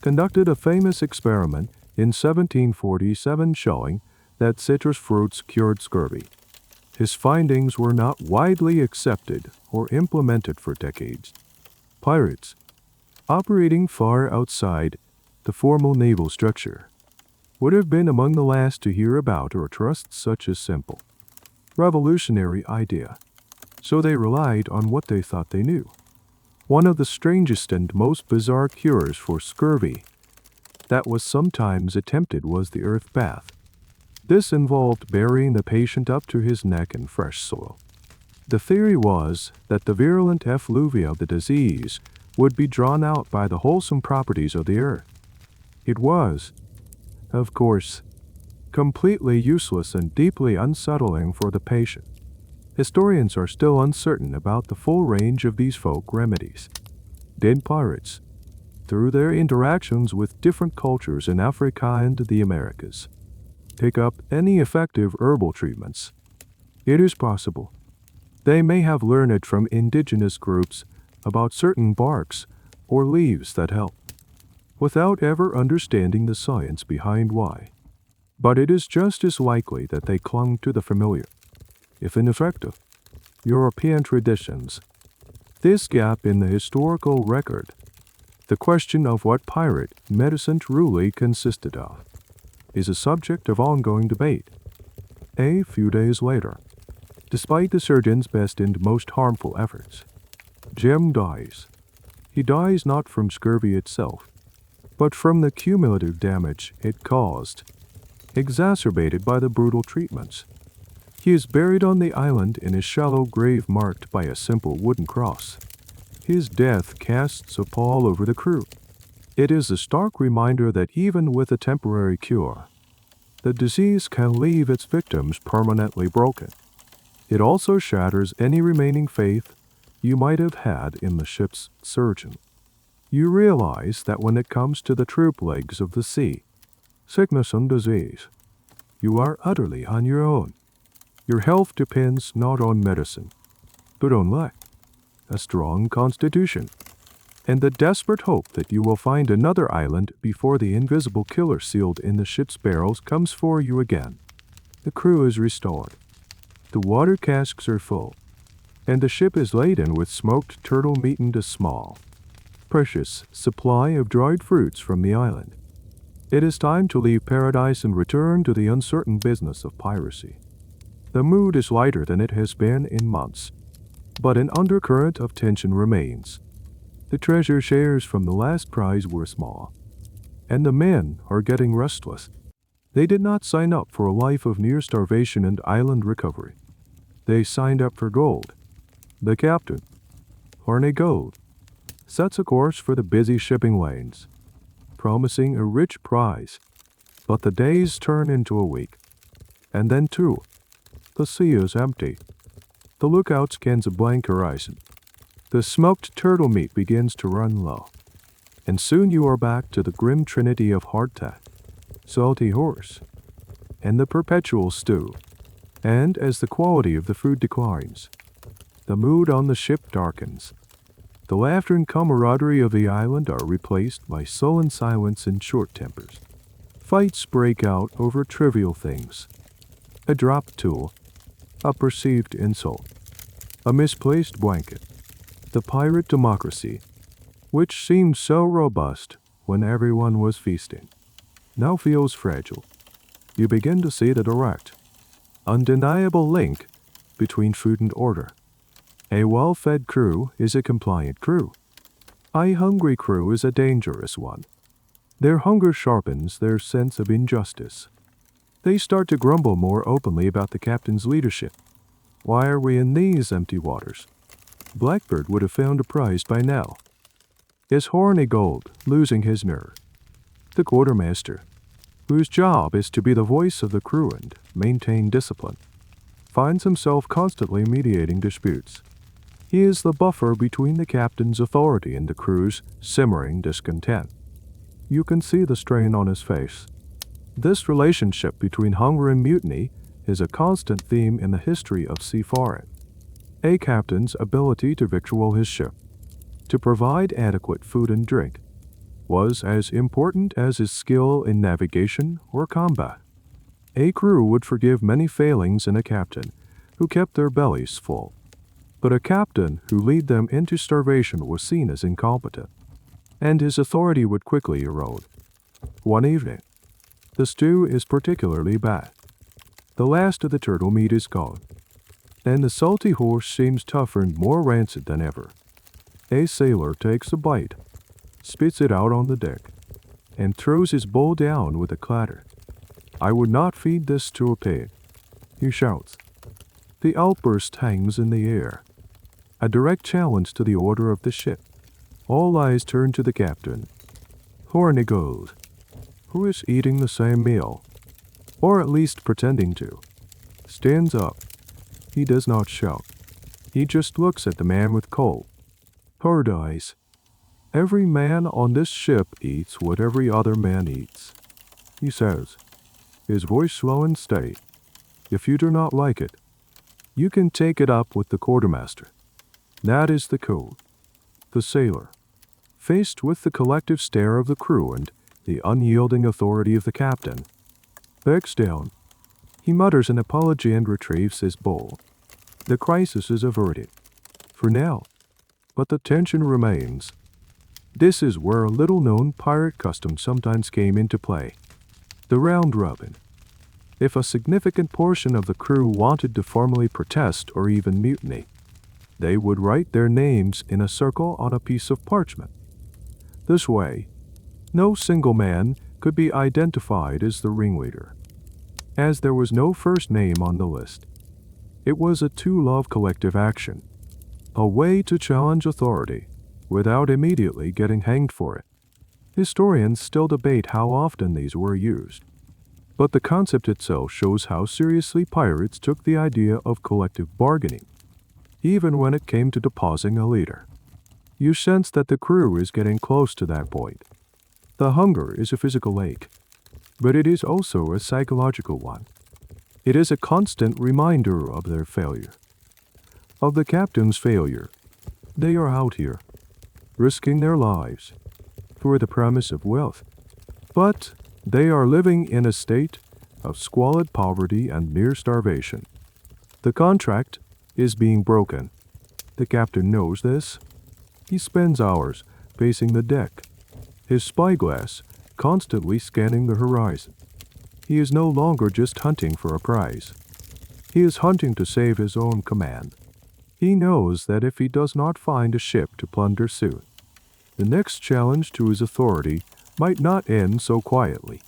conducted a famous experiment in 1747 showing that citrus fruits cured scurvy, his findings were not widely accepted or implemented for decades. Pirates, operating far outside the formal naval structure, would have been among the last to hear about or trust such a simple, revolutionary idea, so they relied on what they thought they knew. One of the strangest and most bizarre cures for scurvy that was sometimes attempted was the earth bath. This involved burying the patient up to his neck in fresh soil. The theory was that the virulent effluvia of the disease would be drawn out by the wholesome properties of the earth. It was, of course, completely useless and deeply unsettling for the patient. Historians are still uncertain about the full range of these folk remedies. Did pirates, through their interactions with different cultures in Africa and the Americas, pick up any effective herbal treatments? It is possible. They may have learned from indigenous groups about certain barks or leaves that help, without ever understanding the science behind why. But it is just as likely that they clung to the familiar, if ineffective, European traditions. This gap in the historical record, the question of what pirate medicine truly consisted of, is a subject of ongoing debate. A few days later, despite the surgeon's best and most harmful efforts, Jim dies. He dies not from scurvy itself, but from the cumulative damage it caused, exacerbated by the brutal treatments. He is buried on the island in a shallow grave marked by a simple wooden cross. His death casts a pall over the crew. It is a stark reminder that even with a temporary cure, the disease can leave its victims permanently broken. It also shatters any remaining faith you might have had in the ship's surgeon. You realize that when it comes to the true plagues of the sea, sickness and disease, you are utterly on your own. Your health depends not on medicine, but on luck, a strong constitution, and the desperate hope that you will find another island before the invisible killer sealed in the ship's barrels comes for you again. The crew is restored. The water casks are full, and the ship is laden with smoked turtle meat and a small, precious supply of dried fruits from the island. It is time to leave paradise and return to the uncertain business of piracy. The mood is lighter than it has been in months, but an undercurrent of tension remains. The treasure shares from the last prize were small, and the men are getting restless. They did not sign up for a life of near starvation and island recovery. They signed up for gold. The captain, Horny Gold, sets a course for the busy shipping lanes, promising a rich prize. But the days turn into a week, and then two. The sea is empty. The lookout scans a blank horizon. The smoked turtle meat begins to run low, and soon you are back to the grim trinity of hardtack, salty horse, and the perpetual stew. And as the quality of the food declines, the mood on the ship darkens. The laughter and camaraderie of the island are replaced by sullen silence and short tempers. Fights break out over trivial things. A dropped tool, a perceived insult, a misplaced blanket. The pirate democracy, which seemed so robust when everyone was feasting, now feels fragile. You begin to see the direct, undeniable link between food and order. A well-fed crew is a compliant crew. A hungry crew is a dangerous one. Their hunger sharpens their sense of injustice. They start to grumble more openly about the captain's leadership. Why are we in these empty waters? Blackbird would have found a prize by now. Is Horny Gold losing his nerve? The quartermaster, whose job is to be the voice of the crew and maintain discipline, finds himself constantly mediating disputes. He is the buffer between the captain's authority and the crew's simmering discontent. You can see the strain on his face. This relationship between hunger and mutiny is a constant theme in the history of seafaring. A captain's ability to victual his ship, to provide adequate food and drink, was as important as his skill in navigation or combat. A crew would forgive many failings in a captain who kept their bellies full, but a captain who led them into starvation was seen as incompetent, and his authority would quickly erode. One evening, the stew is particularly bad. The last of the turtle meat is gone, and the salty horse seems tougher and more rancid than ever. A sailor takes a bite, spits it out on the deck, and throws his bowl down with a clatter. "I would not feed this to a pig," he shouts. The outburst hangs in the air, a direct challenge to the order of the ship. All eyes turn to the captain, Horny Gold, who is eating the same meal, or at least pretending to. Stands up. He does not shout. He just looks at the man with cold, hard eyes. "Every man on this ship eats what every other man eats," he says, his voice slow and steady. "If you do not like it, you can take it up with the quartermaster." That is the code. The sailor, faced with the collective stare of the crew and the unyielding authority of the captain, backs down. He mutters an apology and retrieves his bowl. The crisis is averted, for now, but the tension remains. This is where a little-known pirate custom sometimes came into play: the round-robin. If a significant portion of the crew wanted to formally protest or even mutiny, they would write their names in a circle on a piece of parchment. This way, no single man could be identified as the ringleader, as there was no first name on the list. It was a two-love collective action, a way to challenge authority without immediately getting hanged for it. Historians still debate how often these were used, but the concept itself shows how seriously pirates took the idea of collective bargaining, even when it came to depositing a leader. You sense that the crew is getting close to that point. The hunger is a physical ache, but it is also a psychological one. It is a constant reminder of their failure, of the captain's failure. They are out here, risking their lives for the promise of wealth, but they are living in a state of squalid poverty and near starvation. The contract is being broken. The captain knows this. He spends hours pacing the deck, his spyglass constantly scanning the horizon. He is no longer just hunting for a prize. He is hunting to save his own command. He knows that if he does not find a ship to plunder soon, the next challenge to his authority might not end so quietly.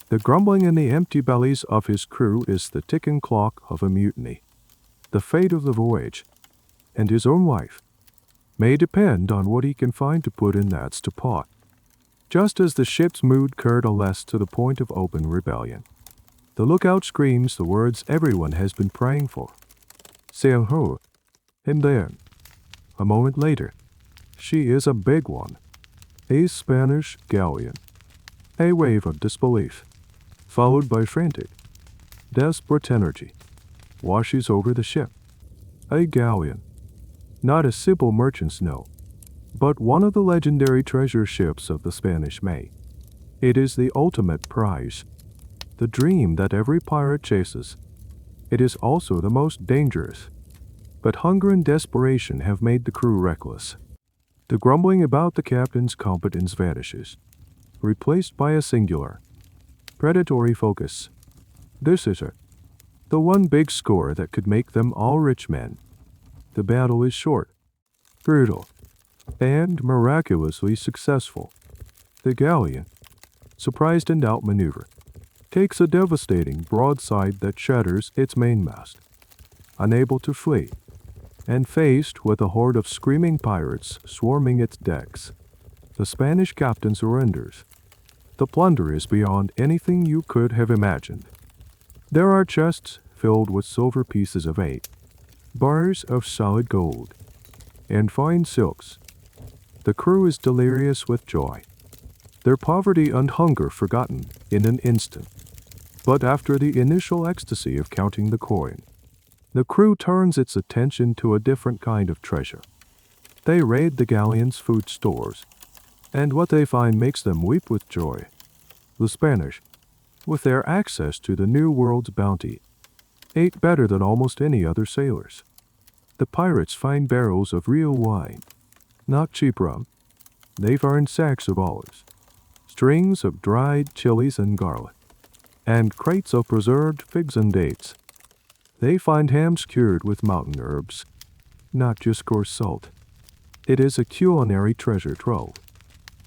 The grumbling in the empty bellies of his crew is the ticking clock of a mutiny. The fate of the voyage, and his own life, may depend on what he can find to put in that pot. Just as the ship's mood coalesces to the point of open rebellion, the lookout screams the words everyone has been praying for. Sail ho! And then, a moment later, she is a big one. A Spanish galleon. A wave of disbelief, followed by frantic, desperate energy, washes over the ship. A galleon. Not a simple merchant's no, but one of the legendary treasure ships of the Spanish Main. It is the ultimate prize, the dream that every pirate chases. It is also the most dangerous. But hunger and desperation have made the crew reckless. The grumbling about the captain's competence vanishes, replaced by a singular, predatory focus. This is it, the one big score that could make them all rich men. The battle is short, brutal, and miraculously successful. The galleon, surprised and outmaneuvered, takes a devastating broadside that shatters its mainmast. Unable to flee, and faced with a horde of screaming pirates swarming its decks, the Spanish captain surrenders. The plunder is beyond anything you could have imagined. There are chests filled with silver pieces of 8, bars of solid gold, and fine silks. The crew is delirious with joy, their poverty and hunger forgotten in an instant. But after the initial ecstasy of counting the coin, the crew turns its attention to a different kind of treasure. They raid the galleon's food stores, and what they find makes them weep with joy. The Spanish, with their access to the New World's bounty, ate better than almost any other sailors. The pirates find barrels of real wine, not cheap rum. They find sacks of olives, strings of dried chilies and garlic, and crates of preserved figs and dates. They find hams cured with mountain herbs, not just coarse salt. It is a culinary treasure trove.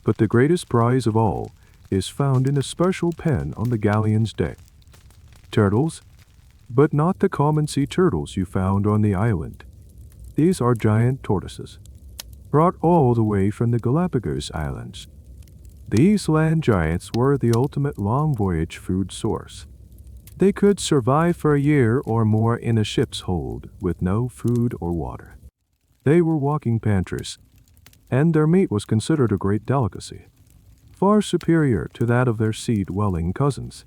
But the greatest prize of all is found in a special pen on the galleon's deck. Turtles, but not the common sea turtles you found on the island. These are giant tortoises, brought all the way from the Galapagos Islands. These land giants were the ultimate long voyage food source. They could survive for a year or more in a ship's hold with no food or water. They were walking pantries, and their meat was considered a great delicacy, far superior to that of their sea-dwelling cousins.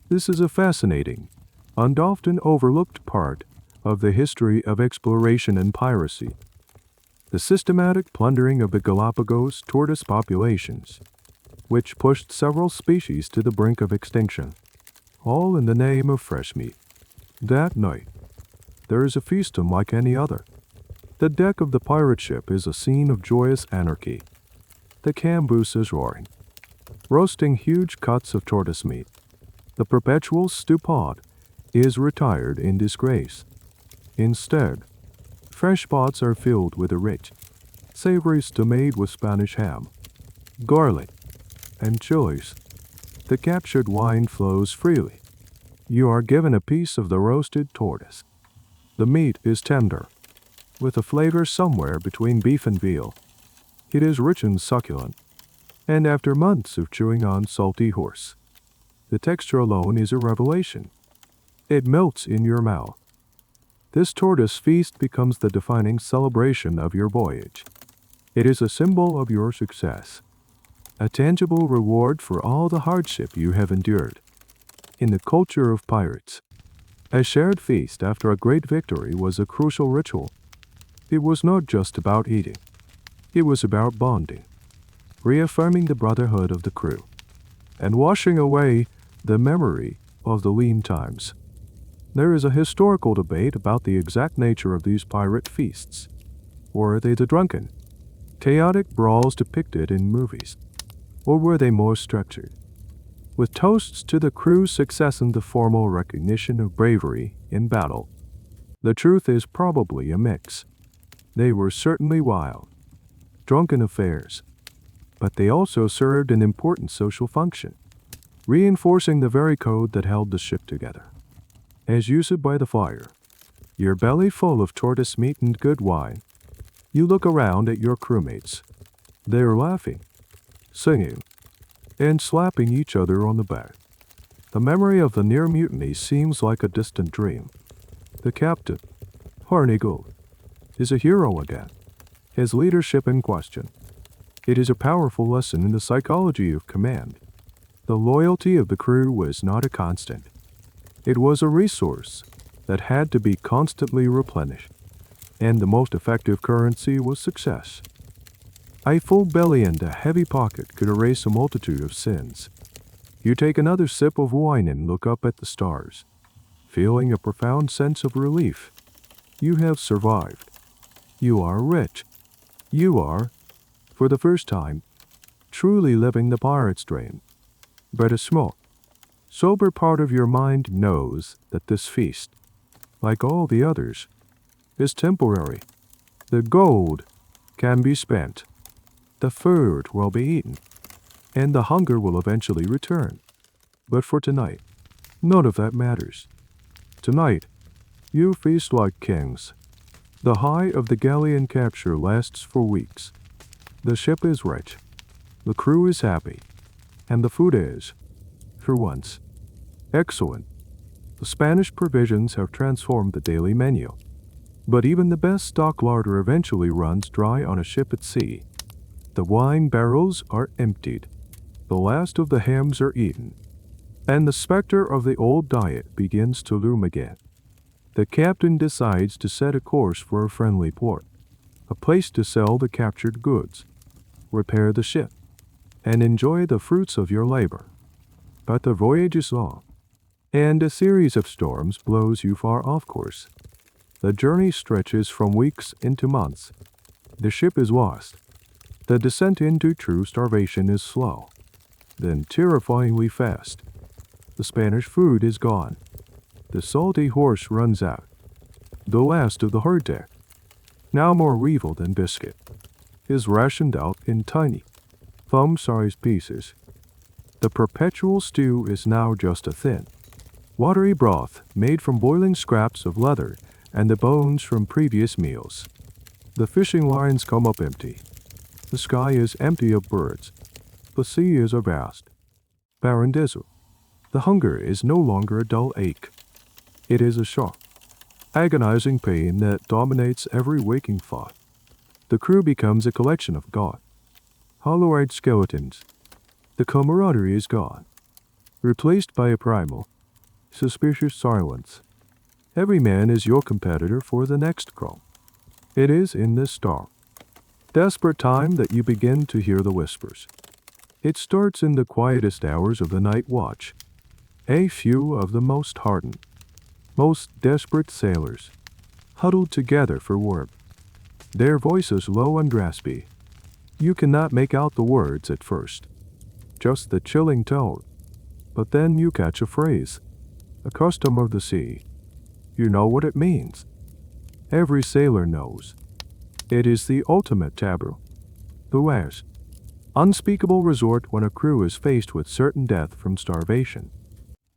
This is a fascinating and often overlooked part of the history of exploration and piracy, the systematic plundering of the Galapagos tortoise populations, which pushed several species to the brink of extinction, all in the name of fresh meat. That night, there is a feast unlike any other. The deck of the pirate ship is a scene of joyous anarchy. The caboose is roaring, roasting huge cuts of tortoise meat. The perpetual stew pot is retired in disgrace. Instead, fresh pots are filled with a rich, savory stew made with Spanish ham, garlic, and chilies. The captured wine flows freely. You are given a piece of the roasted tortoise. The meat is tender, with a flavor somewhere between beef and veal. It is rich and succulent, and after months of chewing on salty horse, the texture alone is a revelation. It melts in your mouth. This tortoise feast becomes the defining celebration of your voyage. It is a symbol of your success, a tangible reward for all the hardship you have endured. In the culture of pirates, a shared feast after a great victory was a crucial ritual. It was not just about eating. It was about bonding, reaffirming the brotherhood of the crew, and washing away the memory of the lean times. There is a historical debate about the exact nature of these pirate feasts. Were they the drunken, chaotic brawls depicted in movies, or were they more structured, with toasts to the crew's success and the formal recognition of bravery in battle? The truth is probably a mix. They were certainly wild, drunken affairs, but they also served an important social function, reinforcing the very code that held the ship together. As you sit by the fire, your belly full of tortoise meat and good wine, you look around at your crewmates. They are laughing, singing, and slapping each other on the back. The memory of the near mutiny seems like a distant dream. The captain, Hardtack, is a hero again, his leadership in question. It is a powerful lesson in the psychology of command. The loyalty of the crew was not a constant. It was a resource that had to be constantly replenished, and the most effective currency was success. A full belly and a heavy pocket could erase a multitude of sins. You take another sip of wine and look up at the stars, feeling a profound sense of relief. You have survived. You are rich. You are, for the first time, truly living the pirate's dream. But a small, sober part of your mind knows that this feast, like all the others, is temporary. The gold can be spent, the food will be eaten, and the hunger will eventually return. But for tonight, none of that matters. Tonight, you feast like kings. The high of the galleon capture lasts for weeks. The ship is rich, the crew is happy, and the food is, for once, excellent. The Spanish provisions have transformed the daily menu. But even the best stock larder eventually runs dry on a ship at sea. The wine barrels are emptied. The last of the hams are eaten. And the specter of the old diet begins to loom again. The captain decides to set a course for a friendly port, a place to sell the captured goods, repair the ship, and enjoy the fruits of your labor. But the voyage is long, and a series of storms blows you far off course. The journey stretches from weeks into months. The ship is lost. The descent into true starvation is slow, then terrifyingly fast. The Spanish food is gone. The salty horse runs out. The last of the hardtack, now more weevil than biscuit, is rationed out in tiny, thumb-sized pieces. The perpetual stew is now just a thin, watery broth made from boiling scraps of leather and the bones from previous meals. The fishing lines come up empty. The sky is empty of birds. The sea is a vast, barren desert. The hunger is no longer a dull ache. It is a sharp, agonizing pain that dominates every waking thought. The crew becomes a collection of gaunt, hollow-eyed skeletons. The camaraderie is gone, replaced by a primal, suspicious silence. Every man is your competitor for the next crumb. It is in this dark, desperate time that you begin to hear the whispers. It starts in the quietest hours of the night watch. A few of the most hardened, most desperate sailors, huddled together for warmth, their voices low and raspy. You cannot make out the words at first, just the chilling tone. But then you catch a phrase, a custom of the sea. You know what it means. Every sailor knows. It is the ultimate taboo, the last, unspeakable resort when a crew is faced with certain death from starvation.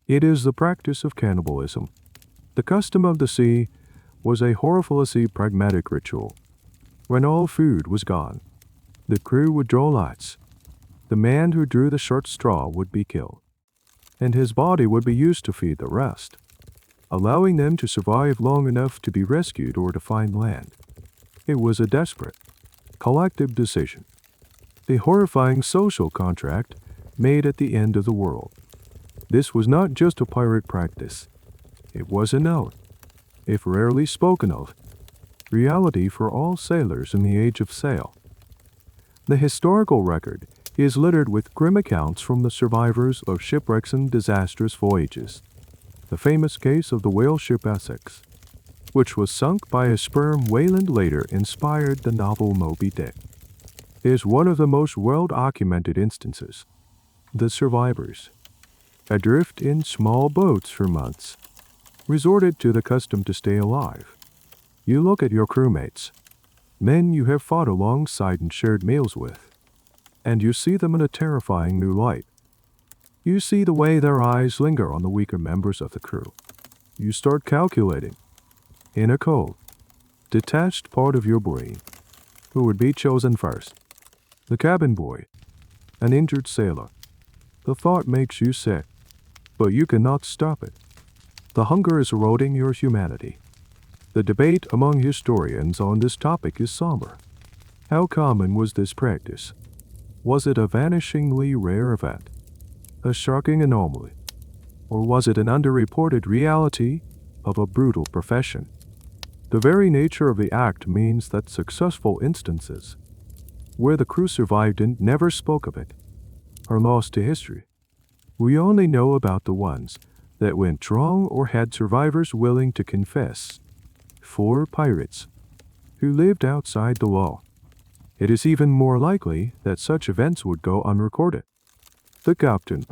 It is the practice of cannibalism. The custom of the sea was a horrifilously pragmatic ritual. When all food was gone, The crew would draw lots. The man who drew the short straw would be killed, and his body would be used to feed the rest, allowing them to survive long enough to be rescued or to find land. It was a desperate, collective decision, a horrifying social contract made at the end of the world. This was not just a pirate practice. It was a known, if rarely spoken of, reality for all sailors in the age of sail. The historical record is littered with grim accounts from the survivors of shipwrecks and disastrous voyages. The famous case of the whale ship Essex, which was sunk by a sperm whale and later inspired the novel Moby Dick, is one of the most well-documented instances. The survivors, adrift in small boats for months, resorted to the custom to stay alive. You look at your crewmates, men you have fought alongside and shared meals with, and you see them in a terrifying new light. You see the way their eyes linger on the weaker members of the crew. You start calculating, in a cold, detached part of your brain, who would be chosen first. The cabin boy, an injured sailor. The thought makes you sick, but you cannot stop it. The hunger is eroding your humanity. The debate among historians on this topic is somber. How common was this practice? Was it a vanishingly rare event, a shocking anomaly, or was it an underreported reality of a brutal profession? The very nature of the act means that successful instances, where the crew survived and never spoke of it, are lost to history. We only know about the ones that went wrong or had survivors willing to confess. 4 pirates who lived outside the law. It is even more likely that such events would go unrecorded. The captain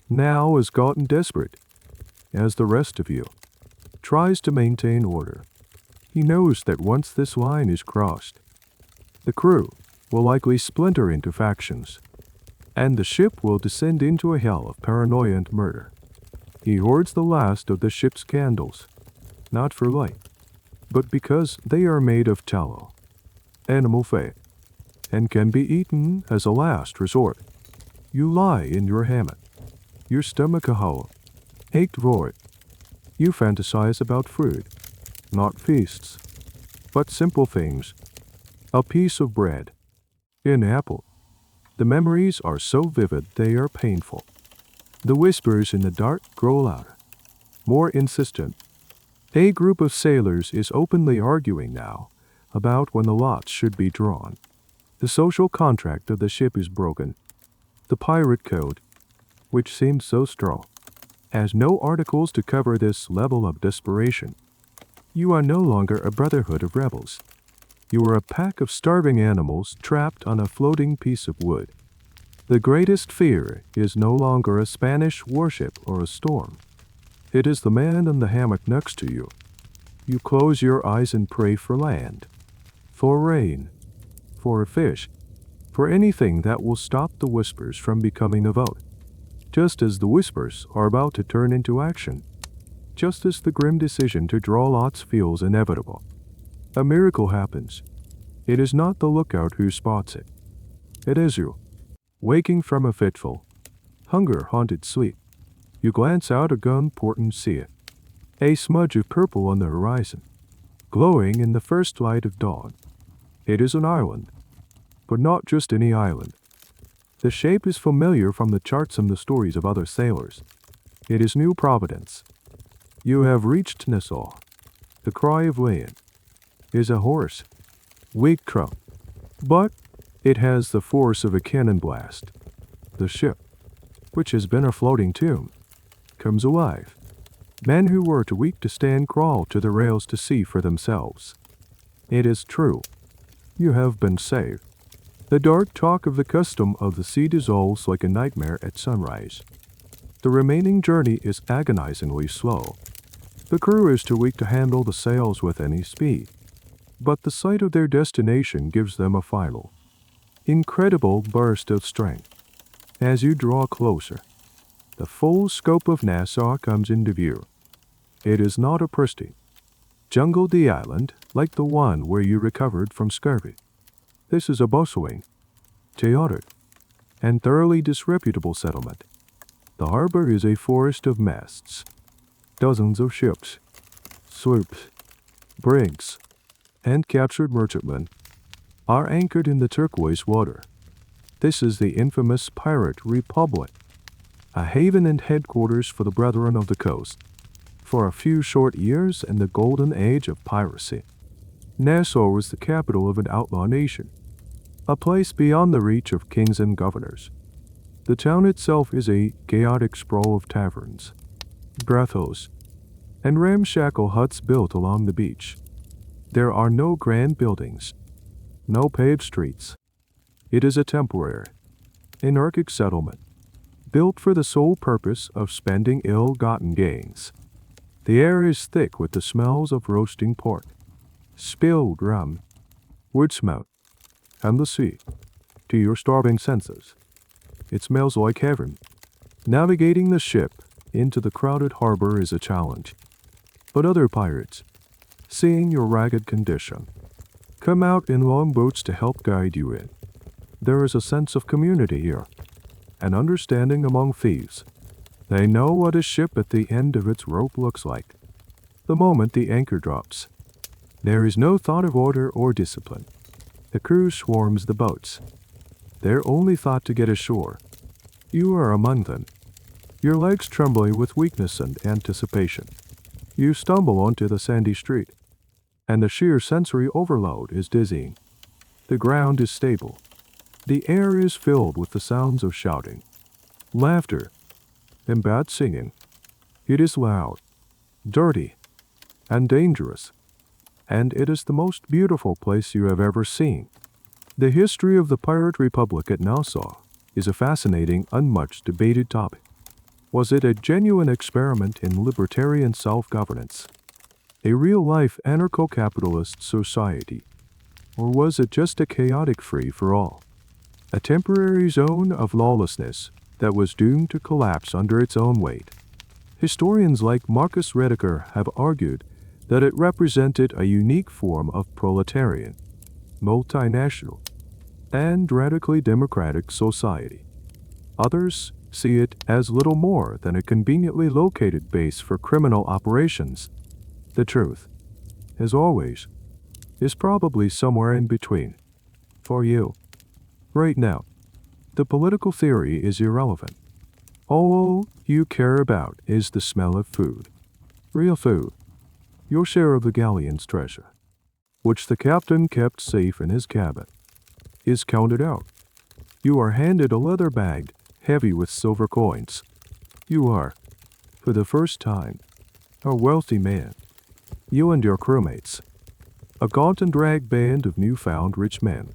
now has gotten desperate, as the rest of you, tries to maintain order. He knows that once this line is crossed, the crew will likely splinter into factions, and the ship will descend into a hell of paranoia and murder. He hoards the last of the ship's candles, not for light, but because they are made of tallow, animal fat, and can be eaten as a last resort. You lie in your hammock, your stomach a hole, ached void. You fantasize about food, not feasts, but simple things. A piece of bread, an apple. The memories are so vivid they are painful. The whispers in the dark grow louder, more insistent. A group of sailors is openly arguing now about when the lots should be drawn. The social contract of the ship is broken. The pirate code, which seems so strong, has no articles to cover this level of desperation. You are no longer a brotherhood of rebels. You are a pack of starving animals trapped on a floating piece of wood. The greatest fear is no longer a Spanish warship or a storm. It is the man in the hammock next to you. You close your eyes and pray for land, for rain, for a fish, for anything that will stop the whispers from becoming a vote. Just as the whispers are about to turn into action, just as the grim decision to draw lots feels inevitable, a miracle happens. It is not the lookout who spots it. It is you, waking from a fitful, hunger-haunted sleep. You glance out a gun port and see it, a smudge of purple on the horizon, glowing in the first light of dawn. It is an island, but not just any island. The shape is familiar from the charts and the stories of other sailors. It is New Providence. You have reached Nassau. The cry of land is a hoarse, weak trump, but it has the force of a cannon blast. The ship, which has been a floating tomb, comes alive. Men who were too weak to stand crawl to the rails to see for themselves. It is true. You have been saved. The dark talk of the custom of the sea dissolves like a nightmare at sunrise. The remaining journey is agonizingly slow. The crew is too weak to handle the sails with any speed, but the sight of their destination gives them a final, incredible burst of strength. As you draw closer, the full scope of Nassau comes into view. It is not a pristine, jungled island like the one where you recovered from scurvy. This is a bustling, chaotic, and thoroughly disreputable settlement. The harbor is a forest of masts. Dozens of ships, sloops, brigs, and captured merchantmen are anchored in the turquoise water. This is the infamous Pirate Republic, a haven and headquarters for the Brethren of the Coast. For a few short years in the Golden Age of Piracy, Nassau was the capital of an outlaw nation, a place beyond the reach of kings and governors. The town itself is a chaotic sprawl of taverns, brothels, and ramshackle huts built along the beach. There are no grand buildings, no paved streets. It is a temporary, anarchic settlement, built for the sole purpose of spending ill-gotten gains. The air is thick with the smells of roasting pork, spilled rum, wood smoke, and the sea. To your starving senses, it smells like heaven. Navigating the ship into the crowded harbor is a challenge. But other pirates, seeing your ragged condition, come out in longboats to help guide you in. There is a sense of community here, an understanding among thieves. They know what a ship at the end of its rope looks like. The moment the anchor drops, there is no thought of order or discipline. The crew swarms the boats, their only thought to get ashore. You are among them, your legs trembling with weakness and anticipation. You stumble onto the sandy street, and the sheer sensory overload is dizzying. The ground is stable. The air is filled with the sounds of shouting, laughter, and bad singing. It is loud, dirty, and dangerous, and it is the most beautiful place you have ever seen. The history of the Pirate Republic at Nassau is a fascinating, unmuch debated topic. Was it a genuine experiment in libertarian self-governance, a real-life anarcho-capitalist society, or was it just a chaotic free-for-all, a temporary zone of lawlessness that was doomed to collapse under its own weight? Historians like Marcus Rediker have argued that it represented a unique form of proletarian, multinational, and radically democratic society. Others see it as little more than a conveniently located base for criminal operations. The truth, as always, is probably somewhere in between. For you, right now, the political theory is irrelevant. All you care about is the smell of food. Real food. Your share of the galleon's treasure, which the captain kept safe in his cabin, is counted out. You are handed a leather bag heavy with silver coins. You are, for the first time, a wealthy man. You and your crewmates, a gaunt and ragged band of newfound rich men,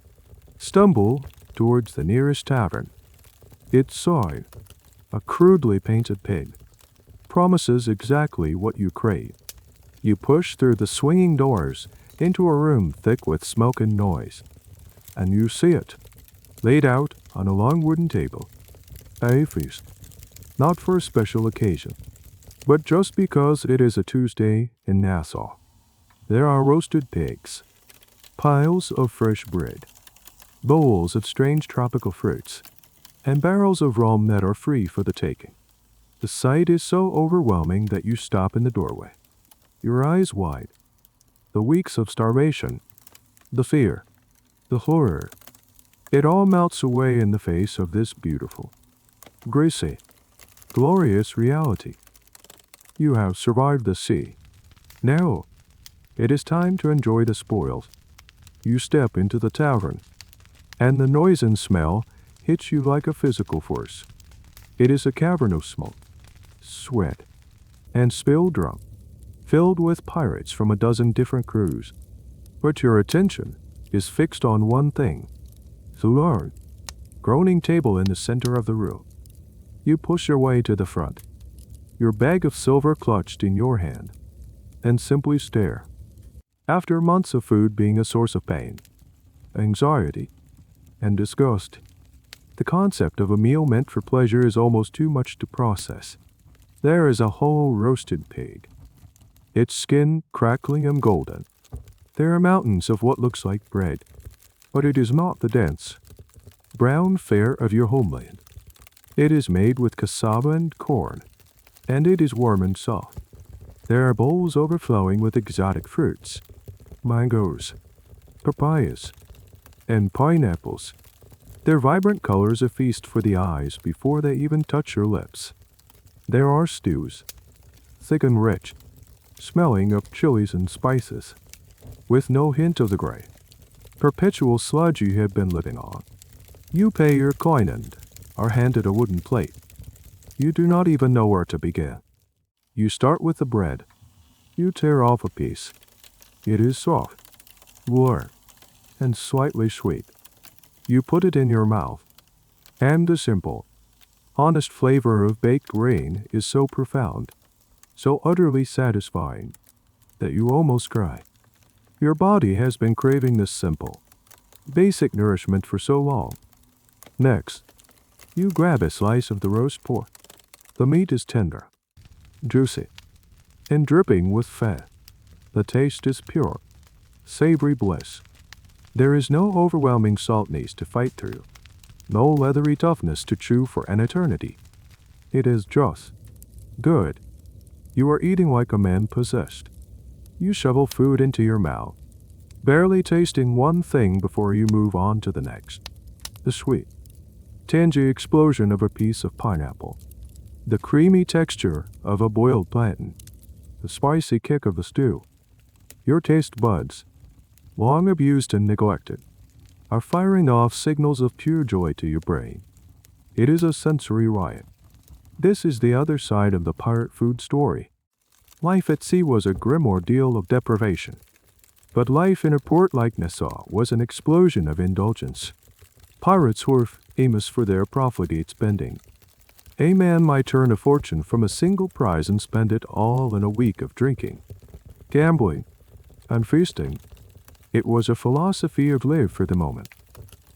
stumble towards the nearest tavern. Its sign, a crudely painted pig, promises exactly what you crave. You push through the swinging doors into a room thick with smoke and noise, and you see it, laid out on a long wooden table. A feast, not for a special occasion, but just because it is a Tuesday in Nassau. There are roasted pigs, piles of fresh bread, bowls of strange tropical fruits, and barrels of rum that are free for the taking. The sight is so overwhelming that you stop in the doorway, your eyes wide. The weeks of starvation, the fear, the horror, it all melts away in the face of this beautiful, greasy, glorious reality. You have survived the sea. Now, it is time to enjoy the spoils. You step into the tavern, and the noise and smell hits you like a physical force. It is a cavern of smoke, sweat, and spilled rum, filled with pirates from a dozen different crews. But your attention is fixed on one thing, the large, groaning table in the center of the room. You push your way to the front, your bag of silver clutched in your hand, and simply stare. After months of food being a source of pain, anxiety, and disgust, the concept of a meal meant for pleasure is almost too much to process. There is a whole roasted pig, its skin crackling and golden. There are mountains of what looks like bread, but it is not the dense, brown fare of your homeland. It is made with cassava and corn, and it is warm and soft. There are bowls overflowing with exotic fruits, mangoes, papayas, and pineapples. Their vibrant colors a feast for the eyes before they even touch your lips. There are stews, thick and rich, smelling of chilies and spices, with no hint of the gray, perpetual sludge you have been living on. You pay your coin and are handed a wooden plate. You do not even know where to begin. You start with the bread. You tear off a piece. It is soft, warm, and slightly sweet. You put it in your mouth, and the simple, honest flavor of baked grain is so profound, so utterly satisfying, that you almost cry. Your body has been craving this simple, basic nourishment for so long. Next, you grab a slice of the roast pork. The meat is tender, juicy, and dripping with fat. The taste is pure, savory bliss. There is no overwhelming saltness to fight through, no leathery toughness to chew for an eternity. It is just good. You are eating like a man possessed. You shovel food into your mouth, barely tasting one thing before you move on to the next. The sweet, tangy explosion of a piece of pineapple, the creamy texture of a boiled plantain, the spicy kick of the stew. Your taste buds, long abused and neglected, are firing off signals of pure joy to your brain. It is a sensory riot. This is the other side of the pirate food story. Life at sea was a grim ordeal of deprivation, but life in a port like Nassau was an explosion of indulgence. Pirates were famous for their profligate spending. A man might earn a fortune from a single prize and spend it all in a week of drinking, gambling, and feasting. It was a philosophy of live for the moment,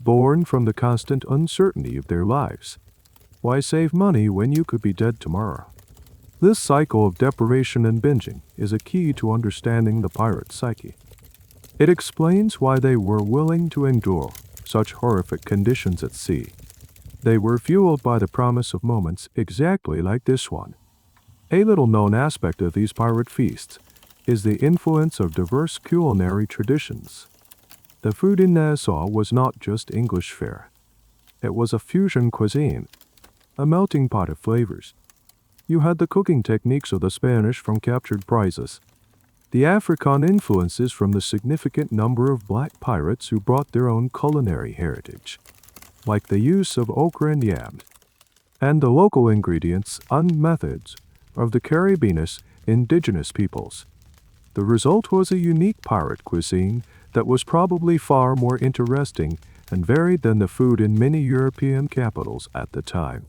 born from the constant uncertainty of their lives. Why save money when you could be dead tomorrow? This cycle of deprivation and binging is a key to understanding the pirate's psyche. It explains why they were willing to endure such horrific conditions at sea. They were fueled by the promise of moments exactly like this one. A little-known aspect of these pirate feasts is the influence of diverse culinary traditions. The food in Nassau was not just English fare. It was a fusion cuisine, a melting pot of flavors. You had the cooking techniques of the Spanish from captured prizes, the African influences from the significant number of black pirates who brought their own culinary heritage, like the use of okra and yams, and the local ingredients and methods of the Caribbean's indigenous peoples. The result was a unique pirate cuisine that was probably far more interesting and varied than the food in many European capitals at the time.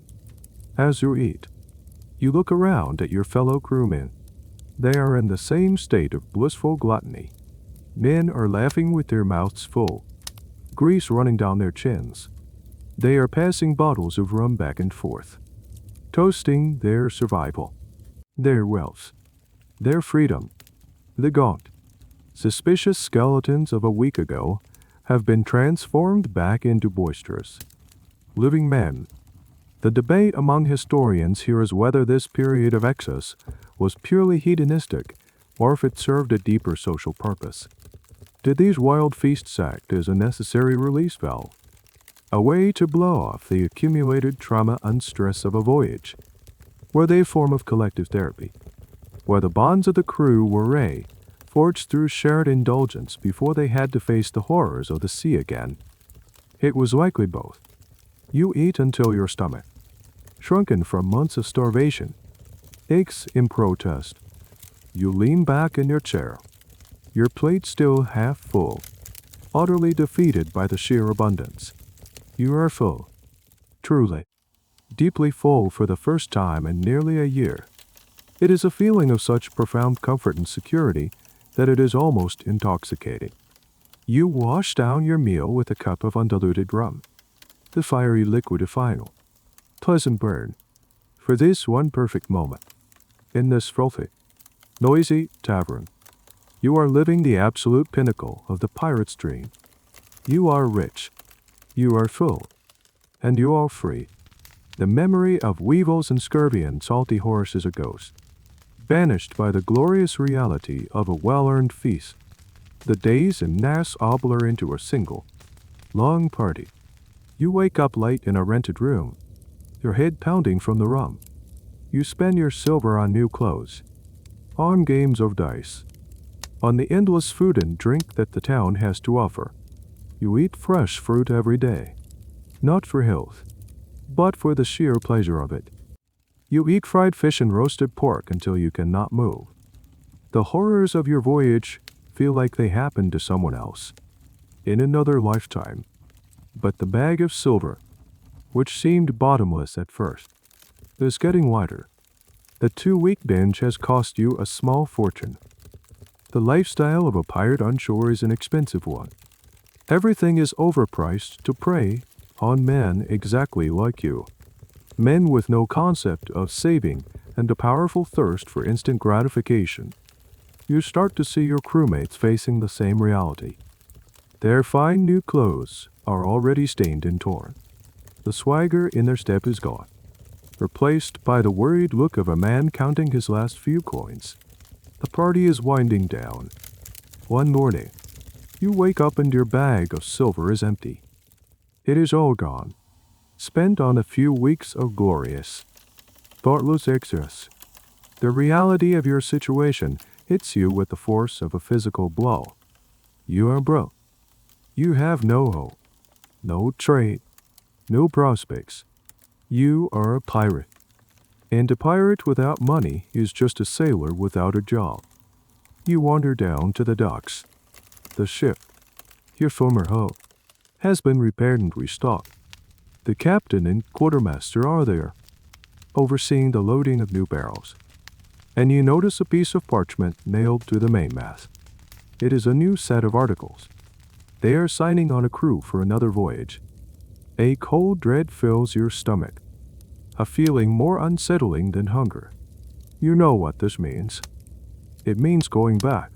As you eat, you look around at your fellow crewmen. They are in the same state of blissful gluttony. Men are laughing with their mouths full, grease running down their chins. They are passing bottles of rum back and forth, toasting their survival, their wealth, their freedom. The gaunt, suspicious skeletons of a week ago have been transformed back into boisterous, living men. The debate among historians here is whether this period of excess was purely hedonistic or if it served a deeper social purpose. Did these wild feasts act as a necessary release valve, a way to blow off the accumulated trauma and stress of a voyage? Were they a form of collective therapy, where the bonds of the crew were forged through shared indulgence before they had to face the horrors of the sea again? It was likely both. You eat until your stomach, shrunken from months of starvation, aches in protest. You lean back in your chair, your plate still half full, utterly defeated by the sheer abundance. You are full, truly, deeply full for the first time in nearly a year. It is a feeling of such profound comfort and security that it is almost intoxicating. You wash down your meal with a cup of undiluted rum, the fiery liquid of final, pleasant burn, for this one perfect moment. In this filthy, noisy tavern, you are living the absolute pinnacle of the pirate's dream. You are rich. You are full. and you are free. The memory of weevils and scurvy and salty horse is a ghost, banished by the glorious reality of a well-earned feast. The days in Nassau blur into a single, long party. You wake up late in a rented room, your head pounding from the rum. You spend your silver on new clothes, on games of dice, on the endless food and drink that the town has to offer. You eat fresh fruit every day, not for health, but for the sheer pleasure of it. You eat fried fish and roasted pork until you cannot move. The horrors of your voyage feel like they happened to someone else, in another lifetime. But the bag of silver, which seemed bottomless at first, is getting wider. The 2-week binge has cost you a small fortune. The lifestyle of a pirate on shore is an expensive one. Everything is overpriced to prey on men exactly like you. Men with no concept of saving and a powerful thirst for instant gratification. You start to see your crewmates facing the same reality. Their fine new clothes are already stained and torn. The swagger in their step is gone, replaced by the worried look of a man counting his last few coins. The party is winding down. One morning, you wake up and your bag of silver is empty. It is all gone, spent on a few weeks of glorious, thoughtless excess. The reality of your situation hits you with the force of a physical blow. You are broke. You have no hope, no trade, no prospects. You are a pirate. And a pirate without money is just a sailor without a job. You wander down to the docks. The ship, your former hope, has been repaired and restocked. The captain and quartermaster are there, overseeing the loading of new barrels. And you notice a piece of parchment nailed to the mainmast. It is a new set of articles. They are signing on a crew for another voyage. A cold dread fills your stomach, a feeling more unsettling than hunger. You know what this means. It means going back.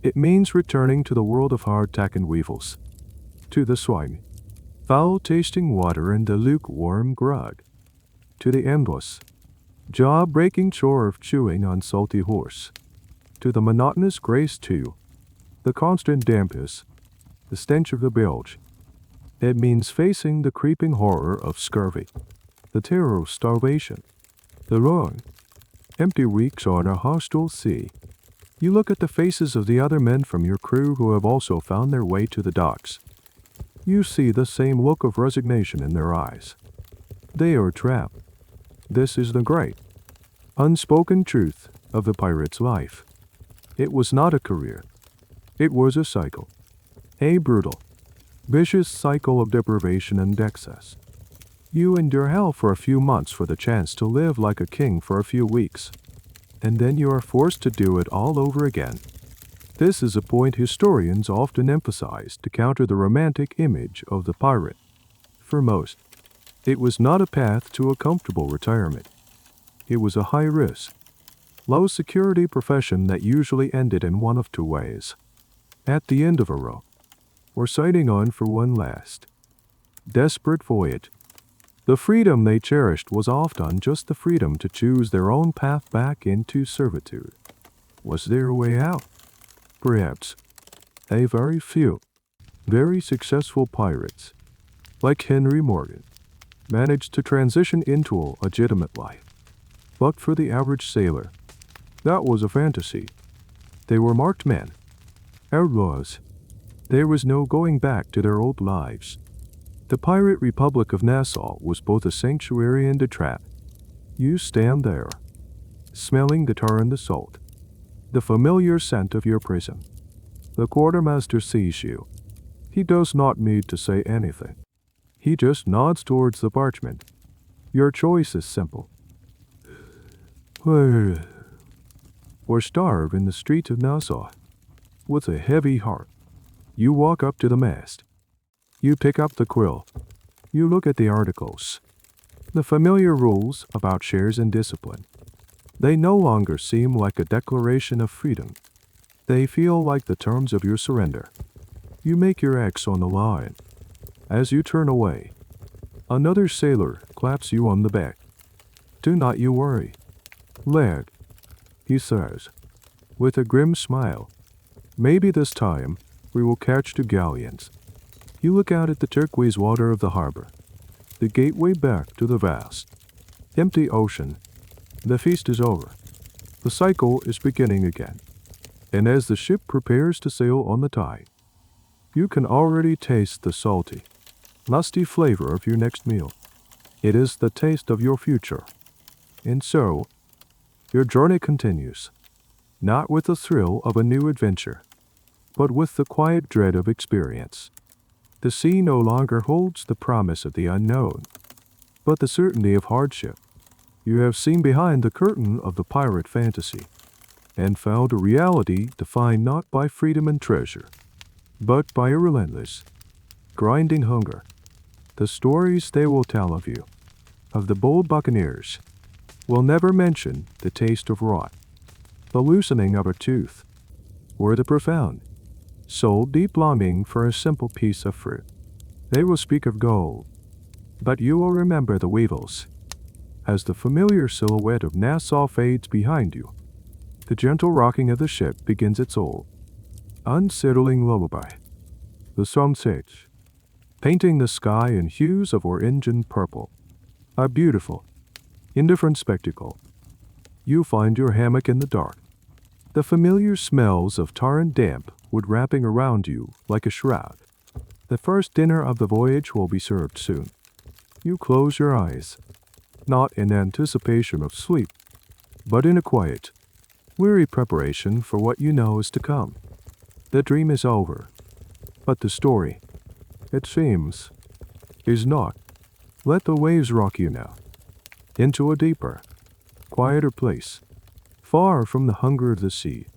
It means returning to the world of hardtack and weevils, to the swine, foul-tasting water and the lukewarm grog, to the endless, jaw-breaking chore of chewing on salty horse, to the monotonous gray stew, the constant dampness, the stench of the bilge. It means facing the creeping horror of scurvy, the terror of starvation, the long, empty weeks on a hostile sea. You look at the faces of the other men from your crew who have also found their way to the docks. You see the same look of resignation in their eyes. They are trapped. This is the great, unspoken truth of the pirate's life. It was not a career. It was a cycle. A brutal, vicious cycle of deprivation and excess. You endure hell for a few months for the chance to live like a king for a few weeks, and then you are forced to do it all over again. This is a point historians often emphasize to counter the romantic image of the pirate. For most, it was not a path to a comfortable retirement. It was a high-risk, low-security profession that usually ended in one of two ways. At the end of a rope, or sighting on for one last, desperate voyage. The freedom they cherished was often just the freedom to choose their own path back into servitude. Was there a way out? Perhaps. A very few, very successful pirates, like Henry Morgan, managed to transition into a legitimate life. But for the average sailor, that was a fantasy. They were marked men, outlaws. There was no going back to their old lives. The Pirate Republic of Nassau was both a sanctuary and a trap. You stand there, smelling the tar and the salt, the familiar scent of your prison. The quartermaster sees you. He does not need to say anything. He just nods towards the parchment. Your choice is simple. Or starve in the streets of Nassau. With a heavy heart, you walk up to the mast. You pick up the quill. You look at the articles. The familiar rules about shares and discipline. They no longer seem like a declaration of freedom. They feel like the terms of your surrender. You make your X on the line. As you turn away, Another sailor claps you on the back. Do not you worry, lad, he says, with a grim smile. Maybe this time we will catch 2 galleons. You look out at the turquoise water of the harbor, the gateway back to the vast, empty ocean. The feast is over. The cycle is beginning again. And as the ship prepares to sail on the tide, you can already taste the salty, lusty flavor of your next meal. It is the taste of your future. And so, your journey continues, not with the thrill of a new adventure, but with the quiet dread of experience. The sea no longer holds the promise of the unknown, but the certainty of hardship. You have seen behind the curtain of the pirate fantasy, and found a reality defined not by freedom and treasure, but by a relentless, grinding hunger. The stories they will tell of you, of the bold buccaneers, will never mention the taste of rot, the loosening of a tooth, or the profound, soul-deep longing for a simple piece of fruit. They will speak of gold, but you will remember the weevils. As the familiar silhouette of Nassau fades behind you, the gentle rocking of the ship begins its old, unsettling lullaby. The sun sets, painting the sky in hues of orange and purple, a beautiful, indifferent spectacle. You find your hammock in the dark, the familiar smells of tar and damp wood wrapping around you like a shroud. The first dinner of the voyage will be served soon. You close your eyes, not in anticipation of sleep, but in a quiet, weary preparation for what you know is to come. The dream is over, but the story, it seems, is not. Let the waves rock you now, into a deeper, quieter place, far from the hunger of the sea.